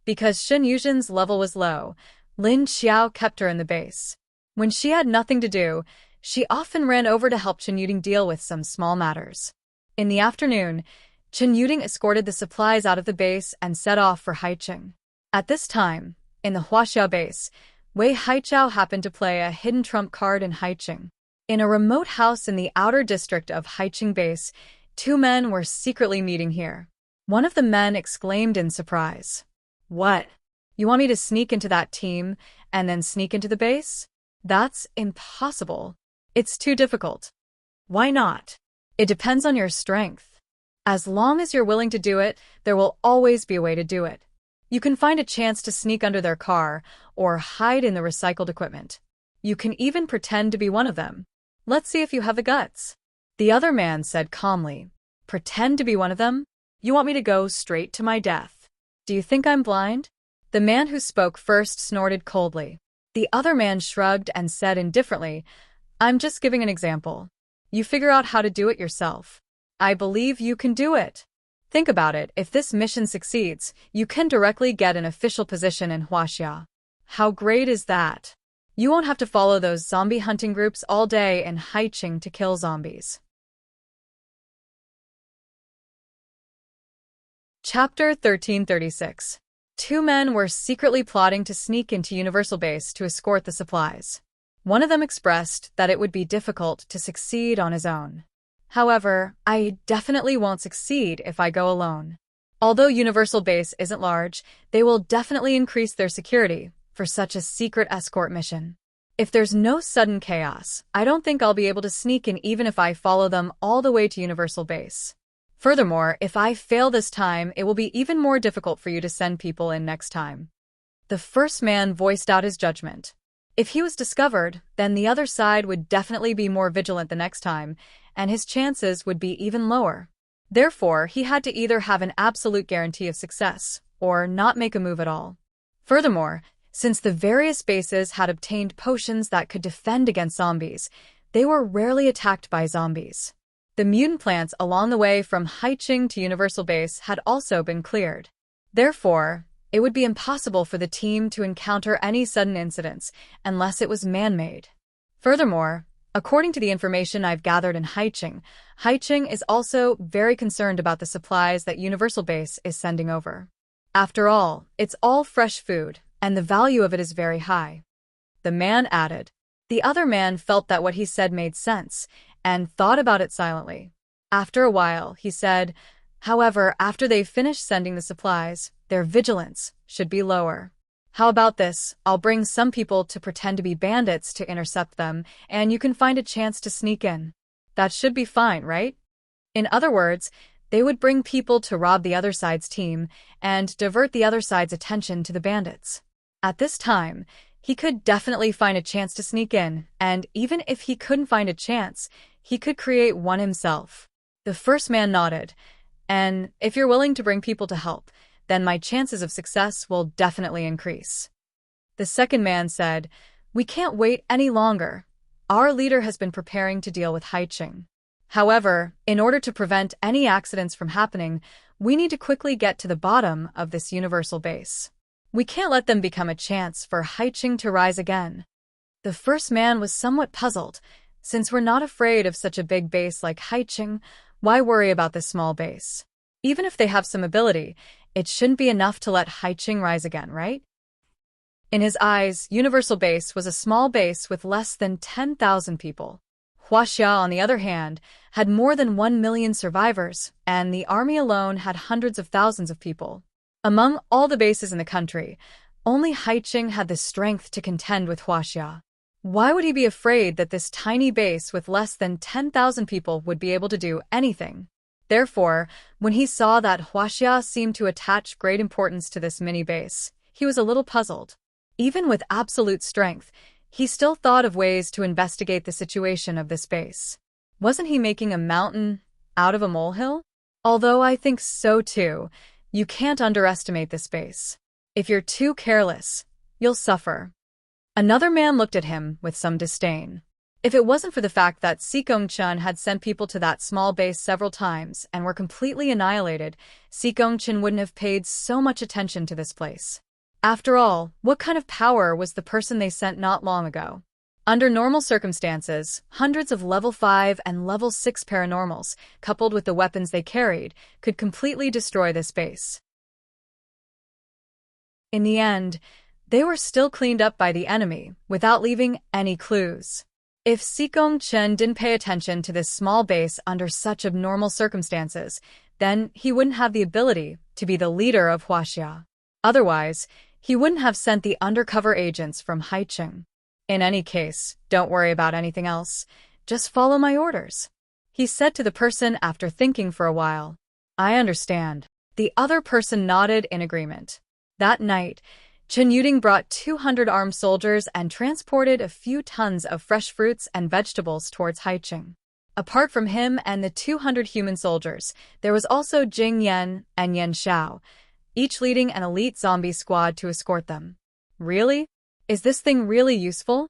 Because Shen Yuzhen's level was low, Lin Xiao kept her in the base. When she had nothing to do, she often ran over to help Chen Yuding deal with some small matters. In the afternoon, Chen Yuding escorted the supplies out of the base and set off for Haicheng. At this time, in the Huaxiao base, Wei Haichao happened to play a hidden trump card in Haicheng. In a remote house in the outer district of Haicheng base, 2 men were secretly meeting here. One of the men exclaimed in surprise. What? You want me to sneak into that team and then sneak into the base? That's impossible. It's too difficult. Why not? It depends on your strength. As long as you're willing to do it, there will always be a way to do it. You can find a chance to sneak under their car or hide in the recycled equipment. You can even pretend to be one of them. Let's see if you have the guts. The other man said calmly. Pretend to be one of them? You want me to go straight to my death? Do you think I'm blind? The man who spoke first snorted coldly. The other man shrugged and said indifferently, I'm just giving an example. You figure out how to do it yourself. I believe you can do it. Think about it, if this mission succeeds, you can directly get an official position in Huaxia. How great is that? You won't have to follow those zombie hunting groups all day in Haicheng to kill zombies. Chapter 1336. 2 men were secretly plotting to sneak into Universal Base to escort the supplies. One of them expressed that it would be difficult to succeed on his own. However, I definitely won't succeed if I go alone. Although Universal Base isn't large, they will definitely increase their security for such a secret escort mission. If there's no sudden chaos, I don't think I'll be able to sneak in even if I follow them all the way to Universal Base. Furthermore, if I fail this time, it will be even more difficult for you to send people in next time. The first man voiced out his judgment. If he was discovered, then the other side would definitely be more vigilant the next time, and his chances would be even lower. Therefore, he had to either have an absolute guarantee of success, or not make a move at all. Furthermore, since the various bases had obtained potions that could defend against zombies, they were rarely attacked by zombies. The mutant plants along the way from Haicheng to Universal Base had also been cleared. Therefore, it would be impossible for the team to encounter any sudden incidents unless it was man-made. Furthermore, according to the information I've gathered in Haicheng, Haicheng is also very concerned about the supplies that Universal Base is sending over. After all, it's all fresh food, and the value of it is very high. The man added. The other man felt that what he said made sense, and thought about it silently. After a while, he said, however, after they've finished sending the supplies, their vigilance should be lower. How about this? I'll bring some people to pretend to be bandits to intercept them, and you can find a chance to sneak in. That should be fine, right? In other words, they would bring people to rob the other side's team and divert the other side's attention to the bandits. At this time, he could definitely find a chance to sneak in, and even if he couldn't find a chance, he could create one himself. The first man nodded, and if you're willing to bring people to help, then my chances of success will definitely increase. The second man said, we can't wait any longer. Our leader has been preparing to deal with Haicheng. However, in order to prevent any accidents from happening, we need to quickly get to the bottom of this Universal Base. We can't let them become a chance for Haicheng to rise again. The first man was somewhat puzzled. Since we're not afraid of such a big base like Haicheng, why worry about this small base? Even if they have some ability, it shouldn't be enough to let Haicheng rise again, right? In his eyes, Universal Base was a small base with less than 10,000 people. Huaxia, on the other hand, had more than 1 million survivors, and the army alone had hundreds of thousands of people. Among all the bases in the country, only Haiqing had the strength to contend with Huaxia. Why would he be afraid that this tiny base with less than 10,000 people would be able to do anything? Therefore, when he saw that Huaxia seemed to attach great importance to this mini-base, he was a little puzzled. Even with absolute strength, he still thought of ways to investigate the situation of this base. Wasn't he making a mountain out of a molehill? Although I think so too, you can't underestimate this base. If you're too careless, you'll suffer. Another man looked at him with some disdain. If it wasn't for the fact that Sikong-chun had sent people to that small base several times and were completely annihilated, Sikong-chun wouldn't have paid so much attention to this place. After all, what kind of power was the person they sent not long ago? Under normal circumstances, hundreds of level 5 and level 6 paranormals, coupled with the weapons they carried, could completely destroy this base. In the end, they were still cleaned up by the enemy, without leaving any clues. If Sikong-chun didn't pay attention to this small base under such abnormal circumstances, then he wouldn't have the ability to be the leader of Huaxia. Otherwise, he wouldn't have sent the undercover agents from Haiqing. In any case, don't worry about anything else. Just follow my orders, he said to the person after thinking for a while. I understand. The other person nodded in agreement. That night, Chen Yuding brought 200 armed soldiers and transported a few tons of fresh fruits and vegetables towards Haiqing. Apart from him and the 200 human soldiers, there was also Jing Yan and Yan Xiao, each leading an elite zombie squad to escort them. Really? Is this thing really useful?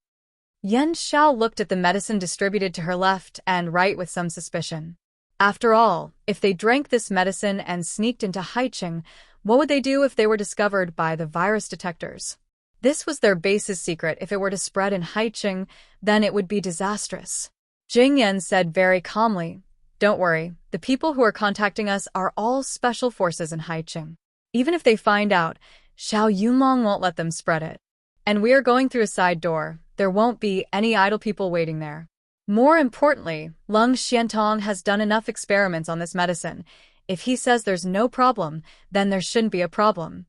Yan Xiao looked at the medicine distributed to her left and right with some suspicion. After all, if they drank this medicine and sneaked into Haiqing, what would they do if they were discovered by the virus detectors? This was their base's secret. If it were to spread in Haiqing, then it would be disastrous. Jing Yan said very calmly, Don't worry, the people who are contacting us are all special forces in Haiqing. Even if they find out, Xiao Yunlong won't let them spread it. And we are going through a side door. There won't be any idle people waiting there. More importantly, Lung Xiantong has done enough experiments on this medicine. If he says there's no problem, then there shouldn't be a problem.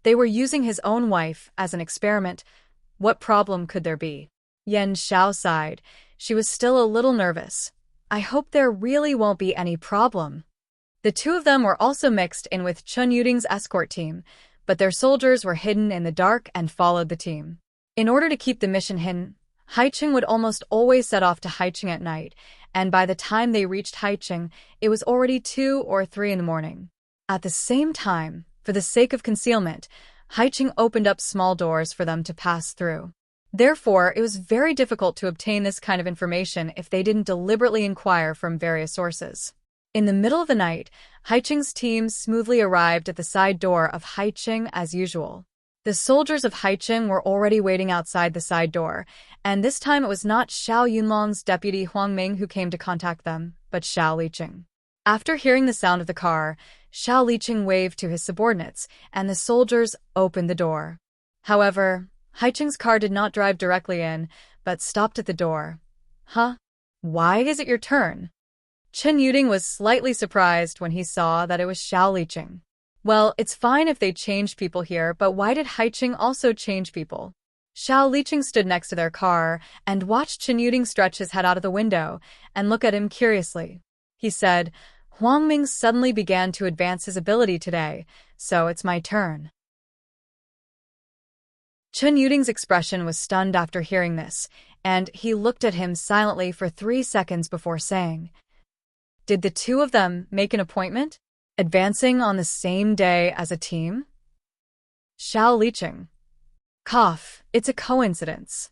They were using his own wife as an experiment. What problem could there be? Yan Xiao sighed. She was still a little nervous. I hope there really won't be any problem. The two of them were also mixed in with Chen Yuding's escort team, but their soldiers were hidden in the dark and followed the team. In order to keep the mission hidden, Haiqing would almost always set off to Haiqing at night, and by the time they reached Haiqing, it was already 2 or 3 in the morning. At the same time, for the sake of concealment, Haiqing opened up small doors for them to pass through. Therefore, it was very difficult to obtain this kind of information if they didn't deliberately inquire from various sources. In the middle of the night, Haiqing's team smoothly arrived at the side door of Haiqing as usual. The soldiers of Haiqing were already waiting outside the side door, and this time it was not Xiao Yunlong's deputy Huang Ming who came to contact them, but Xiao Liqing. After hearing the sound of the car, Xiao Liqing waved to his subordinates, and the soldiers opened the door. However, Haiqing's car did not drive directly in, but stopped at the door. Huh? Why is it your turn? Chen Yuding was slightly surprised when he saw that it was Xiao Liqing. Well, it's fine if they changed people here, but why did Haiqing also change people? Xiao Liqing stood next to their car and watched Chen Yuding stretch his head out of the window and look at him curiously. He said, Huang Ming suddenly began to advance his ability today, so it's my turn. Chen Yuding's expression was stunned after hearing this, and he looked at him silently for 3 seconds before saying, Did the two of them make an appointment? Advancing on the same day as a team? Xiao Liqing. Cough, it's a coincidence.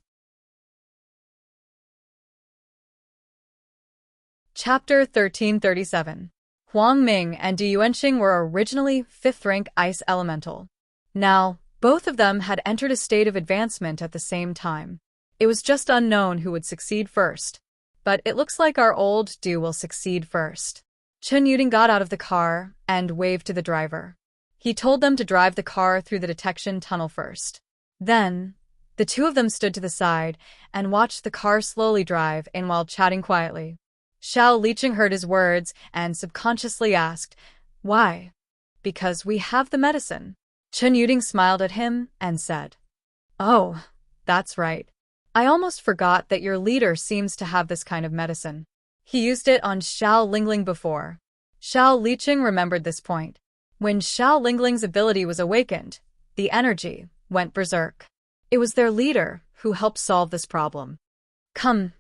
Chapter 1337. Huang Ming and Du Yuanxing were originally 5th-rank ice elemental. Now, both of them had entered a state of advancement at the same time. It was just unknown who would succeed first. But it looks like our old Du will succeed first. Chen Yuding got out of the car and waved to the driver. He told them to drive the car through the detection tunnel first. Then, the two of them stood to the side and watched the car slowly drive in while chatting quietly. Xiao Liqing heard his words and subconsciously asked, "Why?" "Because we have the medicine." Chen Yuding smiled at him and said, "Oh, that's right. I almost forgot that your leader seems to have this kind of medicine. He used it on Xiao Lingling before." Xiao Liqing remembered this point. When Xiao Lingling's ability was awakened, the energy went berserk. It was their leader who helped solve this problem. Come,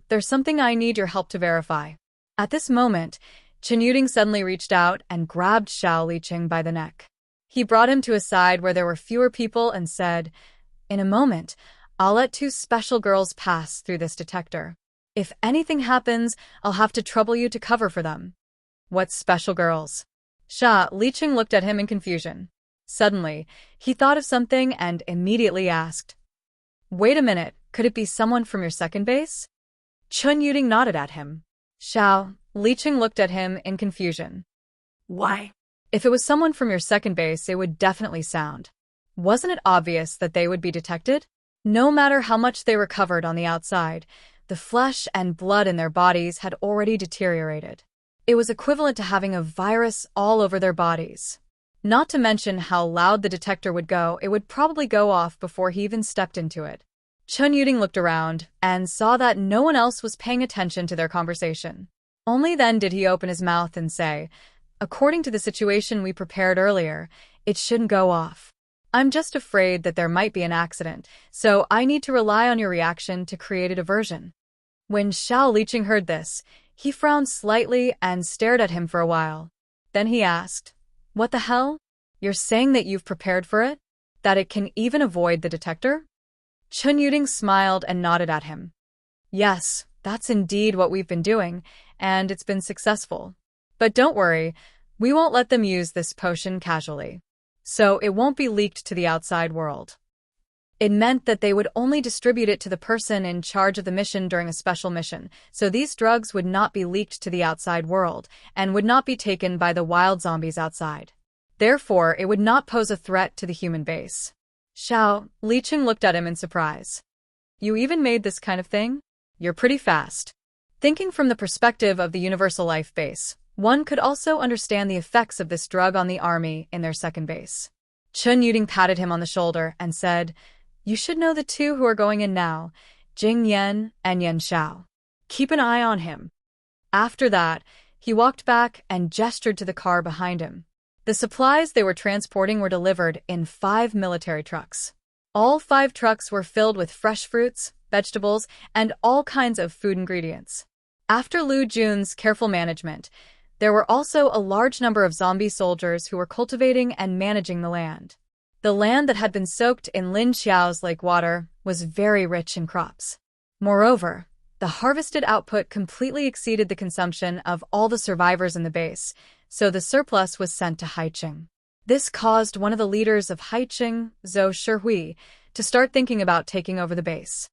there's something I need your help to verify." At this moment, Chen Yuding suddenly reached out and grabbed Xiao Liqing by the neck. He brought him to a side where there were fewer people and said, "In a moment, I'll let two special girls pass through this detector. If anything happens, I'll have to trouble you to cover for them." "What special girls?" Xiao Liqing looked at him in confusion. Suddenly, he thought of something and immediately asked, "Wait a minute, could it be someone from your second base?" Chen Yuding nodded at him. Xiao Liqing looked at him in confusion. Why? "If it was someone from your second base, it would definitely sound. Wasn't it obvious that they would be detected? No matter how much they recovered on the outside, the flesh and blood in their bodies had already deteriorated. It was equivalent to having a virus all over their bodies. Not to mention how loud the detector would go, it would probably go off before he even stepped into it." Chen Yuding looked around and saw that no one else was paying attention to their conversation. Only then did he open his mouth and say, "According to the situation we prepared earlier, it shouldn't go off. I'm just afraid that there might be an accident, so I need to rely on your reaction to create a diversion." When Xiao Liqing heard this, he frowned slightly and stared at him for a while. Then he asked, "What the hell? You're saying that you've prepared for it? That it can even avoid the detector?" Chen Yuding smiled and nodded at him. "Yes, that's indeed what we've been doing, and it's been successful. But don't worry, we won't let them use this potion casually. So it won't be leaked to the outside world." It meant that they would only distribute it to the person in charge of the mission during a special mission, so these drugs would not be leaked to the outside world and would not be taken by the wild zombies outside. Therefore, it would not pose a threat to the human base. Xiao Liqing looked at him in surprise. "You even made this kind of thing? You're pretty fast." Thinking from the perspective of the Universal Life Base, one could also understand the effects of this drug on the army in their second base. Chen Yuding patted him on the shoulder and said, "You should know the two who are going in now, Jing Yan and Yan Xiao. Keep an eye on him." After that, he walked back and gestured to the car behind him. The supplies they were transporting were delivered in 5 military trucks. All 5 trucks were filled with fresh fruits, vegetables, and all kinds of food ingredients. After Lu Jun's careful management, there were also a large number of zombie soldiers who were cultivating and managing the land. The land that had been soaked in Lin Xiao's lake water was very rich in crops. Moreover, the harvested output completely exceeded the consumption of all the survivors in the base, so the surplus was sent to Haiqing. This caused one of the leaders of Haiqing, Zhou Shihui, to start thinking about taking over the base.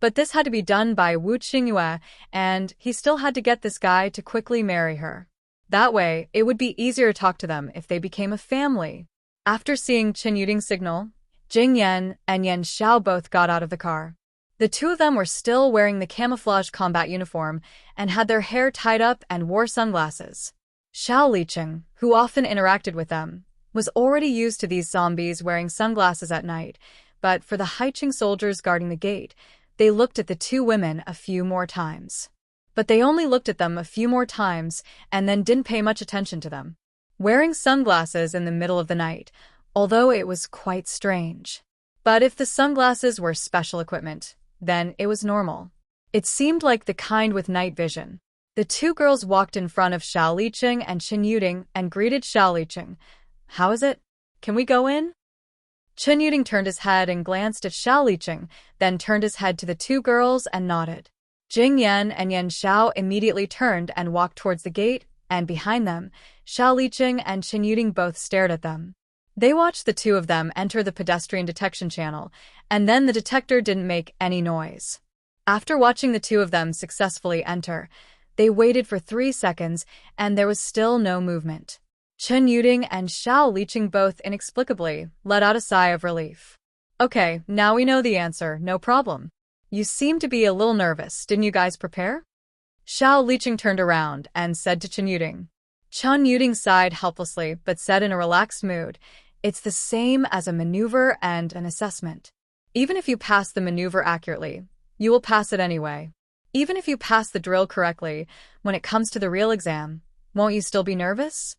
But this had to be done by Wu Qingyue, and he still had to get this guy to quickly marry her. That way, it would be easier to talk to them if they became a family. After seeing Chen Yuding's signal, Jing Yan and Yan Xiao both got out of the car. The two of them were still wearing the camouflage combat uniform and had their hair tied up and wore sunglasses. Xiao Liqing, who often interacted with them, was already used to these zombies wearing sunglasses at night, but for the Haiqing soldiers guarding the gate, they looked at the two women a few more times. But they only looked at them a few more times and then didn't pay much attention to them. Wearing sunglasses in the middle of the night, although it was quite strange. But if the sunglasses were special equipment, then it was normal. It seemed like the kind with night vision. The two girls walked in front of Xiao Liqing and Chen Yuding and greeted Xiao Liqing. "How is it? Can we go in?" Chen Yuding turned his head and glanced at Xiao Liqing, then turned his head to the two girls and nodded. Jing Yan and Yan Xiao immediately turned and walked towards the gate, and behind them, Xiao Liqing and Chen Yuding both stared at them. They watched the two of them enter the pedestrian detection channel, and then the detector didn't make any noise. After watching the two of them successfully enter, they waited for 3 seconds, and there was still no movement. Chen Yuding and Xiao Liqing both inexplicably let out a sigh of relief. Okay, now we know the answer, no problem. You seem to be a little nervous, didn't you guys prepare? Xiao Liqing turned around and said to Chen Yuding. Chen Yuding sighed helplessly but said in a relaxed mood, it's the same as a maneuver and an assessment. Even if you pass the maneuver accurately, you will pass it anyway. Even if you pass the drill correctly, when it comes to the real exam, won't you still be nervous?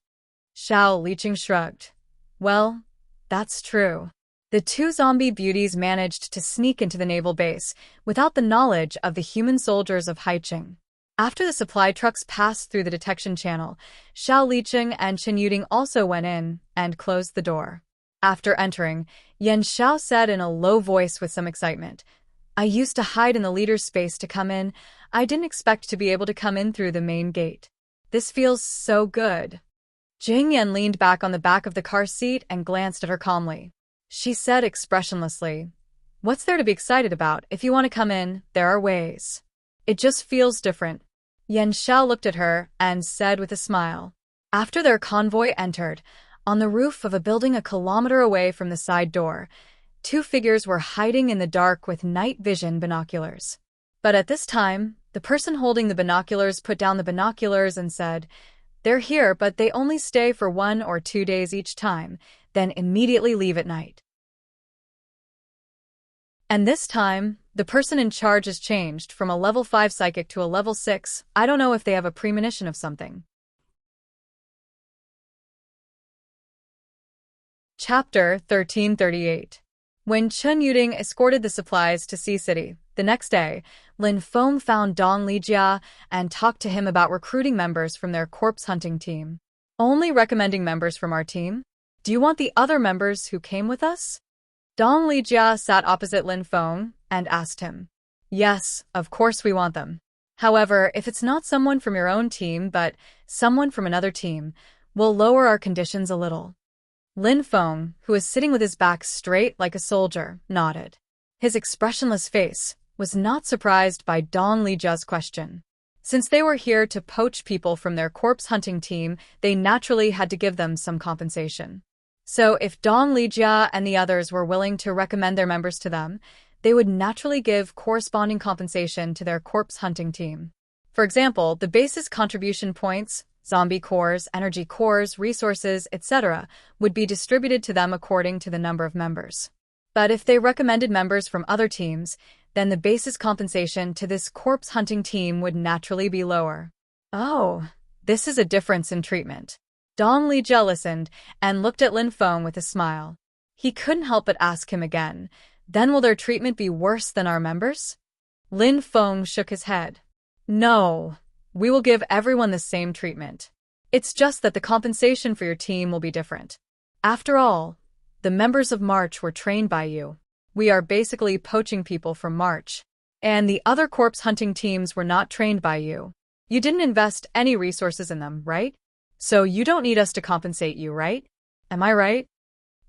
Xiao Liqing shrugged. Well, that's true. The two zombie beauties managed to sneak into the naval base without the knowledge of the human soldiers of Haiqing. After the supply trucks passed through the detection channel, Xiao Liqing and Chen Yuding also went in and closed the door. After entering, Yan Xiao said in a low voice with some excitement, I used to hide in the leader's space to come in. I didn't expect to be able to come in through the main gate. This feels so good. Jing Yan leaned back on the back of the car seat and glanced at her calmly. She said expressionlessly, what's there to be excited about? If you want to come in, there are ways. It just feels different. Yan Xiao looked at her and said with a smile. After their convoy entered, on the roof of a building a kilometer away from the side door, two figures were hiding in the dark with night vision binoculars. But at this time, the person holding the binoculars put down the binoculars and said, they're here, but they only stay for 1 or 2 days each time, then immediately leave at night. And this time, the person in charge is changed from a level 5 psychic to a level 6. I don't know if they have a premonition of something. Chapter 1338. When Chen Yuding escorted the supplies to Sea City, the next day, Lin Feng found Dong Lijia and talked to him about recruiting members from their corpse hunting team. Only recommending members from our team? Do you want the other members who came with us? Dong Lijia sat opposite Lin Feng and asked him. Yes, of course we want them. However, if it's not someone from your own team but someone from another team, we'll lower our conditions a little. Lin Feng, who was sitting with his back straight like a soldier, nodded. His expressionless face was not surprised by Dong Lijia's question. Since they were here to poach people from their corpse hunting team, they naturally had to give them some compensation. So if Dong Lijia and the others were willing to recommend their members to them, they would naturally give corresponding compensation to their corpse hunting team. For example, the base's contribution points, zombie cores, energy cores, resources, etc., would be distributed to them according to the number of members. But if they recommended members from other teams, then the base's compensation to this corpse hunting team would naturally be lower. Oh, this is a difference in treatment. Dong Lijia listened and looked at Lin Feng with a smile. He couldn't help but ask him again, then will their treatment be worse than our members? Lin Feng shook his head. No, we will give everyone the same treatment. It's just that the compensation for your team will be different. After all, the members of March were trained by you. We are basically poaching people from March. And the other corpse hunting teams were not trained by you. You didn't invest any resources in them, right? So you don't need us to compensate you, right? Am I right?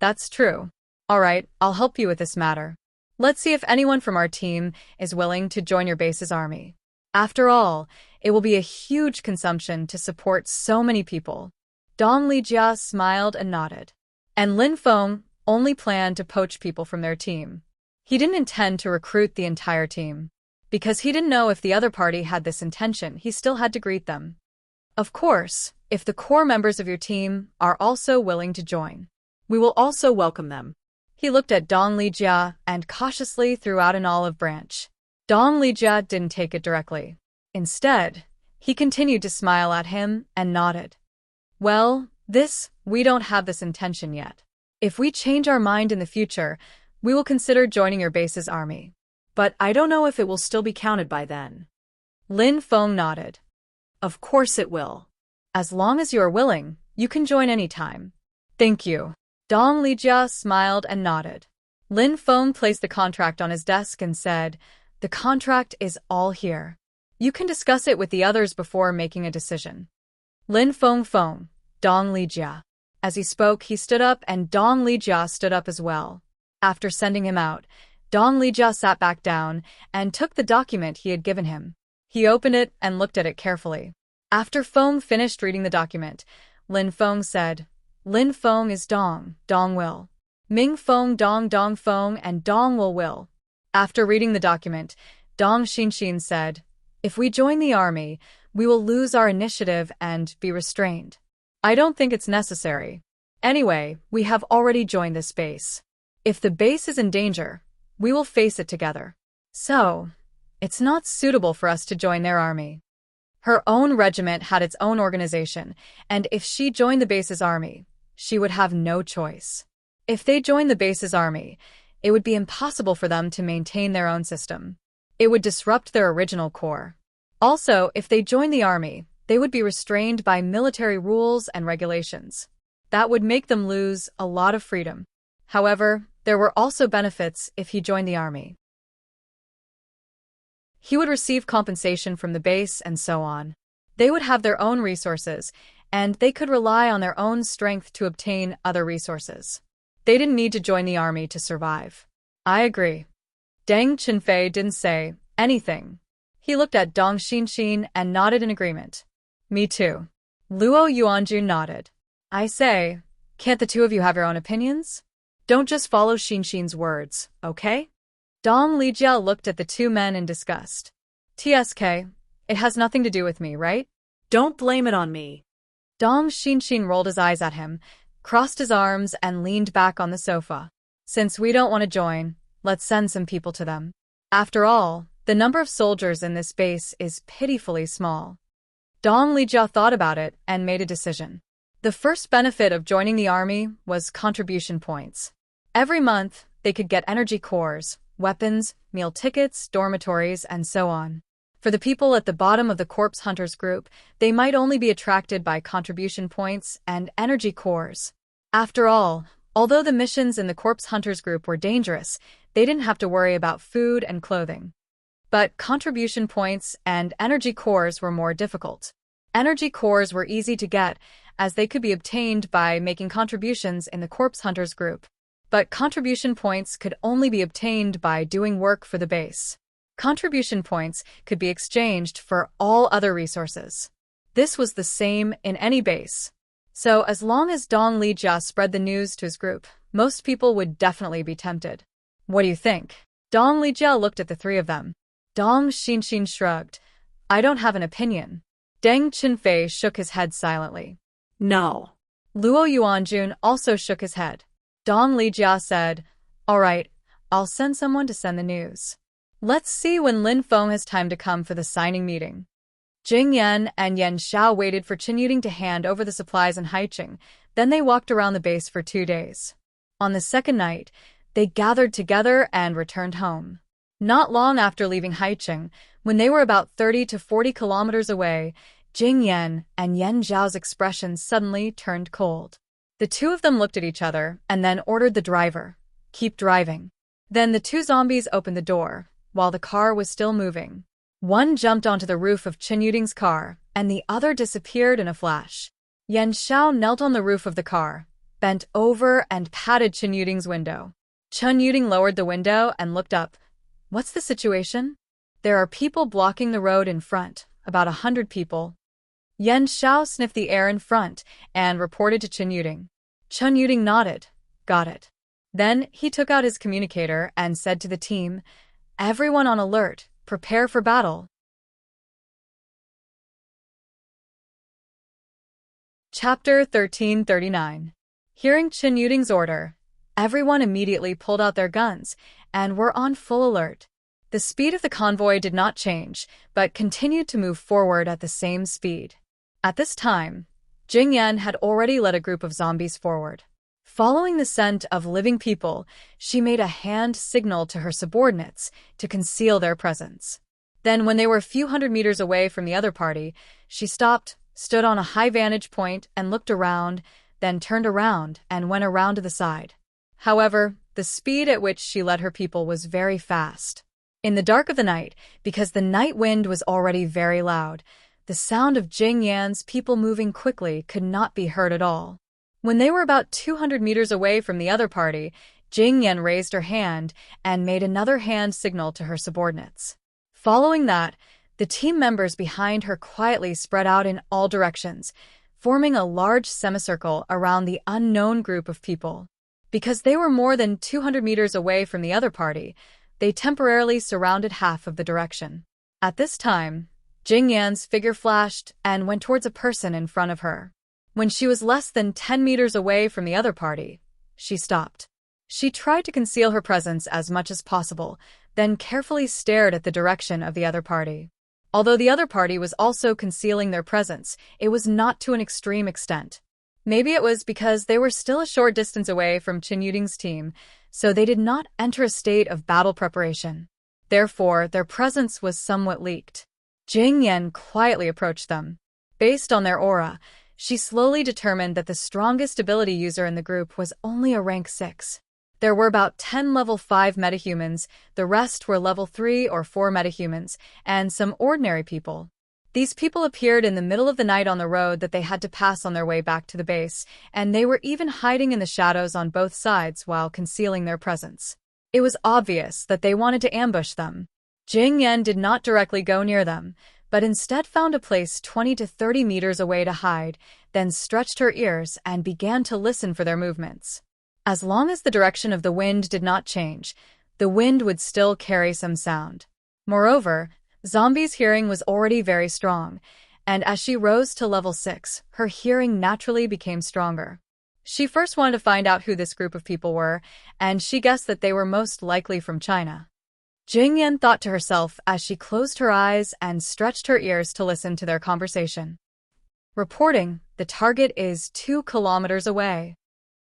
That's true. All right, I'll help you with this matter. Let's see if anyone from our team is willing to join your base's army. After all, it will be a huge consumption to support so many people. Dong Lijia smiled and nodded. And Lin Feng only planned to poach people from their team. He didn't intend to recruit the entire team. Because he didn't know if the other party had this intention, he still had to greet them. Of course, if the core members of your team are also willing to join, we will also welcome them. He looked at Dong Lijia and cautiously threw out an olive branch. Dong Lijia didn't take it directly. Instead, he continued to smile at him and nodded. Well, we don't have this intention yet. If we change our mind in the future, we will consider joining your base's army. But I don't know if it will still be counted by then. Lin Feng nodded. Of course it will. As long as you are willing, you can join any time. Thank you. Dong Lijia smiled and nodded. Lin Feng placed the contract on his desk and said, the contract is all here. You can discuss it with the others before making a decision. Lin Feng, Dong Lijia. As he spoke, he stood up and Dong Lijia stood up as well. After sending him out, Dong Lijia sat back down and took the document he had given him. He opened it and looked at it carefully. After Feng finished reading the document, Lin Feng said. Lin Feng is Dong, Dong will. Ming Feng Dong Dong Feng and Dong will. After reading the document, Dong Xinxin said, if we join the army, we will lose our initiative and be restrained. I don't think it's necessary. Anyway, we have already joined this base. If the base is in danger, we will face it together. So, it's not suitable for us to join their army. Her own regiment had its own organization, and if she joined the base's army, she would have no choice. If they joined the base's army, it would be impossible for them to maintain their own system. It would disrupt their original core. Also, if they joined the army, they would be restrained by military rules and regulations. That would make them lose a lot of freedom. However, there were also benefits if he joined the army. He would receive compensation from the base and so on. They would have their own resources, and they could rely on their own strength to obtain other resources. They didn't need to join the army to survive. I agree. Deng Qinfei didn't say anything. He looked at Dong Xinxin and nodded in agreement. Me too. Luo Yuanjun nodded. I say, can't the two of you have your own opinions? Don't just follow Xinxin's words, okay? Dong Lijia looked at the two men in disgust. TSK, it has nothing to do with me, right? Don't blame it on me. Dong Xinxin rolled his eyes at him, crossed his arms and leaned back on the sofa. Since we don't want to join, let's send some people to them. After all, the number of soldiers in this base is pitifully small. Dong Lijia thought about it and made a decision. The first benefit of joining the army was contribution points. Every month, they could get energy cores, weapons, meal tickets, dormitories, and so on. For the people at the bottom of the corpse hunters group, they might only be attracted by contribution points and energy cores. After all, although the missions in the corpse hunters group were dangerous, they didn't have to worry about food and clothing. But contribution points and energy cores were more difficult. Energy cores were easy to get, as they could be obtained by making contributions in the corpse hunters group. But contribution points could only be obtained by doing work for the base. Contribution points could be exchanged for all other resources. This was the same in any base. So as long as Dong Lijia spread the news to his group, most people would definitely be tempted. What do you think? Dong Lijia looked at the three of them. Dong Xinxin shrugged. I don't have an opinion. Deng Qinfei shook his head silently. No. Luo Yuanjun also shook his head. Dong Lijia said, all right, I'll send someone to send the news. Let's see when Lin Feng has time to come for the signing meeting. Jing Yan and Yan Xiao waited for Qin Yuting to hand over the supplies in Haiqing, then they walked around the base for 2 days. On the second night, they gathered together and returned home. Not long after leaving Haiqing, when they were about 30 to 40 kilometers away, Jing Yan and Yan Zhao's expressions suddenly turned cold. The two of them looked at each other and then ordered the driver, keep driving. Then the two zombies opened the door, while the car was still moving. One jumped onto the roof of Qin Yuting's car, and the other disappeared in a flash. Yan Xiao knelt on the roof of the car, bent over and patted Qin Yuting's window. Qin Yuting lowered the window and looked up. What's the situation? There are people blocking the road in front, about 100 people. Yan Xiao sniffed the air in front and reported to Qin Yuting. Qin Yuting nodded. Got it. Then he took out his communicator and said to the team, everyone on alert, prepare for battle. Chapter 1339. Hearing Qin Yuting's order, everyone immediately pulled out their guns and were on full alert. The speed of the convoy did not change, but continued to move forward at the same speed. At this time, Jing Yan had already led a group of zombies forward. Following the scent of living people, she made a hand signal to her subordinates to conceal their presence. Then, when they were a few hundred meters away from the other party, she stopped, stood on a high vantage point and looked around, then turned around and went around to the side. However, the speed at which she led her people was very fast. In the dark of the night, because the night wind was already very loud, the sound of Jing Yan's people moving quickly could not be heard at all. When they were about 200 meters away from the other party, Jing Yan raised her hand and made another hand signal to her subordinates. Following that, the team members behind her quietly spread out in all directions, forming a large semicircle around the unknown group of people. Because they were more than 200 meters away from the other party, they temporarily surrounded half of the direction. At this time, Jing Yan's figure flashed and went towards a person in front of her. When she was less than 10 meters away from the other party, she stopped. She tried to conceal her presence as much as possible, then carefully stared at the direction of the other party. Although the other party was also concealing their presence, it was not to an extreme extent. Maybe it was because they were still a short distance away from Chen Yuding's team, so they did not enter a state of battle preparation. Therefore, their presence was somewhat leaked. Jing Yan quietly approached them. Based on their aura, she slowly determined that the strongest ability user in the group was only a rank 6. There were about 10 level 5 metahumans, the rest were level 3 or 4 metahumans, and some ordinary people. These people appeared in the middle of the night on the road that they had to pass on their way back to the base, and they were even hiding in the shadows on both sides while concealing their presence. It was obvious that they wanted to ambush them. Jing Yan did not directly go near them, but instead found a place 20 to 30 meters away to hide, then stretched her ears and began to listen for their movements. As long as the direction of the wind did not change, the wind would still carry some sound. Moreover, Zombie's hearing was already very strong, and as she rose to level 6, her hearing naturally became stronger. She first wanted to find out who this group of people were, and she guessed that they were most likely from China. Jing Yan thought to herself as she closed her eyes and stretched her ears to listen to their conversation. Reporting, the target is 2 kilometers away.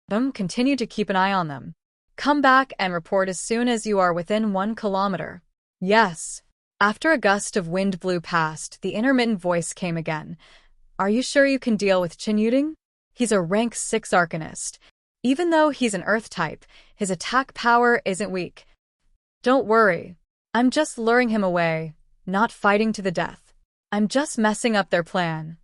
Continue to keep an eye on them. Come back and report as soon as you are within 1 kilometer. Yes. After a gust of wind blew past, the intermittent voice came again. Are you sure you can deal with Chen Yuding? He's a rank 6 arcanist. Even though he's an earth type, his attack power isn't weak. Don't worry. I'm just luring him away, not fighting to the death. I'm just messing up their plan.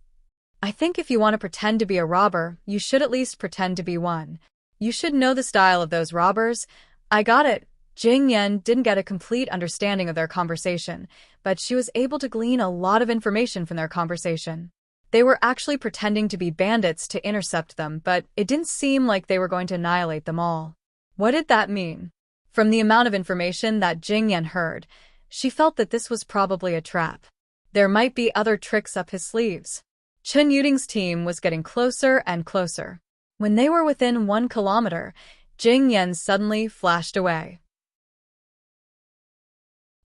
I think if you want to pretend to be a robber, you should at least pretend to be one. You should know the style of those robbers. I got it. Jing Yan didn't get a complete understanding of their conversation, but she was able to glean a lot of information from their conversation. They were actually pretending to be bandits to intercept them, but it didn't seem like they were going to annihilate them all. What did that mean? From the amount of information that Jing Yan heard, she felt that this was probably a trap. There might be other tricks up his sleeves. Chen Yuding's team was getting closer and closer. When they were within 1 kilometer, Jing Yan suddenly flashed away.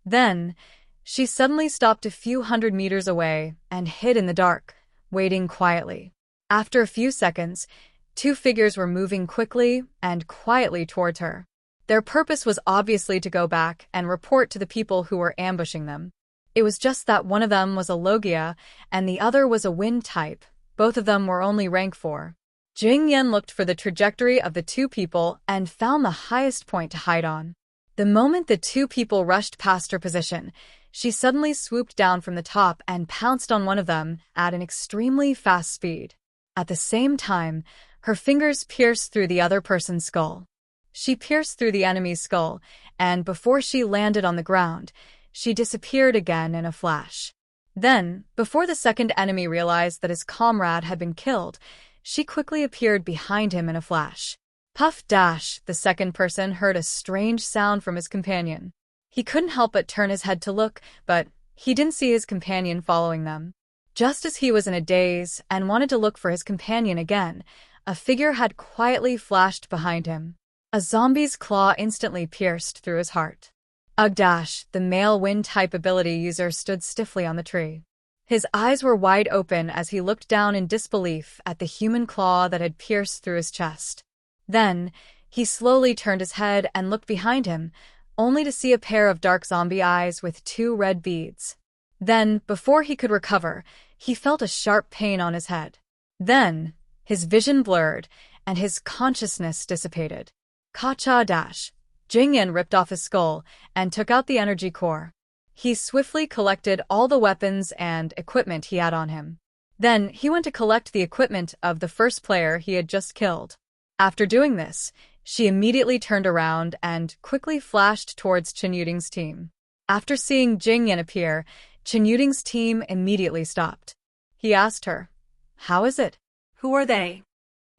Then, she suddenly stopped a few hundred meters away and hid in the dark, waiting quietly. After a few seconds, 2 figures were moving quickly and quietly towards her. Their purpose was obviously to go back and report to the people who were ambushing them. It was just that one of them was a Logia and the other was a wind type. Both of them were only rank 4. Jing Yan looked for the trajectory of the 2 people and found the highest point to hide on. The moment the 2 people rushed past her position, she suddenly swooped down from the top and pounced on one of them at an extremely fast speed. At the same time, her fingers pierced through the other person's skull. She pierced through the enemy's skull, and before she landed on the ground, she disappeared again in a flash. Then, before the second enemy realized that his comrade had been killed, she quickly appeared behind him in a flash. Puff dash, the second person heard a strange sound from his companion. He couldn't help but turn his head to look, but he didn't see his companion following them. Just as he was in a daze and wanted to look for his companion again, a figure had quietly flashed behind him. A zombie's claw instantly pierced through his heart. Ugdash, the male wind-type ability user, stood stiffly on the tree. His eyes were wide open as he looked down in disbelief at the human claw that had pierced through his chest. Then, he slowly turned his head and looked behind him, only to see a pair of dark zombie eyes with 2 red beads. Then, before he could recover, he felt a sharp pain on his head. Then, his vision blurred, and his consciousness dissipated. Ka-cha-dash. Jing Yan ripped off his skull and took out the energy core. He swiftly collected all the weapons and equipment he had on him. Then he went to collect the equipment of the first player he had just killed. After doing this, she immediately turned around and quickly flashed towards Chen Yuding's team. After seeing Jing Yan appear, Chen Yuding's team immediately stopped. He asked her, "How is it?" Who are they?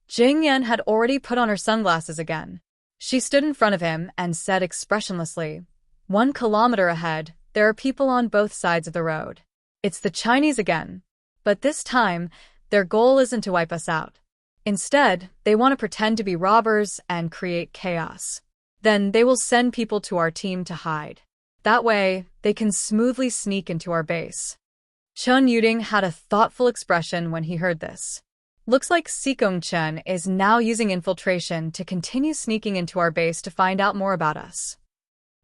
Jing Yan had already put on her sunglasses again. She stood in front of him and said expressionlessly, 1 kilometer ahead, there are people on both sides of the road. It's the Chinese again. But this time, their goal isn't to wipe us out. Instead, they want to pretend to be robbers and create chaos. Then they will send people to our team to hide. That way, they can smoothly sneak into our base. Chun Yuding had a thoughtful expression when he heard this. Looks like Sikong Chen is now using infiltration to continue sneaking into our base to find out more about us.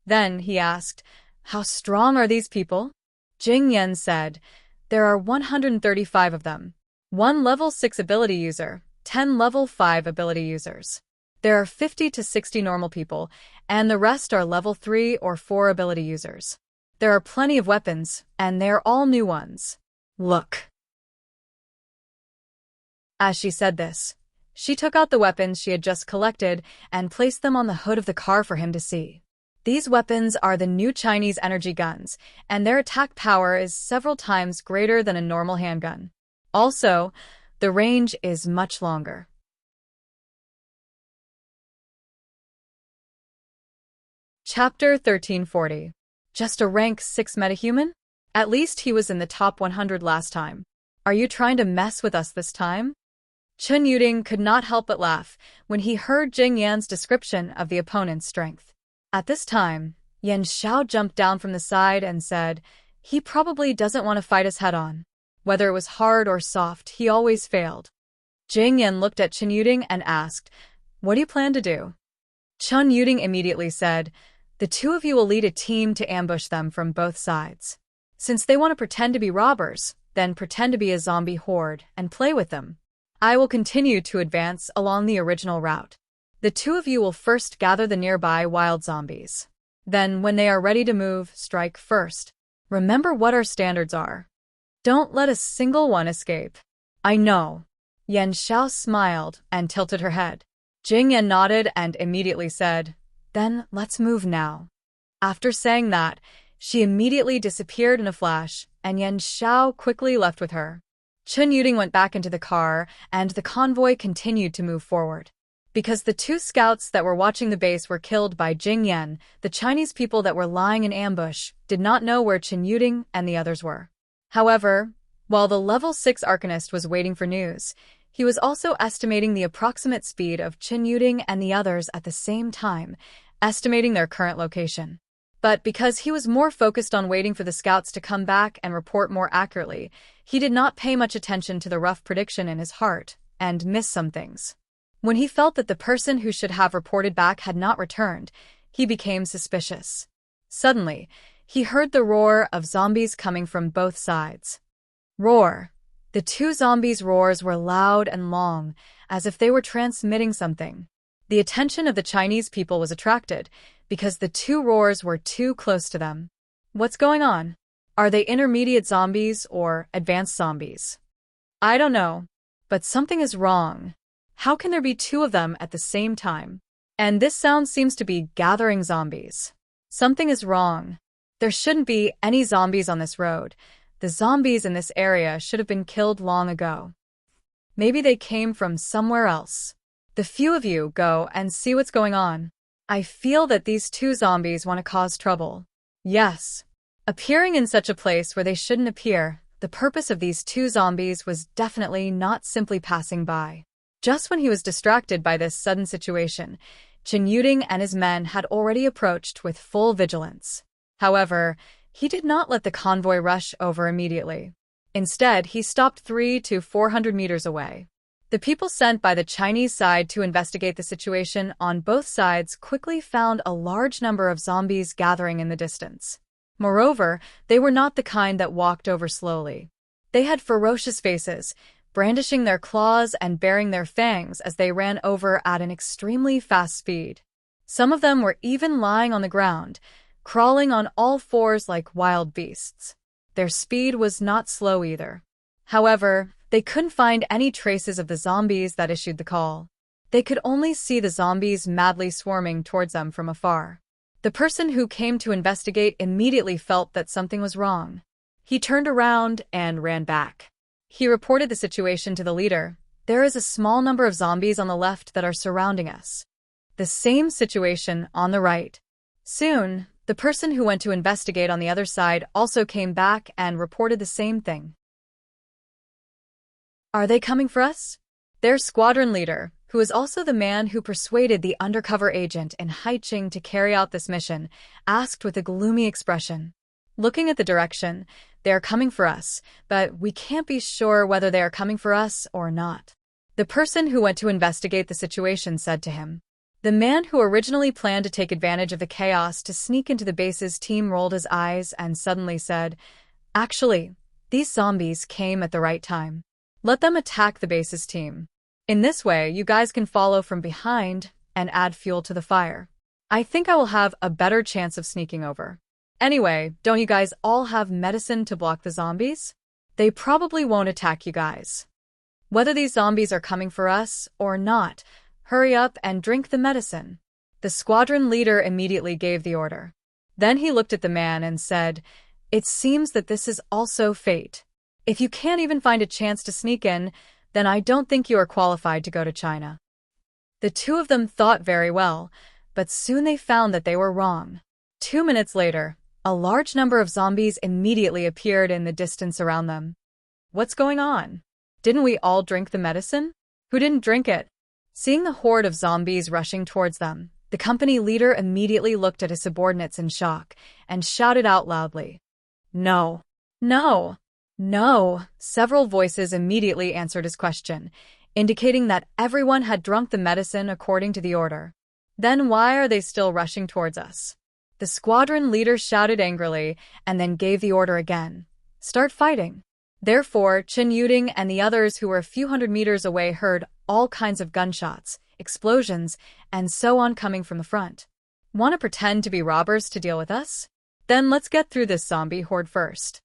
Then he asked, how strong are these people? Jing Yan said, there are 135 of them. 1 level 6 ability user, 10 level 5 ability users. There are 50 to 60 normal people, and the rest are level 3 or 4 ability users. There are plenty of weapons, and they're all new ones. Look. As she said this, she took out the weapons she had just collected and placed them on the hood of the car for him to see. These weapons are the new Chinese energy guns, and their attack power is several times greater than a normal handgun. Also, the range is much longer. Chapter 1340. Just a rank 6 metahuman? At least he was in the top 100 last time. Are you trying to mess with us this time? Chun Yuding could not help but laugh when he heard Jing Yan's description of the opponent's strength. At this time, Yan Xiao jumped down from the side and said, he probably doesn't want to fight us head-on. Whether it was hard or soft, he always failed. Jing Yan looked at Chun Yuding and asked, what do you plan to do? Chun Yuding immediately said, the two of you will lead a team to ambush them from both sides. Since they want to pretend to be robbers, then pretend to be a zombie horde and play with them. I will continue to advance along the original route. The two of you will first gather the nearby wild zombies. Then, when they are ready to move, strike first. Remember what our standards are. Don't let a single one escape. I know. Yan Xiao smiled and tilted her head. Jing Yan nodded and immediately said, then let's move now. After saying that, she immediately disappeared in a flash, and Yan Xiao quickly left with her. Chun Yuding went back into the car, and the convoy continued to move forward. Because the 2 scouts that were watching the base were killed by Jing Yan, the Chinese people that were lying in ambush did not know where Chun Yuding and the others were. However, while the level 6 arcanist was waiting for news, he was also estimating the approximate speed of Chun Yuding and the others at the same time, estimating their current location. But because he was more focused on waiting for the scouts to come back and report more accurately, he did not pay much attention to the rough prediction in his heart and missed some things. When he felt that the person who should have reported back had not returned, he became suspicious. Suddenly, he heard the roar of zombies coming from both sides. Roar. The 2 zombies' roars were loud and long, as if they were transmitting something. The attention of the Chinese people was attracted, because the 2 roars were too close to them. What's going on? Are they intermediate zombies or advanced zombies? I don't know, but something is wrong. How can there be 2 of them at the same time? And this sound seems to be gathering zombies. Something is wrong. There shouldn't be any zombies on this road. The zombies in this area should have been killed long ago. Maybe they came from somewhere else. The few of you go and see what's going on. I feel that these 2 zombies want to cause trouble. Yes. Appearing in such a place where they shouldn't appear, the purpose of these 2 zombies was definitely not simply passing by. Just when he was distracted by this sudden situation, Chun Yuding and his men had already approached with full vigilance. However, he did not let the convoy rush over immediately. Instead, he stopped 300 to 400 meters away. The people sent by the Chinese side to investigate the situation on both sides quickly found a large number of zombies gathering in the distance. Moreover, they were not the kind that walked over slowly. They had ferocious faces, brandishing their claws and baring their fangs as they ran over at an extremely fast speed. Some of them were even lying on the ground, crawling on all 4s like wild beasts. Their speed was not slow either. However, they couldn't find any traces of the zombies that issued the call. They could only see the zombies madly swarming towards them from afar. The person who came to investigate immediately felt that something was wrong. He turned around and ran back. He reported the situation to the leader, there is a small number of zombies on the left that are surrounding us. The same situation on the right. Soon, the person who went to investigate on the other side also came back and reported the same thing. Are they coming for us? Their squadron leader, who is also the man who persuaded the undercover agent in Haiching to carry out this mission, asked with a gloomy expression. Looking at the direction, they are coming for us, but we can't be sure whether they are coming for us or not. The person who went to investigate the situation said to him. The man who originally planned to take advantage of the chaos to sneak into the base's team rolled his eyes and suddenly said, "Actually, these zombies came at the right time. Let them attack the base's team. In this way, you guys can follow from behind and add fuel to the fire. I think I will have a better chance of sneaking over. Anyway, don't you guys all have medicine to block the zombies? They probably won't attack you guys. Whether these zombies are coming for us or not, hurry up and drink the medicine." The squadron leader immediately gave the order. Then he looked at the man and said, "It seems that this is also fate. If you can't even find a chance to sneak in, then I don't think you are qualified to go to China." The two of them thought very well, but soon they found that they were wrong. 2 minutes later, a large number of zombies immediately appeared in the distance around them. What's going on? Didn't we all drink the medicine? Who didn't drink it? Seeing the horde of zombies rushing towards them, the company leader immediately looked at his subordinates in shock and shouted out loudly, "No! No! No!" Several voices immediately answered his question, indicating that everyone had drunk the medicine according to the order. Then why are they still rushing towards us? The squadron leader shouted angrily and then gave the order again. "Start fighting." Therefore, Chen Yuding and the others who were a few hundred meters away heard all kinds of gunshots, explosions, and so on coming from the front. Want to pretend to be robbers to deal with us? Then let's get through this zombie horde first.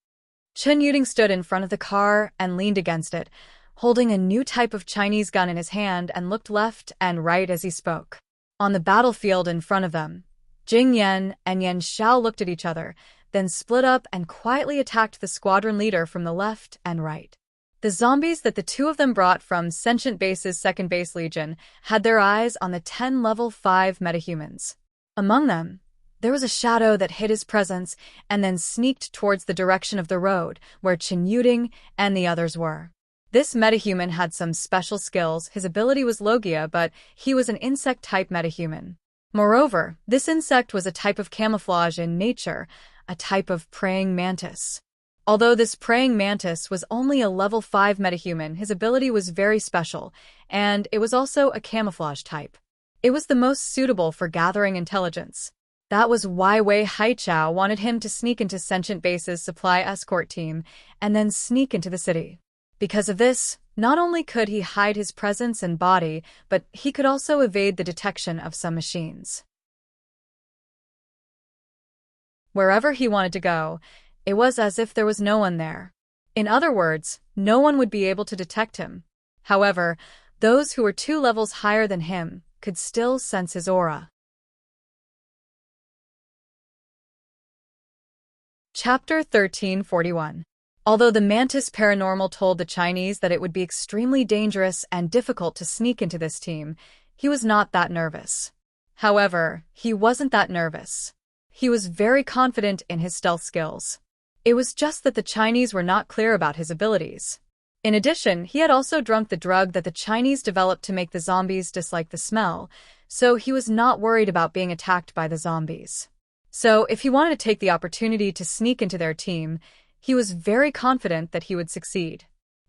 Chen Yuding stood in front of the car and leaned against it, holding a new type of Chinese gun in his hand and looked left and right as he spoke. On the battlefield in front of them, Jing Yan and Yan Xiao looked at each other, then split up and quietly attacked the squadron leader from the left and right. The zombies that the two of them brought from Sentient Base's Second Base Legion had their eyes on the 10 level 5 metahumans. Among them, there was a shadow that hid his presence and then sneaked towards the direction of the road where Chen Yuding and the others were. This metahuman had some special skills. His ability was Logia, but he was an insect-type metahuman. Moreover, this insect was a type of camouflage in nature, a type of praying mantis. Although this praying mantis was only a level 5 metahuman, his ability was very special, and it was also a camouflage type. It was the most suitable for gathering intelligence. That was why Wei Haichao wanted him to sneak into Sentient Base's supply escort team and then sneak into the city. Because of this, not only could he hide his presence and body, but he could also evade the detection of some machines. Wherever he wanted to go, it was as if there was no one there. In other words, no one would be able to detect him. However, those who were 2 levels higher than him could still sense his aura. Chapter 1341. Although the Mantis Paranormal told the Chinese that it would be extremely dangerous and difficult to sneak into this team, he was not that nervous. However, he wasn't that nervous. He was very confident in his stealth skills. It was just that the Chinese were not clear about his abilities. In addition, he had also drunk the drug that the Chinese developed to make the zombies dislike the smell, so he was not worried about being attacked by the zombies. So, if he wanted to take the opportunity to sneak into their team, he was very confident that he would succeed.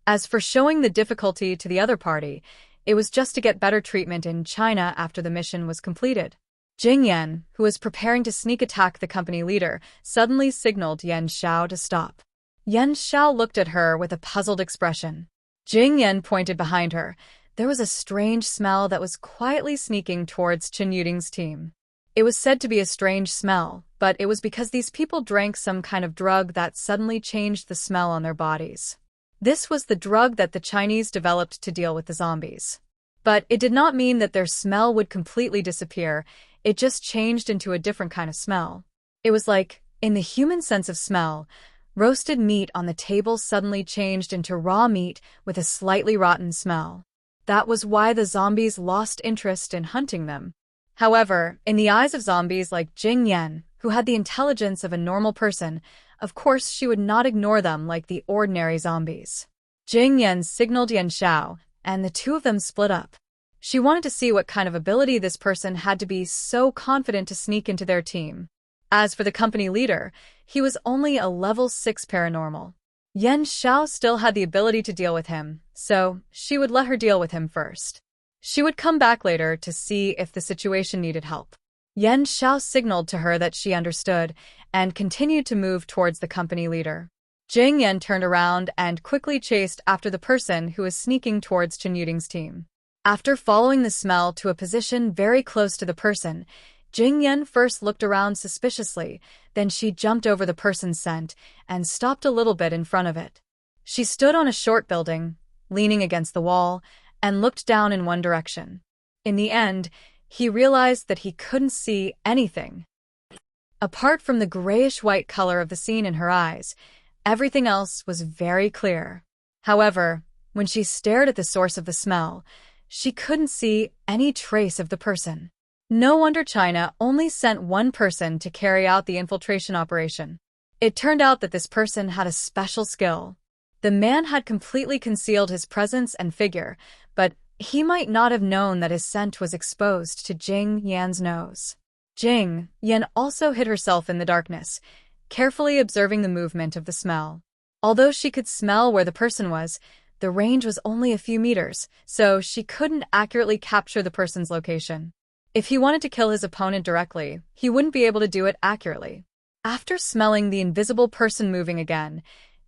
As for showing the difficulty to the other party, it was just to get better treatment in China after the mission was completed. Jing Yan, who was preparing to sneak attack the company leader, suddenly signaled Yan Xiao to stop. Yan Xiao looked at her with a puzzled expression. Jing Yan pointed behind her. There was a strange smell that was quietly sneaking towards Chen Yuding's team. It was said to be a strange smell, but it was because these people drank some kind of drug that suddenly changed the smell on their bodies. This was the drug that the Chinese developed to deal with the zombies. But it did not mean that their smell would completely disappear, it just changed into a different kind of smell. It was like, in the human sense of smell, roasted meat on the table suddenly changed into raw meat with a slightly rotten smell. That was why the zombies lost interest in hunting them. However, in the eyes of zombies like Jing Yan, who had the intelligence of a normal person, of course she would not ignore them like the ordinary zombies. Jing Yan signaled Yan Xiao, and the two of them split up. She wanted to see what kind of ability this person had to be so confident to sneak into their team. As for the company leader, he was only a level 6 paranormal. Yan Xiao still had the ability to deal with him, so she would let her deal with him first. She would come back later to see if the situation needed help. Yan Xiao signaled to her that she understood and continued to move towards the company leader. Jing Yan turned around and quickly chased after the person who was sneaking towards Chen Yuding's team. After following the smell to a position very close to the person, Jing Yan first looked around suspiciously, then she jumped over the person's scent and stopped a little bit in front of it. She stood on a short building, leaning against the wall, and looked down in one direction. In the end, he realized that he couldn't see anything. Apart from the grayish-white color of the scene in her eyes, everything else was very clear. However, when she stared at the source of the smell, she couldn't see any trace of the person. No wonder China only sent one person to carry out the infiltration operation. It turned out that this person had a special skill. The man had completely concealed his presence and figure, but he might not have known that his scent was exposed to Jing Yan's nose. Jing Yan also hid herself in the darkness, carefully observing the movement of the smell. Although she could smell where the person was, the range was only a few meters, so she couldn't accurately capture the person's location. If he wanted to kill his opponent directly, he wouldn't be able to do it accurately. After smelling the invisible person moving again,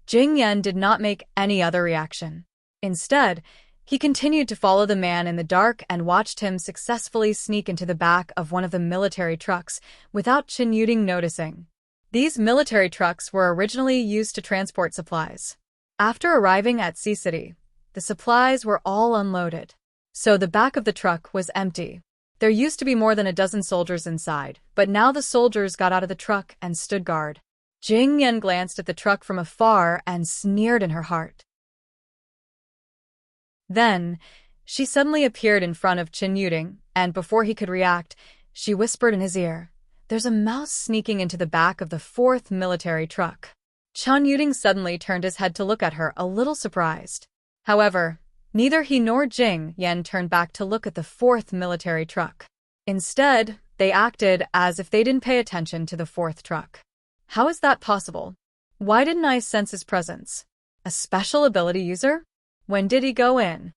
Jing Yan did not make any other reaction. Instead, he continued to follow the man in the dark and watched him successfully sneak into the back of one of the military trucks without Chen Yuding noticing. These military trucks were originally used to transport supplies. After arriving at Sea City, the supplies were all unloaded, so the back of the truck was empty. There used to be more than a dozen soldiers inside, but now the soldiers got out of the truck and stood guard. Jing Yan glanced at the truck from afar and sneered in her heart. Then, she suddenly appeared in front of Chen Yuding, and before he could react, she whispered in his ear, "There's a mouse sneaking into the back of the 4th military truck." Chen Yuding suddenly turned his head to look at her, a little surprised. However, neither he nor Jing Yan turned back to look at the 4th military truck. Instead, they acted as if they didn't pay attention to the 4th truck. How is that possible? Why didn't I sense his presence? A special ability user? When did he go in?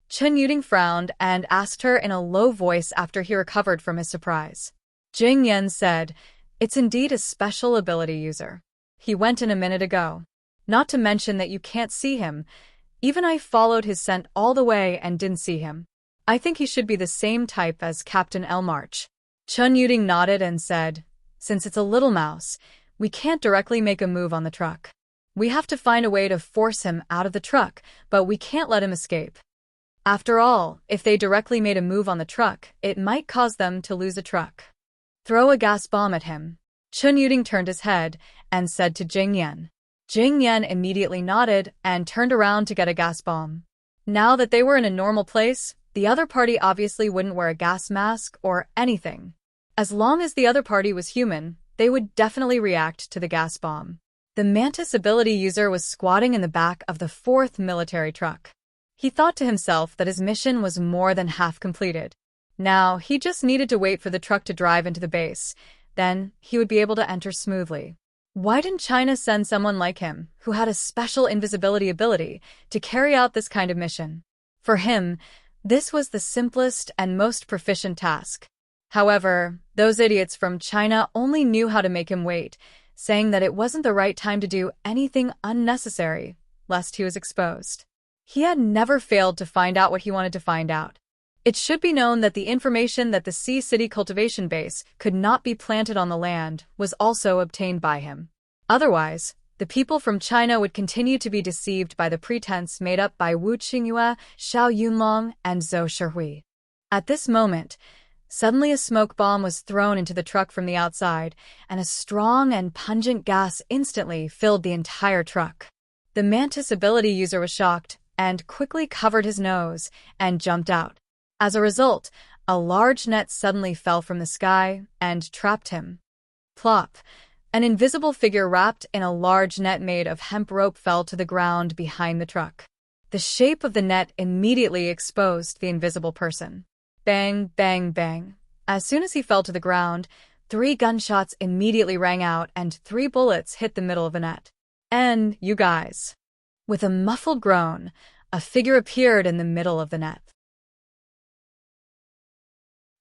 Chen Yuding frowned and asked her in a low voice after he recovered from his surprise. Jing Yan said, "It's indeed a special ability user. He went in a minute ago. Not to mention that you can't see him. Even I followed his scent all the way and didn't see him. I think he should be the same type as Captain Elmarch." Chen Yuding nodded and said, "Since it's a little mouse, we can't directly make a move on the truck. We have to find a way to force him out of the truck, but we can't let him escape. After all, if they directly made a move on the truck, it might cause them to lose a truck. Throw a gas bomb at him." Chen Yuding turned his head and said to Jing Yan. Jing Yan immediately nodded and turned around to get a gas bomb. Now that they were in a normal place, the other party obviously wouldn't wear a gas mask or anything. As long as the other party was human, they would definitely react to the gas bomb. The Mantis ability user was squatting in the back of the 4th military truck. He thought to himself that his mission was more than half completed. Now, he just needed to wait for the truck to drive into the base. Then, he would be able to enter smoothly. Why didn't China send someone like him, who had a special invisibility ability, to carry out this kind of mission? For him, this was the simplest and most proficient task. However, those idiots from China only knew how to make him wait, saying that it wasn't the right time to do anything unnecessary, lest he was exposed. He had never failed to find out what he wanted to find out. It should be known that the information that the Sea City cultivation base could not be planted on the land was also obtained by him. Otherwise, the people from China would continue to be deceived by the pretense made up by Wu Qingyue, Xiao Yunlong, and Zhou Shihui. At this moment, suddenly a smoke bomb was thrown into the truck from the outside, and a strong and pungent gas instantly filled the entire truck. The Mantis ability user was shocked, and quickly covered his nose and jumped out. As a result, a large net suddenly fell from the sky and trapped him. Plop! An invisible figure wrapped in a large net made of hemp rope fell to the ground behind the truck. The shape of the net immediately exposed the invisible person. Bang, bang, bang. As soon as he fell to the ground, 3 gunshots immediately rang out and 3 bullets hit the middle of the net. And, you guys. With a muffled groan, a figure appeared in the middle of the net.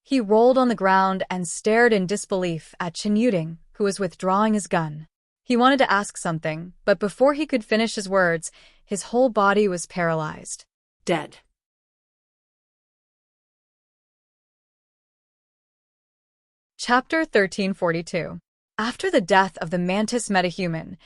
He rolled on the ground and stared in disbelief at Enchanting, who was withdrawing his gun. He wanted to ask something, but before he could finish his words, his whole body was paralyzed. Dead. Chapter 1342. After the death of the mantis metahuman,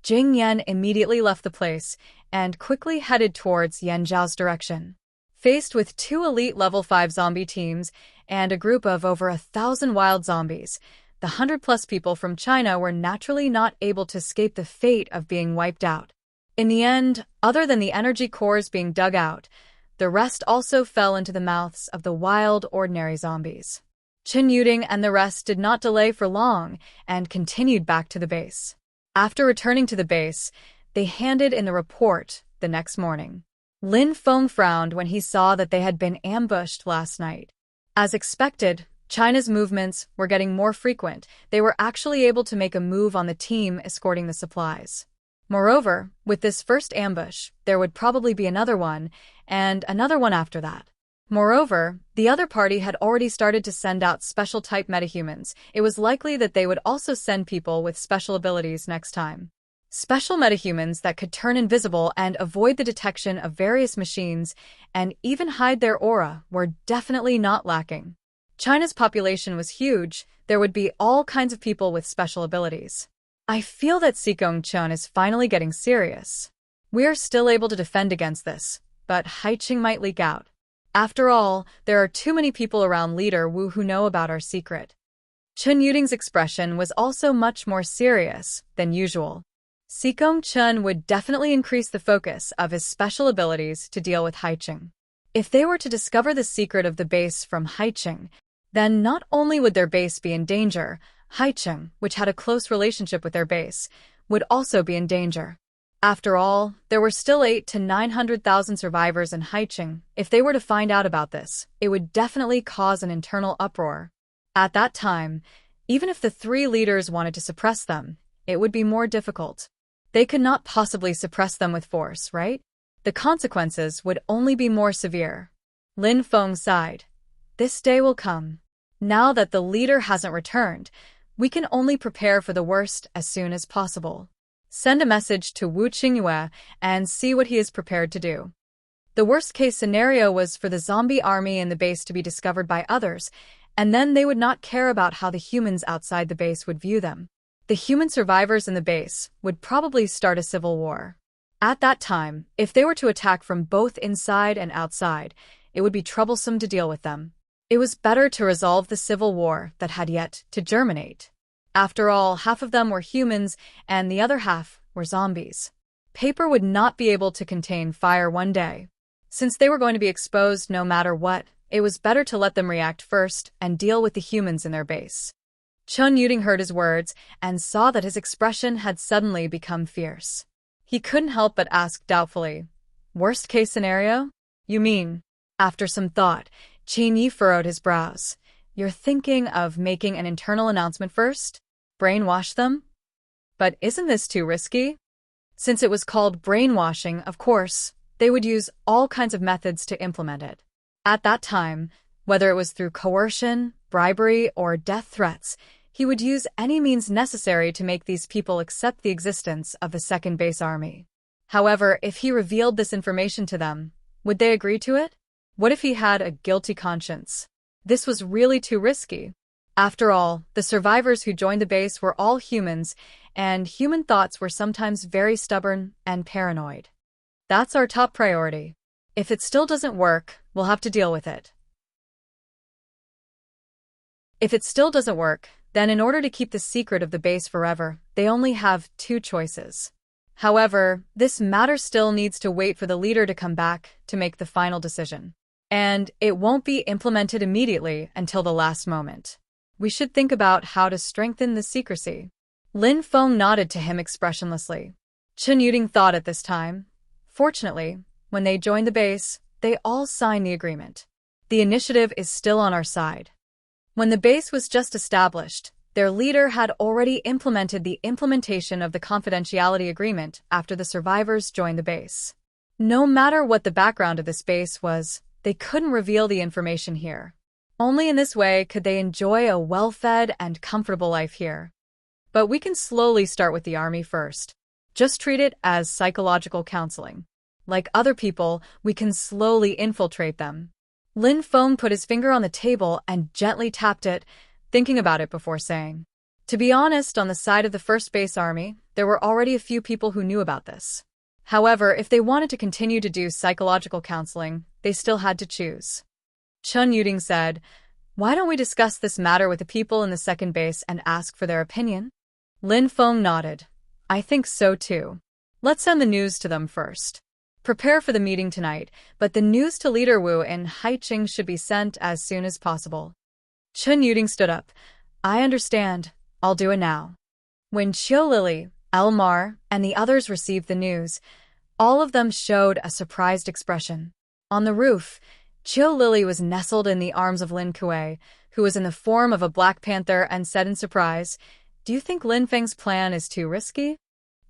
Jing Yan immediately left the place and quickly headed towards Yanzhao's direction. Faced with 2 elite level 5 zombie teams and a group of over 1,000 wild zombies, the 100+ people from China were naturally not able to escape the fate of being wiped out. In the end, other than the energy cores being dug out, the rest also fell into the mouths of the wild, ordinary zombies. Enchanting and the rest did not delay for long and continued back to the base. After returning to the base, they handed in the report the next morning. Lin Feng frowned when he saw that they had been ambushed last night. As expected, China's movements were getting more frequent. They were actually able to make a move on the team escorting the supplies. Moreover, with this first ambush, there would probably be another one, and another one after that. Moreover, the other party had already started to send out special-type metahumans. It was likely that they would also send people with special abilities next time. Special metahumans that could turn invisible and avoid the detection of various machines and even hide their aura were definitely not lacking. China's population was huge. There would be all kinds of people with special abilities. I feel that Sikong Chun is finally getting serious. We are still able to defend against this, but Haiqing might leak out. After all, there are too many people around Leader Wu who know about our secret. Enchanting's expression was also much more serious than usual. Sikong Chun would definitely increase the focus of his special abilities to deal with Haiqing. If they were to discover the secret of the base from Haiqing, then not only would their base be in danger, Haiqing, which had a close relationship with their base, would also be in danger. After all, there were still 800,000 to 900,000 survivors in Haiqing. If they were to find out about this, it would definitely cause an internal uproar. At that time, even if the 3 leaders wanted to suppress them, it would be more difficult. They could not possibly suppress them with force, right? The consequences would only be more severe. Lin Feng sighed. This day will come. Now that the leader hasn't returned, we can only prepare for the worst as soon as possible. Send a message to Wu Qingyue and see what he is prepared to do. The worst-case scenario was for the zombie army in the base to be discovered by others, and then they would not care about how the humans outside the base would view them. The human survivors in the base would probably start a civil war. At that time, if they were to attack from both inside and outside, it would be troublesome to deal with them. It was better to resolve the civil war that had yet to germinate. After all, half of them were humans and the other half were zombies. Paper would not be able to contain fire one day. Since they were going to be exposed no matter what, it was better to let them react first and deal with the humans in their base. Enchanting heard his words and saw that his expression had suddenly become fierce. He couldn't help but ask doubtfully, "Worst case scenario? You mean?" After some thought, Qin Yi furrowed his brows. "You're thinking of making an internal announcement first? Brainwash them? But isn't this too risky?" Since it was called brainwashing, of course, they would use all kinds of methods to implement it. At that time, whether it was through coercion, bribery, or death threats, he would use any means necessary to make these people accept the existence of the second base army. However, if he revealed this information to them, would they agree to it? What if he had a guilty conscience? This was really too risky. After all, the survivors who joined the base were all humans, and human thoughts were sometimes very stubborn and paranoid. That's our top priority. If it still doesn't work, we'll have to deal with it. If it still doesn't work, then in order to keep the secret of the base forever, they only have 2 choices. However, this matter still needs to wait for the leader to come back to make the final decision. And it won't be implemented immediately until the last moment. We should think about how to strengthen the secrecy. Lin Feng nodded to him expressionlessly. Chen Yuding thought at this time. Fortunately, when they joined the base, they all signed the agreement. The initiative is still on our side. When the base was just established, their leader had already implemented the implementation of the confidentiality agreement after the survivors joined the base. No matter what the background of this base was, they couldn't reveal the information here. Only in this way could they enjoy a well-fed and comfortable life here. But we can slowly start with the army first. Just treat it as psychological counseling. Like other people, we can slowly infiltrate them. Lin Feng put his finger on the table and gently tapped it, thinking about it before saying. To be honest, on the side of the first base army, there were already a few people who knew about this. However, if they wanted to continue to do psychological counseling, they still had to choose. Chen Yuding said, "Why don't we discuss this matter with the people in the second base and ask for their opinion?" Lin Feng nodded. "I think so too. Let's send the news to them first. Prepare for the meeting tonight, but the news to Leader Wu in Haiqing should be sent as soon as possible." Chen Yuding stood up. "I understand. I'll do it now." When Qiu Lily, Elmar, and the others received the news, all of them showed a surprised expression. On the roof, Qiu Lily was nestled in the arms of Lin Kuei, who was in the form of a black panther, and said in surprise, "Do you think Lin Feng's plan is too risky?"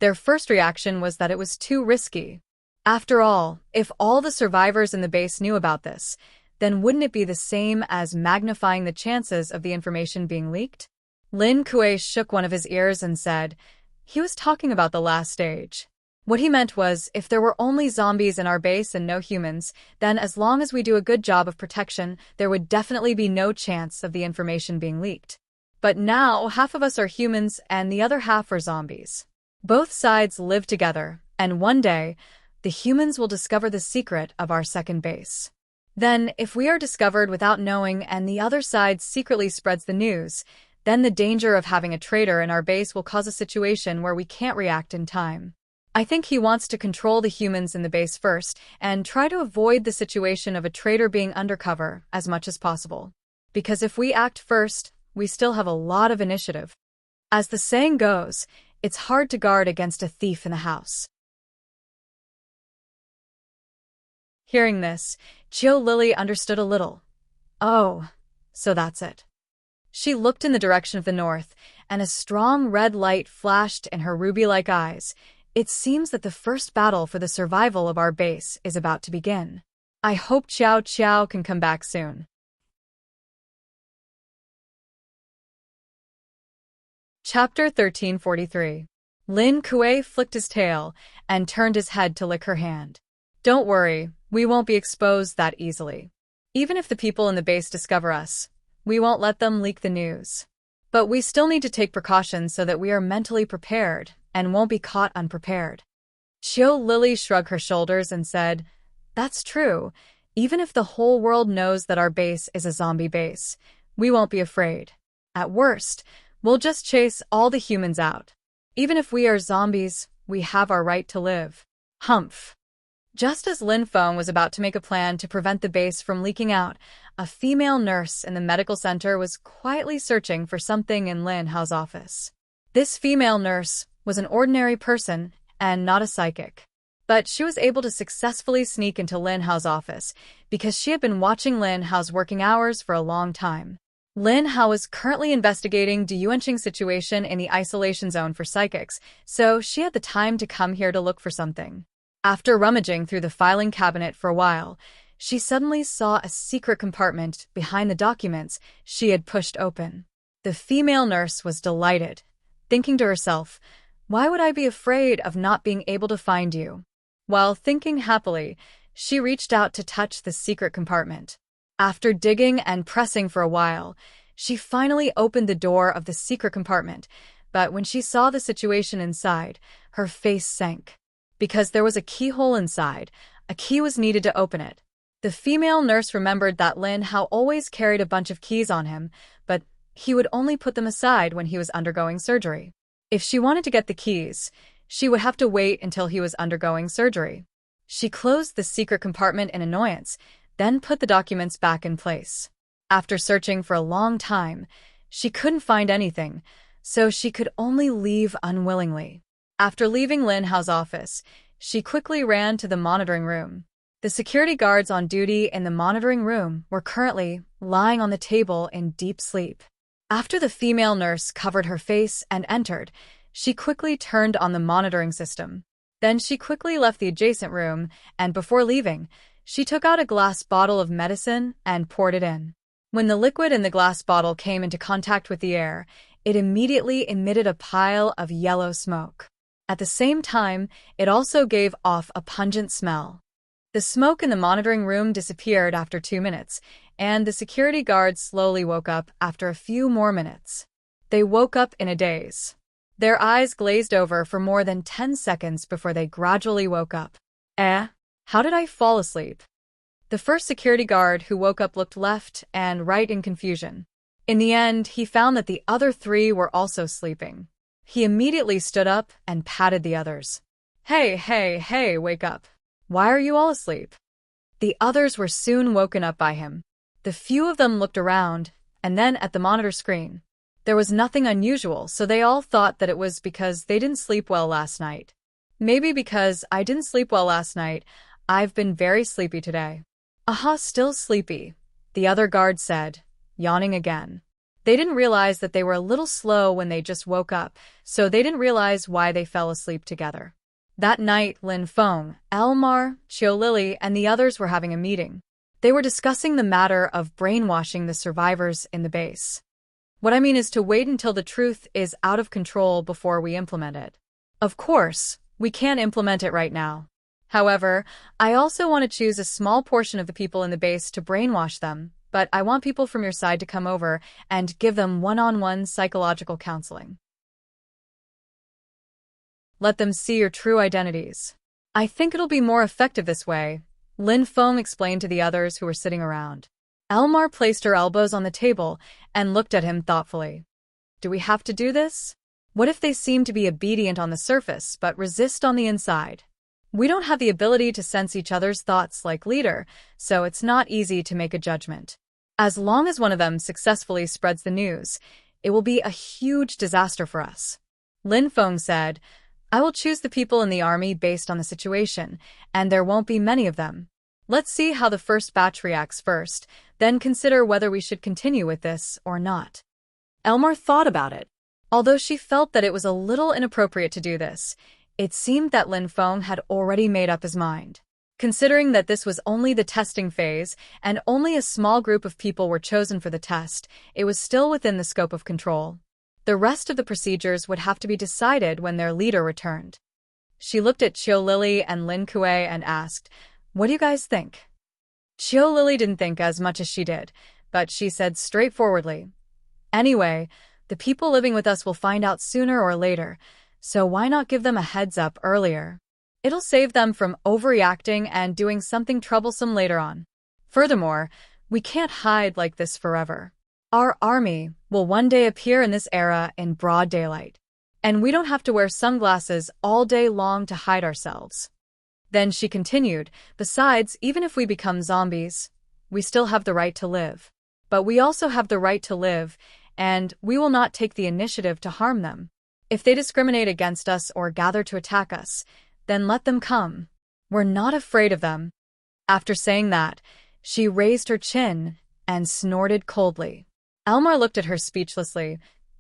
Their first reaction was that it was too risky. After all, if all the survivors in the base knew about this, then wouldn't it be the same as magnifying the chances of the information being leaked? Lin Kuei shook one of his ears and said, "He was talking about the last stage. What he meant was, if there were only zombies in our base and no humans, then as long as we do a good job of protection, there would definitely be no chance of the information being leaked. But now, half of us are humans and the other half are zombies. Both sides live together, and one day, the humans will discover the secret of our second base. Then, if we are discovered without knowing and the other side secretly spreads the news, then the danger of having a traitor in our base will cause a situation where we can't react in time. I think he wants to control the humans in the base first and try to avoid the situation of a traitor being undercover as much as possible. Because if we act first, we still have a lot of initiative. As the saying goes, it's hard to guard against a thief in the house." Hearing this, Qiu Lily understood a little. Oh, so that's it. She looked in the direction of the north, and a strong red light flashed in her ruby-like eyes. It seems that the first battle for the survival of our base is about to begin. I hope Qiao Qiao can come back soon. Chapter 1343. Lin Kuei flicked his tail and turned his head to lick her hand. "Don't worry, we won't be exposed that easily. Even if the people in the base discover us, we won't let them leak the news. But we still need to take precautions so that we are mentally prepared and won't be caught unprepared." Qiu Lily shrugged her shoulders and said, "That's true. Even if the whole world knows that our base is a zombie base, we won't be afraid. At worst, we'll just chase all the humans out. Even if we are zombies, we have our right to live." Humph. Just as Lin Feng was about to make a plan to prevent the base from leaking out, a female nurse in the medical center was quietly searching for something in Lin Hao's office. This female nurse was an ordinary person and not a psychic. But she was able to successfully sneak into Lin Hao's office because she had been watching Lin Hao's working hours for a long time. Lin Hao is currently investigating the Enchanting situation in the isolation zone for psychics, so she had the time to come here to look for something. After rummaging through the filing cabinet for a while, she suddenly saw a secret compartment behind the documents she had pushed open. The female nurse was delighted, thinking to herself, "Why would I be afraid of not being able to find you?" While thinking happily, she reached out to touch the secret compartment. After digging and pressing for a while, she finally opened the door of the secret compartment, but when she saw the situation inside, her face sank. Because there was a keyhole inside, a key was needed to open it. The female nurse remembered that Lin Hao always carried a bunch of keys on him, but he would only put them aside when he was undergoing surgery. If she wanted to get the keys, She would have to wait until he was undergoing surgery. She closed the secret compartment in annoyance, then put the documents back in place. After searching for a long time, she couldn't find anything, so she could only leave unwillingly. After leaving Lin Hao's office, she quickly ran to the monitoring room. The security guards on duty in the monitoring room were currently lying on the table in deep sleep. After the female nurse covered her face and entered, she quickly turned on the monitoring system. Then she quickly left the adjacent room, and before leaving, she took out a glass bottle of medicine and poured it in. When the liquid in the glass bottle came into contact with the air, it immediately emitted a pile of yellow smoke. At the same time, it also gave off a pungent smell. The smoke in the monitoring room disappeared after 2 minutes, and the security guards slowly woke up after a few more minutes. They woke up in a daze. Their eyes glazed over for more than 10 seconds before they gradually woke up. How did I fall asleep? The first security guard who woke up looked left and right in confusion. In the end, he found that the other 3 were also sleeping. He immediately stood up and patted the others. Hey, wake up. Why are you all asleep? The others were soon woken up by him. The few of them looked around, and then at the monitor screen. There was nothing unusual, so they all thought that it was because they didn't sleep well last night. Maybe because I didn't sleep well last night, I've been very sleepy today. Still sleepy, the other guard said, yawning again. They didn't realize that they were a little slow when they just woke up, so they didn't realize why they fell asleep together. That night, Lin Feng, Elmar, Qiu Lily, and the others were having a meeting. They were discussing the matter of brainwashing the survivors in the base. What I mean is to wait until the truth is out of control before we implement it. Of course, we can't implement it right now. However, I also want to choose a small portion of the people in the base to brainwash them, but I want people from your side to come over and give them one-on-one psychological counseling. Let them see your true identities. I think it'll be more effective this way, Lin Feng explained to the others who were sitting around. Elmar placed her elbows on the table and looked at him thoughtfully. Do we have to do this? What if they seem to be obedient on the surface but resist on the inside? We don't have the ability to sense each other's thoughts like leader, so it's not easy to make a judgment. As long as one of them successfully spreads the news, it will be a huge disaster for us. Lin Feng said, I will choose the people in the army based on the situation, and there won't be many of them. Let's see how the first batch reacts first, then consider whether we should continue with this or not. Elmar thought about it. Although she felt that it was a little inappropriate to do this, it seemed that Lin Feng had already made up his mind. Considering that this was only the testing phase and only a small group of people were chosen for the test, it was still within the scope of control. The rest of the procedures would have to be decided when their leader returned. She looked at Qiu Lily and Lin Kuei and asked, What do you guys think? Qiu Lily didn't think as much as she did, but she said straightforwardly, Anyway, the people living with us will find out sooner or later, so why not give them a heads up earlier? It'll save them from overreacting and doing something troublesome later on. Furthermore, we can't hide like this forever. Our army will one day appear in this era in broad daylight, and we don't have to wear sunglasses all day long to hide ourselves. Then she continued, Besides, even if we become zombies, we still have the right to live. But we also have the right to live, and we will not take the initiative to harm them. If they discriminate against us or gather to attack us, then let them come. We're not afraid of them. After saying that, she raised her chin and snorted coldly. Elmar looked at her speechlessly.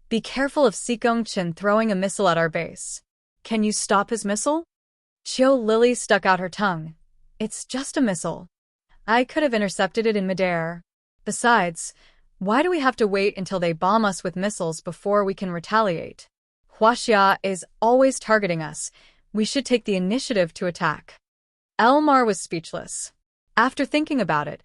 Be careful of Sikong Chin throwing a missile at our base. Can you stop his missile? Qiu Lily stuck out her tongue. It's just a missile. I could have intercepted it in midair. Besides, why do we have to wait until they bomb us with missiles before we can retaliate? Huaxia is always targeting us. We should take the initiative to attack. Elmar was speechless. After thinking about it,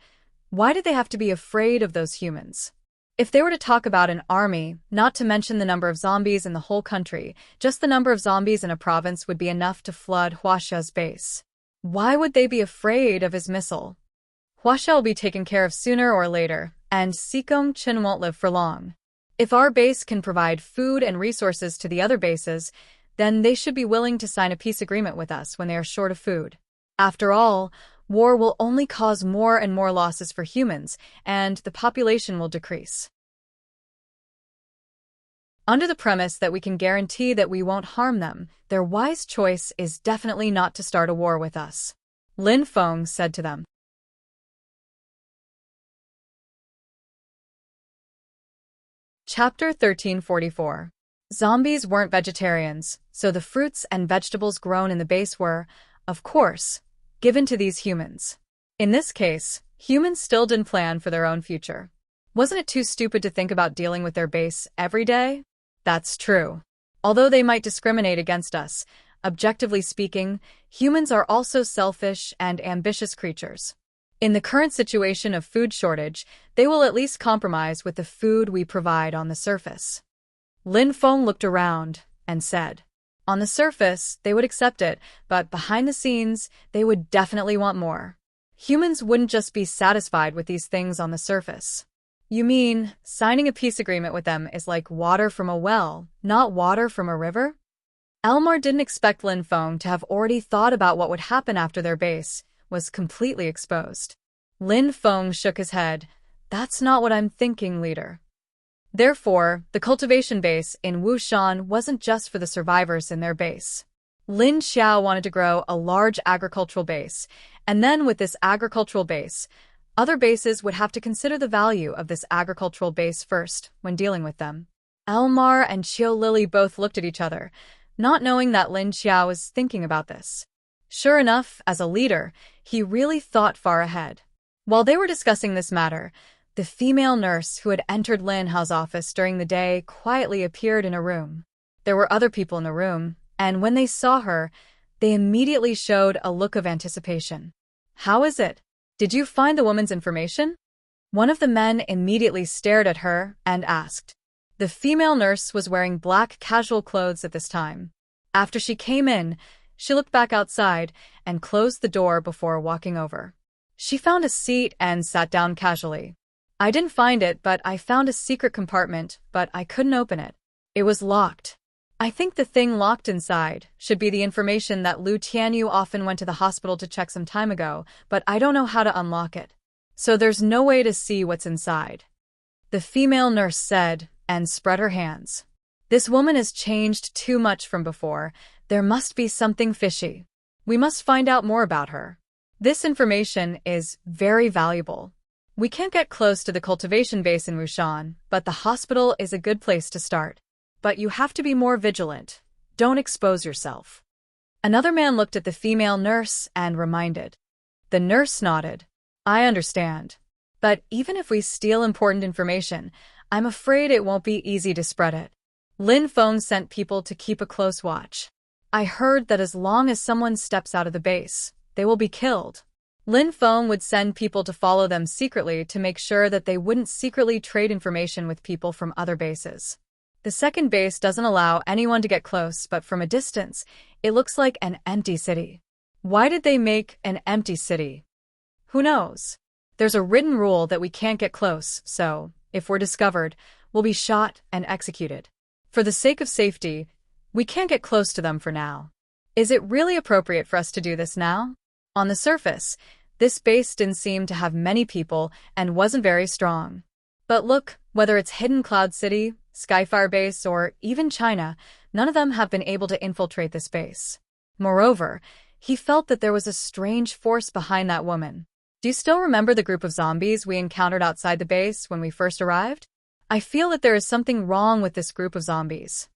why did they have to be afraid of those humans? If they were to talk about an army, not to mention the number of zombies in the whole country, just the number of zombies in a province would be enough to flood Huaxia's base. Why would they be afraid of his missile? Huaxia will be taken care of sooner or later, and Sikong Chin won't live for long. If our base can provide food and resources to the other bases, then they should be willing to sign a peace agreement with us when they are short of food. After all, war will only cause more and more losses for humans, and the population will decrease. Under the premise that we can guarantee that we won't harm them, their wise choice is definitely not to start a war with us, Lin Feng said to them. Chapter 1344. Zombies weren't vegetarians, so the fruits and vegetables grown in the base were, of course, given to these humans. In this case, humans still didn't plan for their own future. Wasn't it too stupid to think about dealing with their base every day? That's true. Although they might discriminate against us, objectively speaking, humans are also selfish and ambitious creatures. In the current situation of food shortage, they will at least compromise with the food we provide on the surface. Lin Feng looked around and said, on the surface, they would accept it, but behind the scenes, they would definitely want more. Humans wouldn't just be satisfied with these things on the surface. You mean, signing a peace agreement with them is like water from a well, not water from a river? Elmar didn't expect Lin Feng to have already thought about what would happen after their base was completely exposed. Lin Feng shook his head. That's not what I'm thinking, leader. Therefore, the cultivation base in Wushan wasn't just for the survivors in their base. Lin Xiao wanted to grow a large agricultural base, and then with this agricultural base, other bases would have to consider the value of this agricultural base first when dealing with them. Elmar and Qiu Lily both looked at each other, not knowing that Lin Xiao was thinking about this. Sure enough, as a leader, he really thought far ahead. While they were discussing this matter, the female nurse who had entered Lin Hao's office during the day quietly appeared in a room. There were other people in the room, and when they saw her, they immediately showed a look of anticipation. How is it? Did you find the woman's information? One of the men immediately stared at her and asked. The female nurse was wearing black casual clothes at this time. After she came in, she looked back outside and closed the door before walking over. She found a seat and sat down casually. I didn't find it, but I found a secret compartment, but I couldn't open it. It was locked. I think the thing locked inside should be the information that Lu Tianyu often went to the hospital to check some time ago, but I don't know how to unlock it. So there's no way to see what's inside. The female nurse said and spread her hands. This woman has changed too much from before. There must be something fishy. We must find out more about her. This information is very valuable. We can't get close to the cultivation base in Wushan, but the hospital is a good place to start. But you have to be more vigilant. Don't expose yourself. Another man looked at the female nurse and reminded. The nurse nodded. I understand. But even if we steal important information, I'm afraid it won't be easy to spread it. Lin Feng sent people to keep a close watch. I heard that as long as someone steps out of the base, they will be killed. Lin Feng would send people to follow them secretly to make sure that they wouldn't secretly trade information with people from other bases. The second base doesn't allow anyone to get close, but from a distance, it looks like an empty city. Why did they make an empty city? Who knows? There's a written rule that we can't get close, so, if we're discovered, we'll be shot and executed. For the sake of safety, we can't get close to them for now. Is it really appropriate for us to do this now? On the surface, this base didn't seem to have many people and wasn't very strong. But look, whether it's Hidden Cloud City, Skyfire Base, or even China, none of them have been able to infiltrate this base. Moreover, he felt that there was a strange force behind that woman. Do you still remember the group of zombies we encountered outside the base when we first arrived? I feel that there is something wrong with this group of zombies.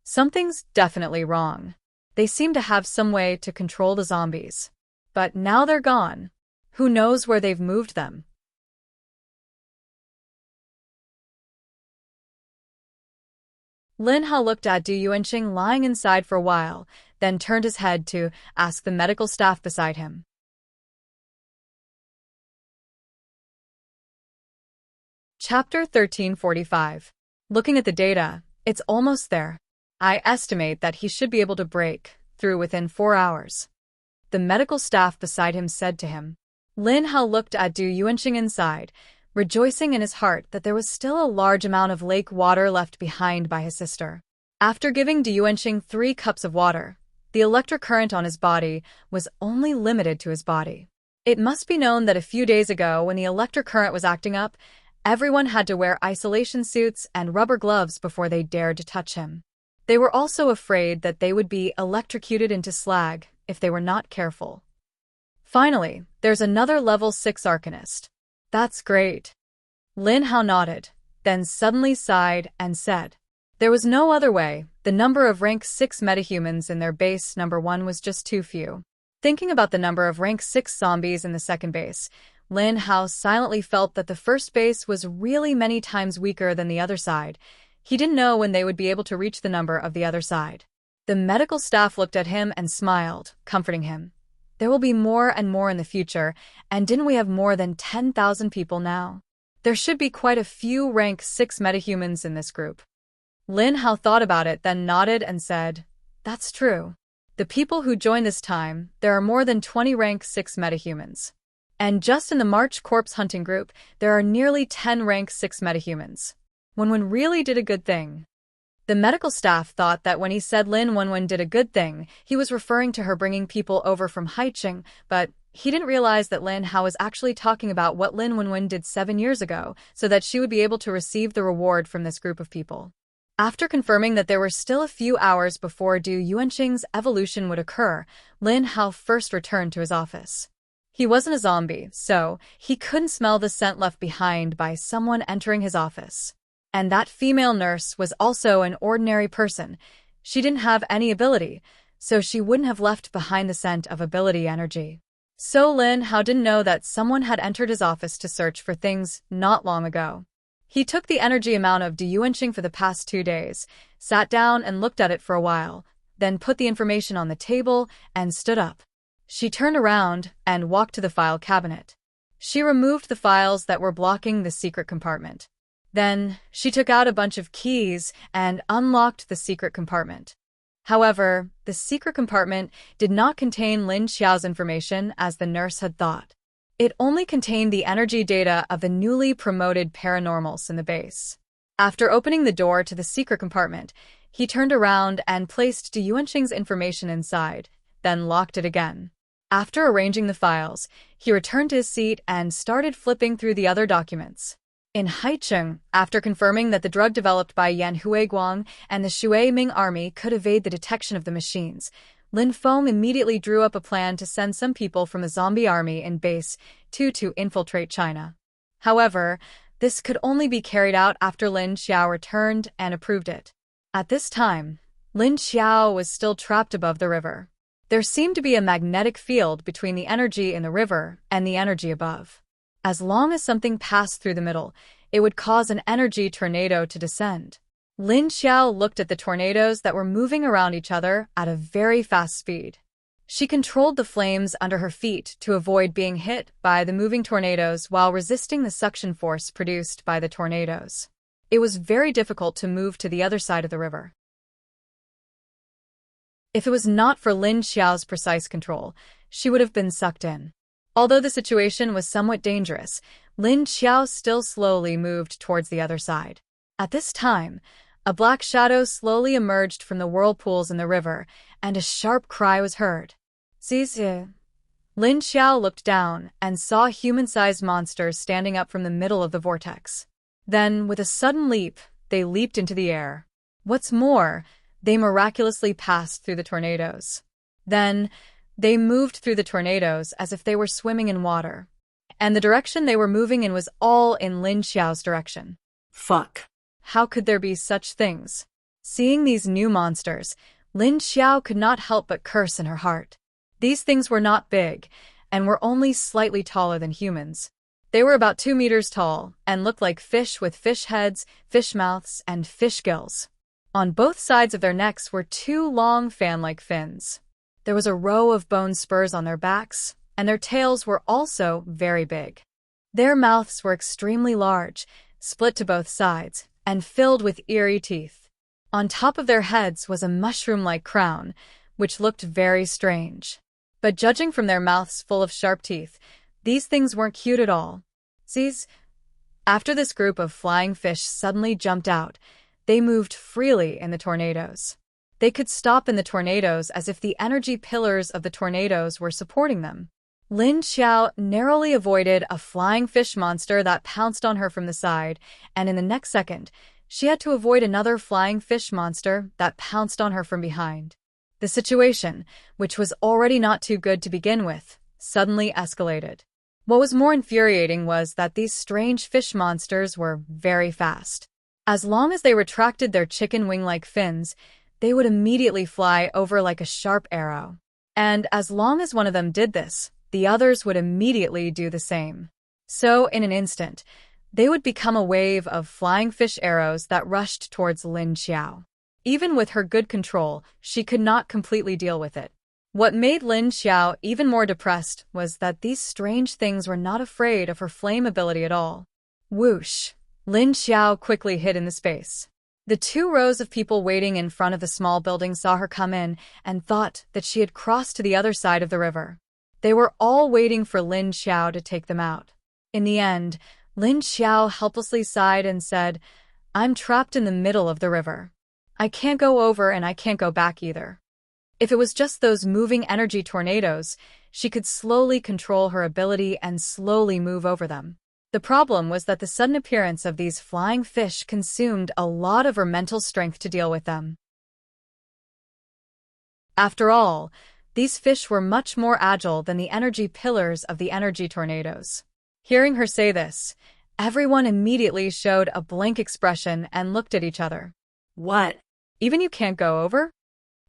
Something's definitely wrong. They seem to have some way to control the zombies. But now they're gone. Who knows where they've moved them? Lin Hao looked at Du Yuanqing lying inside for a while, then turned his head to ask the medical staff beside him. Chapter 1345. Looking at the data, it's almost there. I estimate that he should be able to break through within 4 hours. The medical staff beside him said to him. Lin Hao looked at Du Yuanqing inside, rejoicing in his heart that there was still a large amount of lake water left behind by his sister. After giving Enchanting 3 cups of water, the electric current on his body was only limited to his body. It must be known that a few days ago, when the electric current was acting up, everyone had to wear isolation suits and rubber gloves before they dared to touch him. They were also afraid that they would be electrocuted into slag if they were not careful. Finally, there's another level 6 arcanist. That's great. Lin Hao nodded, then suddenly sighed and said, there was no other way. The number of rank 6 metahumans in their base number 1 was just too few. Thinking about the number of rank 6 zombies in the second base, Lin Hao silently felt that the first base was really many times weaker than the other side. He didn't know when they would be able to reach the number of the other side. The medical staff looked at him and smiled, comforting him. There will be more and more in the future, and didn't we have more than 10,000 people now? There should be quite a few rank 6 metahumans in this group. Lin Hao thought about it, then nodded and said, that's true. The people who joined this time, there are more than 20 rank 6 metahumans. And just in the March corpse hunting group, there are nearly 10 rank 6 metahumans. Wenwen really did a good thing. The medical staff thought that when he said Lin Wenwen did a good thing, he was referring to her bringing people over from Haicheng, but he didn't realize that Lin Hao was actually talking about what Lin Wenwen did 7 years ago, so that she would be able to receive the reward from this group of people. After confirming that there were still a few hours before Enchanting's evolution would occur, Lin Hao first returned to his office. He wasn't a zombie, so he couldn't smell the scent left behind by someone entering his office. And that female nurse was also an ordinary person. She didn't have any ability, so she wouldn't have left behind the scent of ability energy. So Lin Hao didn't know that someone had entered his office to search for things not long ago. He took the energy amount of Enchanting for the past 2 days, sat down and looked at it for a while, then put the information on the table and stood up. She turned around and walked to the file cabinet. She removed the files that were blocking the secret compartment. Then, she took out a bunch of keys and unlocked the secret compartment. However, the secret compartment did not contain Lin Xiao's information as the nurse had thought. It only contained the energy data of the newly promoted paranormals in the base. After opening the door to the secret compartment, he turned around and placed Enchanting's information inside, then locked it again. After arranging the files, he returned to his seat and started flipping through the other documents. In Haicheng, after confirming that the drug developed by Yan Huiguang and the Shui Ming army could evade the detection of the machines, Lin Feng immediately drew up a plan to send some people from the zombie army in base 2 to infiltrate China. However, this could only be carried out after Lin Xiao returned and approved it. At this time, Lin Xiao was still trapped above the river. There seemed to be a magnetic field between the energy in the river and the energy above. As long as something passed through the middle, it would cause an energy tornado to descend. Lin Xiao looked at the tornadoes that were moving around each other at a very fast speed. She controlled the flames under her feet to avoid being hit by the moving tornadoes while resisting the suction force produced by the tornadoes. It was very difficult to move to the other side of the river. If it was not for Lin Xiao's precise control, she would have been sucked in. Although the situation was somewhat dangerous, Lin Xiao still slowly moved towards the other side. At this time, a black shadow slowly emerged from the whirlpools in the river, and a sharp cry was heard. Zizi. Lin Xiao looked down and saw human-sized monsters standing up from the middle of the vortex. Then, with a sudden leap, they leaped into the air. What's more, they miraculously passed through the tornadoes. Then, they moved through the tornadoes as if they were swimming in water. And the direction they were moving in was all in Lin Xiao's direction. Fuck. How could there be such things? Seeing these new monsters, Lin Xiao could not help but curse in her heart. These things were not big, and were only slightly taller than humans. They were about 2 meters tall, and looked like fish with fish heads, fish mouths, and fish gills. On both sides of their necks were 2 long fan-like fins. There was a row of bone spurs on their backs, and their tails were also very big. Their mouths were extremely large, split to both sides, and filled with eerie teeth. On top of their heads was a mushroom-like crown, which looked very strange. But judging from their mouths full of sharp teeth, these things weren't cute at all. After this group of flying fish suddenly jumped out, They moved freely in the tornadoes. They could stop in the tornadoes as if the energy pillars of the tornadoes were supporting them. Lin Xiao narrowly avoided a flying fish monster that pounced on her from the side, and in the next second, she had to avoid another flying fish monster that pounced on her from behind. The situation, which was already not too good to begin with, suddenly escalated. What was more infuriating was that these strange fish monsters were very fast. As long as they retracted their chicken wing-like fins, they would immediately fly over like a sharp arrow. And as long as one of them did this, the others would immediately do the same. So, in an instant, they would become a wave of flying fish arrows that rushed towards Lin Xiao. Even with her good control, she could not completely deal with it. What made Lin Xiao even more depressed was that these strange things were not afraid of her flame ability at all. Whoosh! Lin Xiao quickly hid in the space. The 2 rows of people waiting in front of the small building saw her come in and thought that she had crossed to the other side of the river. They were all waiting for Lin Xiao to take them out. In the end, Lin Xiao helplessly sighed and said, "I'm trapped in the middle of the river. I can't go over and I can't go back either." If it was just those moving energy tornadoes, she could slowly control her ability and slowly move over them. The problem was that the sudden appearance of these flying fish consumed a lot of her mental strength to deal with them. After all, these fish were much more agile than the energy pillars of the energy tornadoes. Hearing her say this, everyone immediately showed a blank expression and looked at each other. What? Even you can't go over?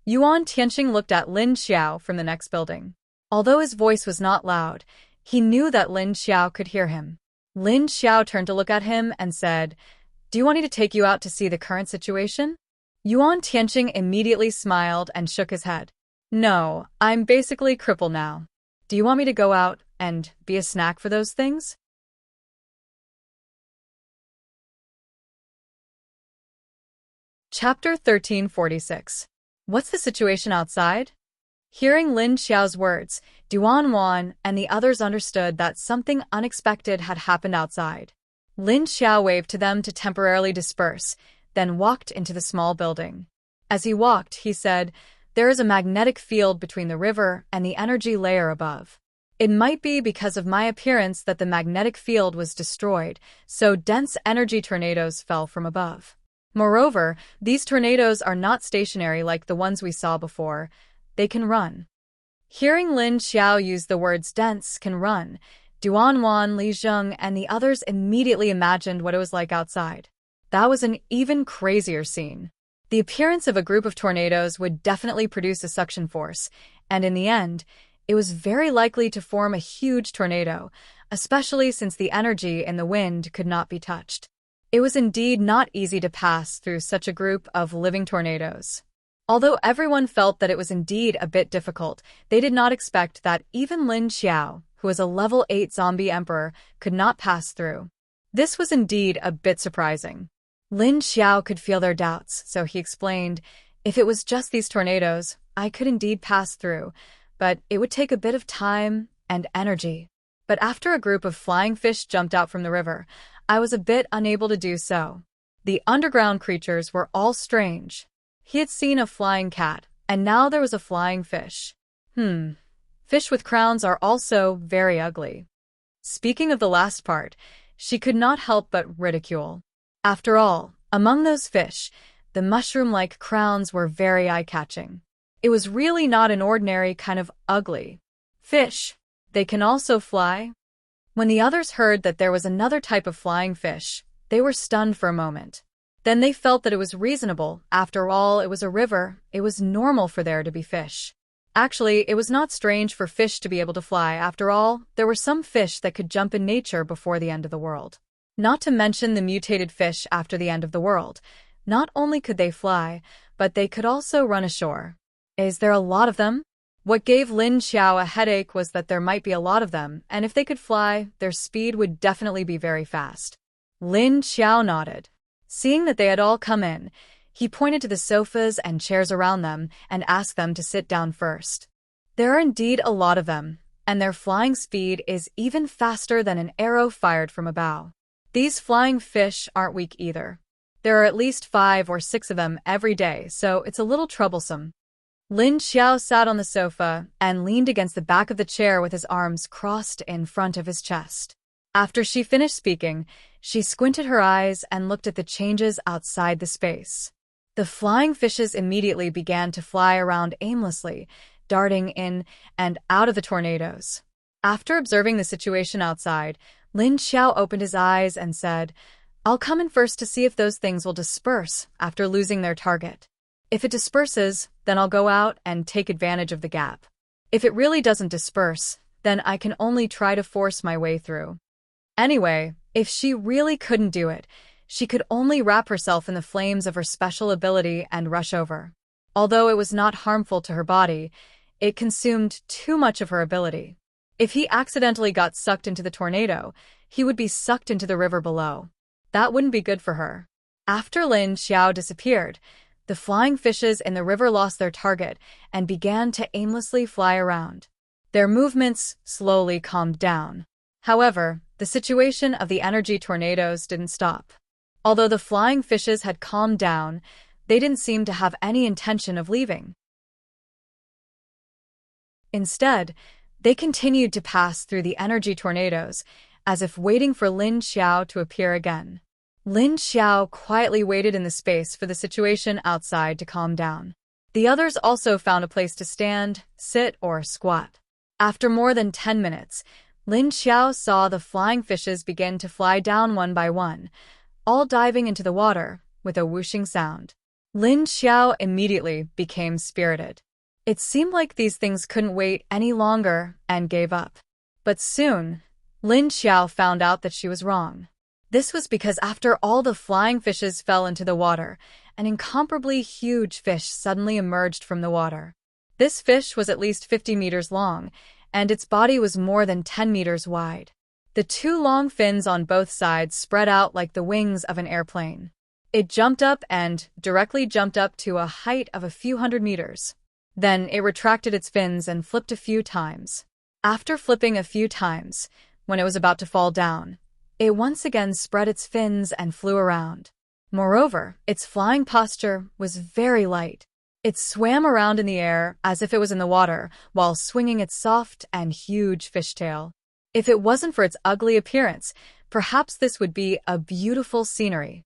Yuan Tianqing looked at Lin Xiao from the next building. Although his voice was not loud, he knew that Lin Xiao could hear him. Lin Xiao turned to look at him and said, "Do you want me to take you out to see the current situation?" Yuan Tianqing immediately smiled and shook his head. "No, I'm basically crippled now. Do you want me to go out and be a snack for those things?" Chapter 1346. What's the situation outside? Hearing Lin Xiao's words, Duan Wan and the others understood that something unexpected had happened outside. Lin Xiao waved to them to temporarily disperse, then walked into the small building. As he walked, he said, "There is a magnetic field between the river and the energy layer above. It might be because of my appearance that the magnetic field was destroyed, so dense energy tornadoes fell from above. Moreover, these tornadoes are not stationary like the ones we saw before. They can run." Hearing Lin Xiao use the words dense, can run, Duan Wan, Li Zheng, and the others immediately imagined what it was like outside. That was an even crazier scene. The appearance of a group of tornadoes would definitely produce a suction force, and in the end, it was very likely to form a huge tornado, especially since the energy in the wind could not be touched. It was indeed not easy to pass through such a group of living tornadoes. Although everyone felt that it was indeed a bit difficult, they did not expect that even Lin Xiao, who was a level 8 zombie emperor, could not pass through. This was indeed a bit surprising. Lin Xiao could feel their doubts, so he explained, "If it was just these tornadoes, I could indeed pass through, but it would take a bit of time and energy. But after a group of flying fish jumped out from the river, I was a bit unable to do so. The underground creatures were all strange. He had seen a flying cat, and now there was a flying fish. Fish with crowns are also very ugly." Speaking of the last part, she could not help but ridicule. After all, among those fish, the mushroom-like crowns were very eye-catching. It was really not an ordinary kind of ugly fish. They can also fly. When the others heard that there was another type of flying fish, they were stunned for a moment. Then they felt that it was reasonable. After all, it was a river. It was normal for there to be fish. Actually, it was not strange for fish to be able to fly. After all, there were some fish that could jump in nature before the end of the world. Not to mention the mutated fish after the end of the world. Not only could they fly, but they could also run ashore. Is there a lot of them? What gave Lin Xiao a headache was that there might be a lot of them, and if they could fly, their speed would definitely be very fast. Lin Xiao nodded. Seeing that they had all come in, he pointed to the sofas and chairs around them and asked them to sit down first. There are indeed a lot of them, and their flying speed is even faster than an arrow fired from a bow. These flying fish aren't weak either. There are at least 5 or 6 of them every day, so it's a little troublesome. Lin Xiao sat on the sofa and leaned against the back of the chair with his arms crossed in front of his chest. After she finished speaking, she squinted her eyes and looked at the changes outside the space. The flying fishes immediately began to fly around aimlessly, darting in and out of the tornadoes. After observing the situation outside, Lin Xiao opened his eyes and said, "I'll come in first to see if those things will disperse after losing their target. If it disperses, then I'll go out and take advantage of the gap. If it really doesn't disperse, then I can only try to force my way through." Anyway, if she really couldn't do it, she could only wrap herself in the flames of her special ability and rush over. Although it was not harmful to her body, it consumed too much of her ability. If he accidentally got sucked into the tornado, he would be sucked into the river below. That wouldn't be good for her. After Lin Xiao disappeared, the flying fishes in the river lost their target and began to aimlessly fly around. Their movements slowly calmed down. However, the situation of the energy tornadoes didn't stop. Although the flying fishes had calmed down, they didn't seem to have any intention of leaving. Instead, they continued to pass through the energy tornadoes, as if waiting for Lin Xiao to appear again. Lin Xiao quietly waited in the space for the situation outside to calm down. The others also found a place to stand, sit, or squat. After more than 10 minutes, Lin Xiao saw the flying fishes begin to fly down one by one, all diving into the water with a whooshing sound. Lin Xiao immediately became spirited. It seemed like these things couldn't wait any longer and gave up. But soon, Lin Xiao found out that she was wrong. This was because after all the flying fishes fell into the water, an incomparably huge fish suddenly emerged from the water. This fish was at least 50 meters long, and its body was more than 10 meters wide. The 2 long fins on both sides spread out like the wings of an airplane. It jumped up and directly jumped up to a height of a few hundred meters. Then it retracted its fins and flipped a few times. After flipping a few times, when it was about to fall down, it once again spread its fins and flew around. Moreover, its flying posture was very light. It swam around in the air as if it was in the water, while swinging its soft and huge fishtail. If it wasn't for its ugly appearance, perhaps this would be a beautiful scenery.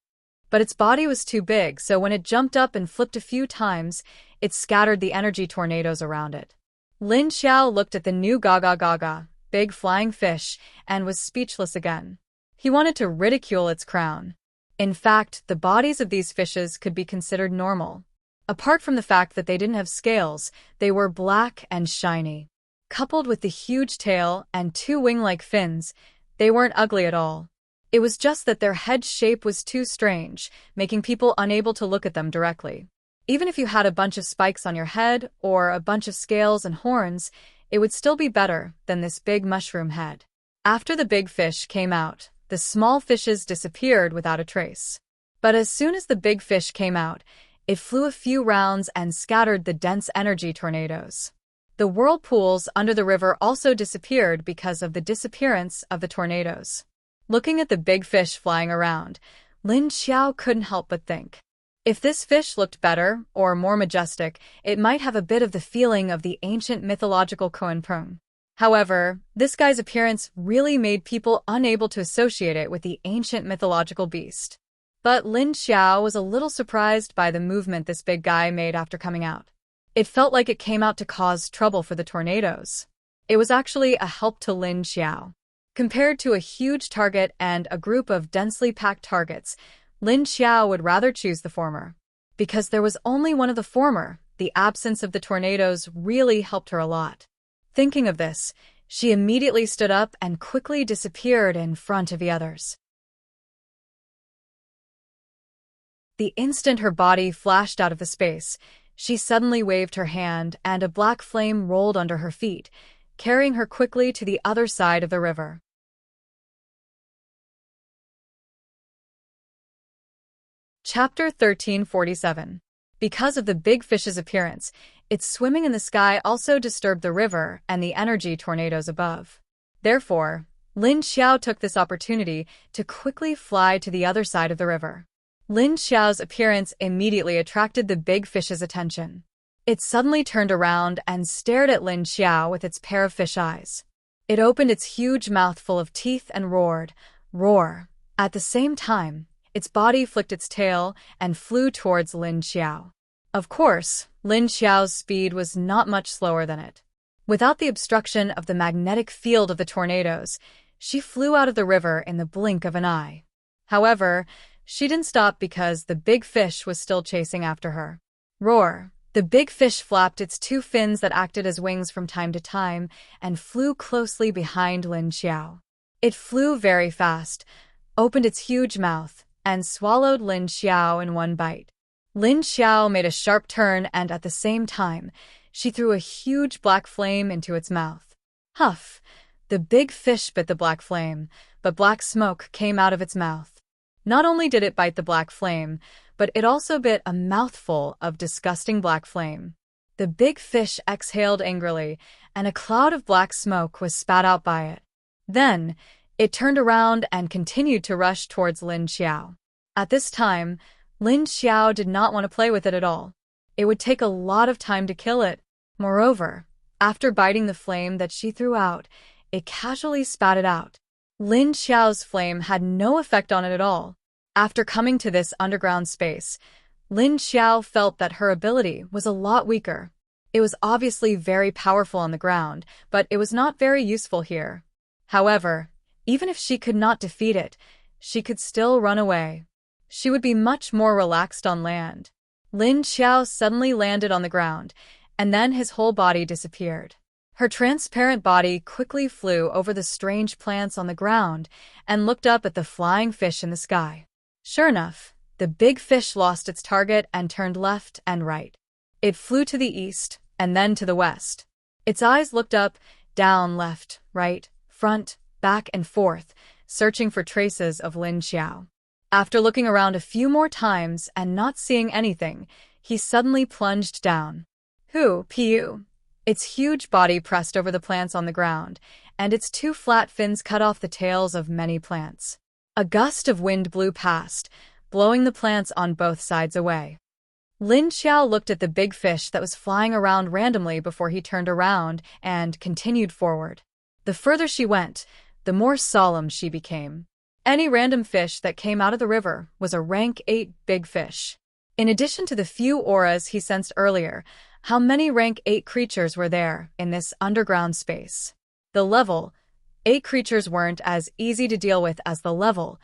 But its body was too big, so when it jumped up and flipped a few times, it scattered the energy tornadoes around it. Lin Xiao looked at the new Gaga, big flying fish, and was speechless again. He wanted to ridicule its crown. In fact, the bodies of these fishes could be considered normal. Apart from the fact that they didn't have scales, they were black and shiny. Coupled with the huge tail and 2 wing-like fins, they weren't ugly at all. It was just that their head shape was too strange, making people unable to look at them directly. Even if you had a bunch of spikes on your head or a bunch of scales and horns, it would still be better than this big mushroom head. After the big fish came out, the small fishes disappeared without a trace. But as soon as the big fish came out, it flew a few rounds and scattered the dense energy tornadoes. The whirlpools under the river also disappeared because of the disappearance of the tornadoes. Looking at the big fish flying around, Lin Xiao couldn't help but think, if this fish looked better or more majestic, it might have a bit of the feeling of the ancient mythological Koenpung. However, this guy's appearance really made people unable to associate it with the ancient mythological beast. But Lin Xiao was a little surprised by the movement this big guy made after coming out. It felt like it came out to cause trouble for the tornadoes. It was actually a help to Lin Xiao. Compared to a huge target and a group of densely packed targets, Lin Xiao would rather choose the former. Because there was only one of the former, the absence of the tornadoes really helped her a lot. Thinking of this, she immediately stood up and quickly disappeared in front of the others. The instant her body flashed out of the space, she suddenly waved her hand and a black flame rolled under her feet, carrying her quickly to the other side of the river. Chapter 1347. Because of the big fish's appearance, its swimming in the sky also disturbed the river and the energy tornadoes above. Therefore, Lin Xiao took this opportunity to quickly fly to the other side of the river. Lin Xiao's appearance immediately attracted the big fish's attention. It suddenly turned around and stared at Lin Xiao with its pair of fish eyes. It opened its huge mouth full of teeth and roared, roar. At the same time, its body flicked its tail and flew towards Lin Xiao. Of course, Lin Xiao's speed was not much slower than it. Without the obstruction of the magnetic field of the tornadoes, she flew out of the river in the blink of an eye. However, she didn't stop because the big fish was still chasing after her. Roar! The big fish flapped its two fins that acted as wings from time to time and flew closely behind Lin Xiao. It flew very fast, opened its huge mouth, and swallowed Lin Xiao in one bite. Lin Xiao made a sharp turn and at the same time, she threw a huge black flame into its mouth. Huff! The big fish bit the black flame, but black smoke came out of its mouth. Not only did it bite the black flame, but it also bit a mouthful of disgusting black flame. The big fish exhaled angrily, and a cloud of black smoke was spat out by it. Then, it turned around and continued to rush towards Lin Xiao. At this time, Lin Xiao did not want to play with it at all. It would take a lot of time to kill it. Moreover, after biting the flame that she threw out, it casually spat it out. Lin Xiao's flame had no effect on it at all. After coming to this underground space, Lin Xiao felt that her ability was a lot weaker. It was obviously very powerful on the ground, but it was not very useful here. However, even if she could not defeat it, she could still run away. She would be much more relaxed on land. Lin Xiao suddenly landed on the ground, and then his whole body disappeared. Her transparent body quickly flew over the strange plants on the ground and looked up at the flying fish in the sky. Sure enough, the big fish lost its target and turned left and right. It flew to the east and then to the west. Its eyes looked up, down, left, right, front, back and forth, searching for traces of Lin Xiao. After looking around a few more times and not seeing anything, he suddenly plunged down. Pu! Its huge body pressed over the plants on the ground, and its two flat fins cut off the tails of many plants. A gust of wind blew past, blowing the plants on both sides away. Lin Xiao looked at the big fish that was flying around randomly before he turned around and continued forward. The further she went, the more solemn she became. Any random fish that came out of the river was a rank 8 big fish. In addition to the few auras he sensed earlier, how many rank 8 creatures were there in this underground space? The level 8 creatures weren't as easy to deal with as the level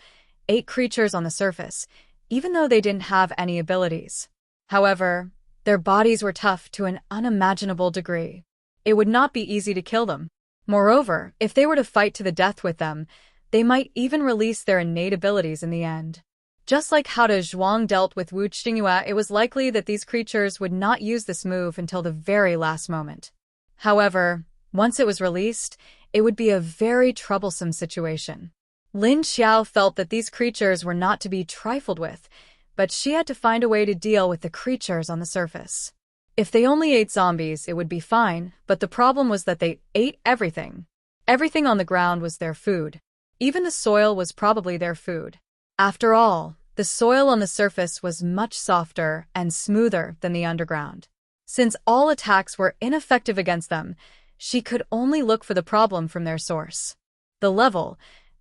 8 creatures on the surface, even though they didn't have any abilities. However, their bodies were tough to an unimaginable degree. It would not be easy to kill them. Moreover, if they were to fight to the death with them, they might even release their innate abilities in the end. Just like how De Zhuang dealt with Wu Qingyue, it was likely that these creatures would not use this move until the very last moment. However, once it was released, it would be a very troublesome situation. Lin Xiao felt that these creatures were not to be trifled with, but she had to find a way to deal with the creatures on the surface. If they only ate zombies, it would be fine, but the problem was that they ate everything. Everything on the ground was their food. Even the soil was probably their food. After all, the soil on the surface was much softer and smoother than the underground. Since all attacks were ineffective against them, she could only look for the problem from their source. The level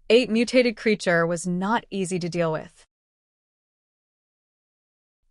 8 mutated creature was not easy to deal with.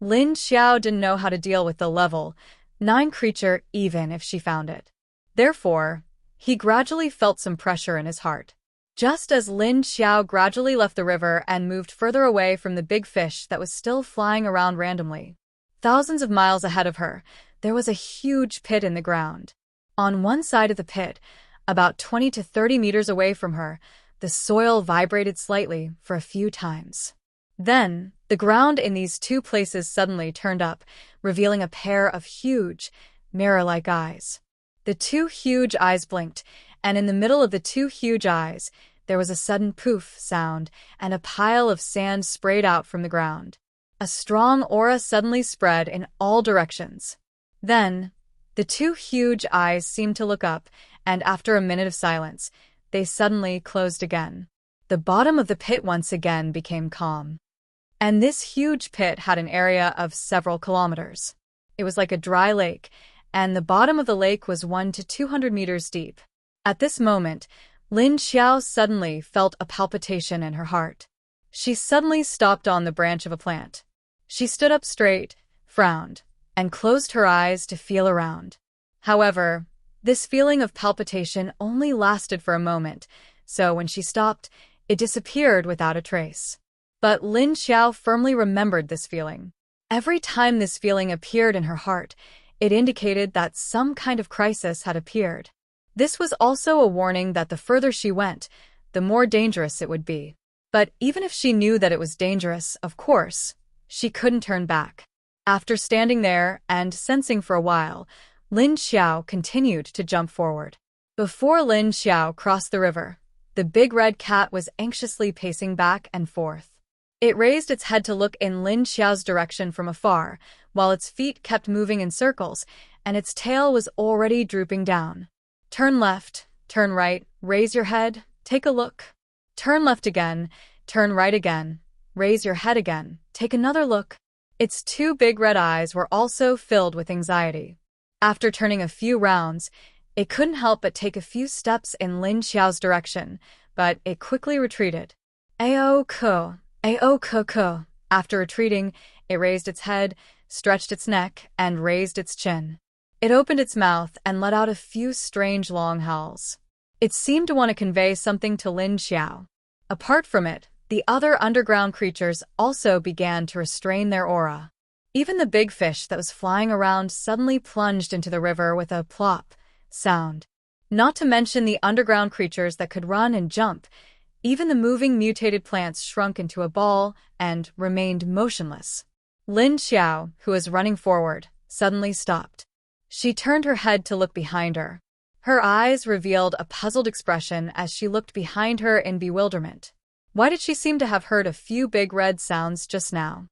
Lin Xiao didn't know how to deal with the level 9 creature even if she found it. Therefore, he gradually felt some pressure in his heart. Just as Lin Xiao gradually left the river and moved further away from the big fish that was still flying around randomly, thousands of miles ahead of her, there was a huge pit in the ground. On one side of the pit, about 20 to 30 meters away from her, the soil vibrated slightly for a few times. Then, the ground in these two places suddenly turned up, revealing a pair of huge, mirror-like eyes. The two huge eyes blinked, and in the middle of the two huge eyes, there was a sudden poof sound, and a pile of sand sprayed out from the ground. A strong aura suddenly spread in all directions. Then, the two huge eyes seemed to look up, and after a minute of silence, they suddenly closed again. The bottom of the pit once again became calm. And this huge pit had an area of several kilometers. It was like a dry lake, and the bottom of the lake was 1 to 200 meters deep. At this moment, Lin Xiao suddenly felt a palpitation in her heart. She suddenly stopped on the branch of a plant. She stood up straight, frowned, and closed her eyes to feel around. However, this feeling of palpitation only lasted for a moment, so when she stopped, it disappeared without a trace. But Lin Xiao firmly remembered this feeling. Every time this feeling appeared in her heart, it indicated that some kind of crisis had appeared. This was also a warning that the further she went, the more dangerous it would be. But even if she knew that it was dangerous, of course, she couldn't turn back. After standing there and sensing for a while, Lin Xiao continued to jump forward. Before Lin Xiao crossed the river, the big red cat was anxiously pacing back and forth. It raised its head to look in Lin Xiao's direction from afar, while its feet kept moving in circles, and its tail was already drooping down. Turn left, turn right, raise your head, take a look. Turn left again, turn right again, raise your head again, take another look. Its two big red eyes were also filled with anxiety. After turning a few rounds, it couldn't help but take a few steps in Lin Xiao's direction, but it quickly retreated. Ao-ko, Ao-ko-ko. After retreating, it raised its head, stretched its neck, and raised its chin. It opened its mouth and let out a few strange long howls. It seemed to want to convey something to Lin Xiao. Apart from it, the other underground creatures also began to restrain their aura. Even the big fish that was flying around suddenly plunged into the river with a plop sound. Not to mention the underground creatures that could run and jump. Even the moving mutated plants shrunk into a ball and remained motionless. Lin Xiao, who was running forward, suddenly stopped. She turned her head to look behind her. Her eyes revealed a puzzled expression as she looked behind her in bewilderment. Why did she seem to have heard a few big red sounds just now?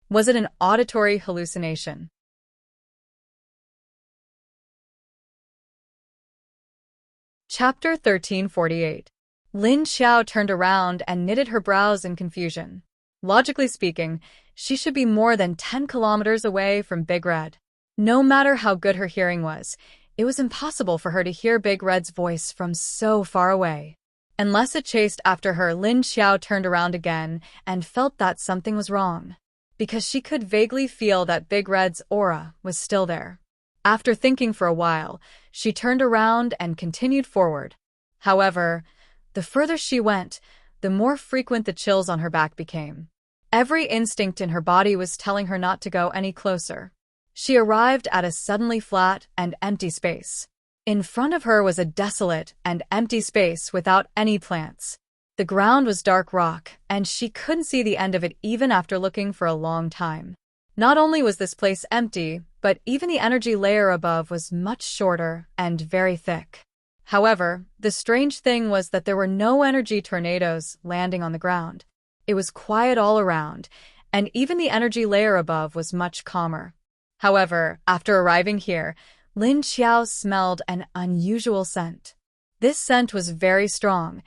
Was it an auditory hallucination? Chapter 1348. Lin Xiao turned around and knitted her brows in confusion. Logically speaking, she should be more than 10 kilometers away from Big Red. No matter how good her hearing was, it was impossible for her to hear Big Red's voice from so far away. Unless it chased after her, Lin Xiao turned around again and felt that something was wrong, because she could vaguely feel that Big Red's aura was still there. After thinking for a while, she turned around and continued forward. However, the further she went, the more frequent the chills on her back became. Every instinct in her body was telling her not to go any closer. She arrived at a suddenly flat and empty space. In front of her was a desolate and empty space without any plants. The ground was dark rock, and she couldn't see the end of it even after looking for a long time. Not only was this place empty, but even the energy layer above was much shorter and very thick. However, the strange thing was that there were no energy tornadoes landing on the ground. It was quiet all around, and even the energy layer above was much calmer. However, after arriving here, Lin Xiao smelled an unusual scent. This scent was very strong,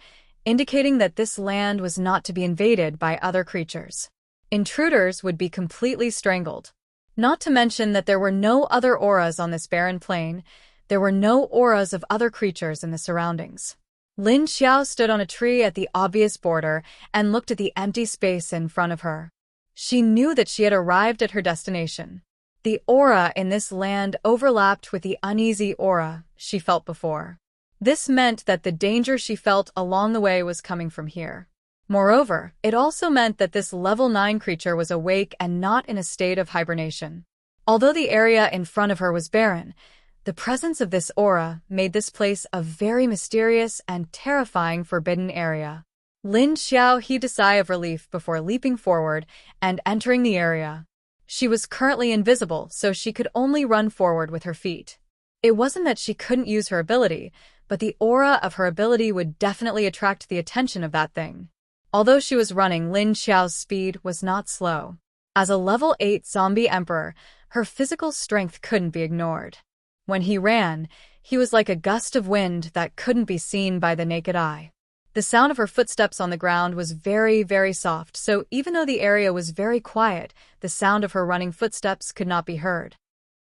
indicating that this land was not to be invaded by other creatures. Intruders would be completely strangled. Not to mention that there were no other auras on this barren plain. There were no auras of other creatures in the surroundings. Lin Xiao stood on a tree at the obvious border and looked at the empty space in front of her. She knew that she had arrived at her destination. The aura in this land overlapped with the uneasy aura she felt before. This meant that the danger she felt along the way was coming from here. Moreover, it also meant that this level 9 creature was awake and not in a state of hibernation. Although the area in front of her was barren, the presence of this aura made this place a very mysterious and terrifying forbidden area. Lin Xiao heaved a sigh of relief before leaping forward and entering the area. She was currently invisible, so she could only run forward with her feet. It wasn't that she couldn't use her ability, but the aura of her ability would definitely attract the attention of that thing. Although she was running, Lin Xiao's speed was not slow. As a level 8 zombie emperor, her physical strength couldn't be ignored. When he ran, he was like a gust of wind that couldn't be seen by the naked eye. The sound of her footsteps on the ground was very, very soft, so even though the area was very quiet, the sound of her running footsteps could not be heard.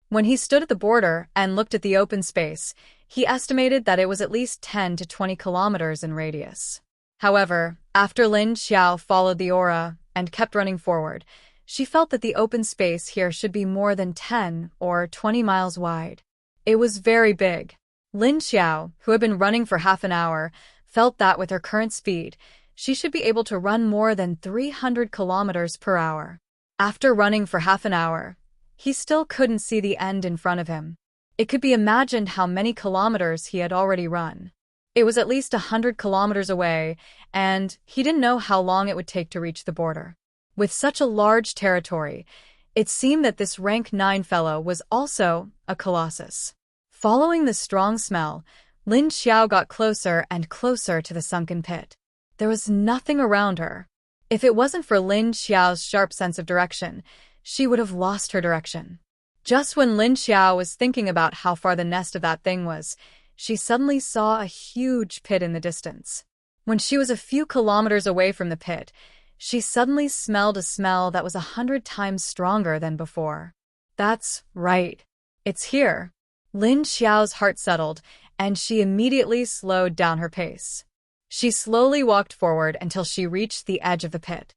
When he stood at the border and looked at the open space, he estimated that it was at least 10 to 20 kilometers in radius. However, after Lin Xiao followed the aura and kept running forward, she felt that the open space here should be more than 10 or 20 miles wide. It was very big. Lin Xiao, who had been running for half an hour, felt that with her current speed, she should be able to run more than 300 kilometers per hour. After running for half an hour, he still couldn't see the end in front of him. It could be imagined how many kilometers he had already run. It was at least 100 kilometers away, and he didn't know how long it would take to reach the border. With such a large territory, it seemed that this rank 9 fellow was also a colossus. Following the strong smell, Lin Xiao got closer and closer to the sunken pit. There was nothing around her. If it wasn't for Lin Xiao's sharp sense of direction, she would have lost her direction. Just when Lin Xiao was thinking about how far the nest of that thing was, she suddenly saw a huge pit in the distance. When she was a few kilometers away from the pit, she suddenly smelled a smell that was 100 times stronger than before. That's right. It's here. Lin Xiao's heart settled, and she immediately slowed down her pace. She slowly walked forward until she reached the edge of the pit.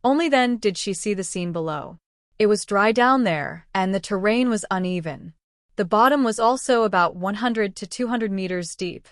Only then did she see the scene below. It was dry down there, and the terrain was uneven. The bottom was also about 100 to 200 meters deep.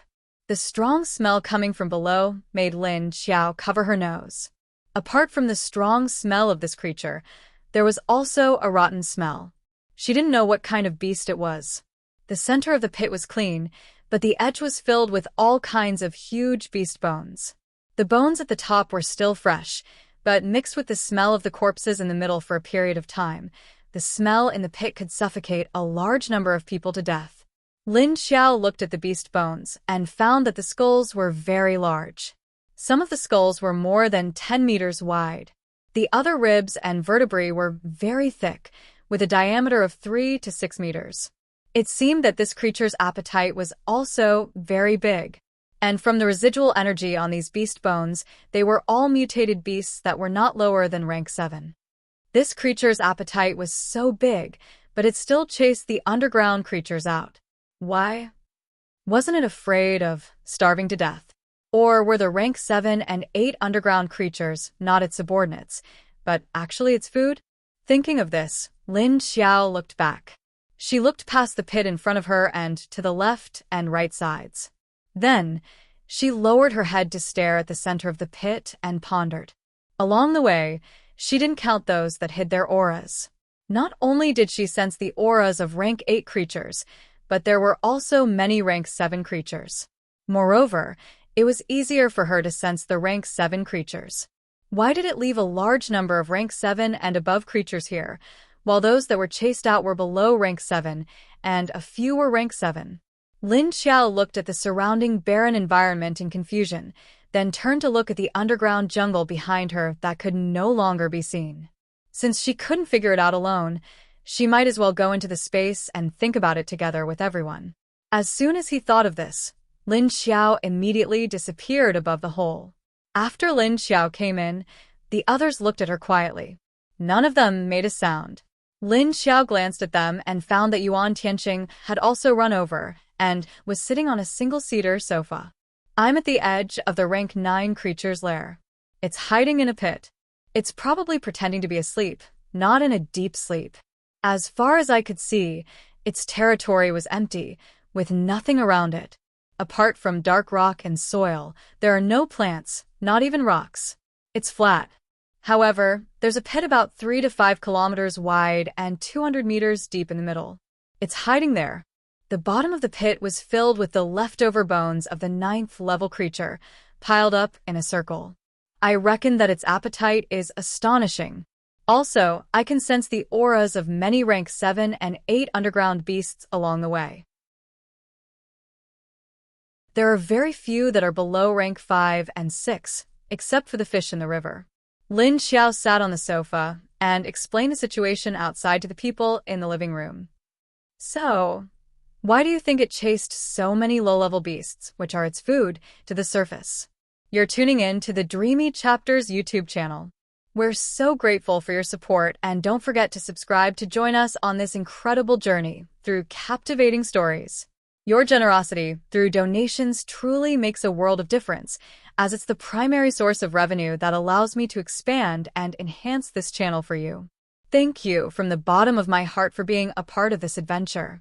The strong smell coming from below made Lin Xiao cover her nose. Apart from the strong smell of this creature, there was also a rotten smell. She didn't know what kind of beast it was. The center of the pit was clean, but the edge was filled with all kinds of huge beast bones. The bones at the top were still fresh, but mixed with the smell of the corpses in the middle for a period of time, the smell in the pit could suffocate a large number of people to death. Lin Xiao looked at the beast bones and found that the skulls were very large. Some of the skulls were more than 10 meters wide. The other ribs and vertebrae were very thick, with a diameter of 3 to 6 meters. It seemed that this creature's appetite was also very big. And from the residual energy on these beast bones, they were all mutated beasts that were not lower than rank 7. This creature's appetite was so big, but it still chased the underground creatures out. Why? Wasn't it afraid of starving to death? Or were the rank 7 and 8 underground creatures not its subordinates, but actually its food? Thinking of this, Lin Xiao looked back. She looked past the pit in front of her and to the left and right sides. Then, she lowered her head to stare at the center of the pit and pondered. Along the way, she didn't count those that hid their auras. Not only did she sense the auras of rank 8 creatures, but there were also many rank 7 creatures. Moreover, it was easier for her to sense the rank 7 creatures. Why did it leave a large number of rank 7 and above creatures here, while those that were chased out were below rank 7, and a few were rank 7? Lin Xiao looked at the surrounding barren environment in confusion, then turned to look at the underground jungle behind her that could no longer be seen. Since she couldn't figure it out alone, she might as well go into the space and think about it together with everyone. As soon as he thought of this, Lin Xiao immediately disappeared above the hole. After Lin Xiao came in, the others looked at her quietly. None of them made a sound. Lin Xiao glanced at them and found that Yuan Tianqing had also run over and was sitting on a single-seater sofa. I'm at the edge of the rank 9 creature's lair. It's hiding in a pit. It's probably pretending to be asleep, not in a deep sleep. As far as I could see, its territory was empty, with nothing around it. Apart from dark rock and soil, there are no plants, not even rocks. It's flat. However, there's a pit about 3 to 5 kilometers wide and 200 meters deep in the middle. It's hiding there. The bottom of the pit was filled with the leftover bones of the 9th level creature, piled up in a circle. I reckon that its appetite is astonishing. Also, I can sense the auras of many rank 7 and 8 underground beasts along the way. There are very few that are below rank 5 and 6, except for the fish in the river. Lin Xiao sat on the sofa and explained the situation outside to the people in the living room. So, Why do you think it chased so many low-level beasts, which are its food, to the surface? You're tuning in to the Dreamy Chapters YouTube channel. We're so grateful for your support, and don't forget to subscribe to join us on this incredible journey through captivating stories. Your generosity through donations truly makes a world of difference, as it's the primary source of revenue that allows me to expand and enhance this channel for you. Thank you from the bottom of my heart for being a part of this adventure.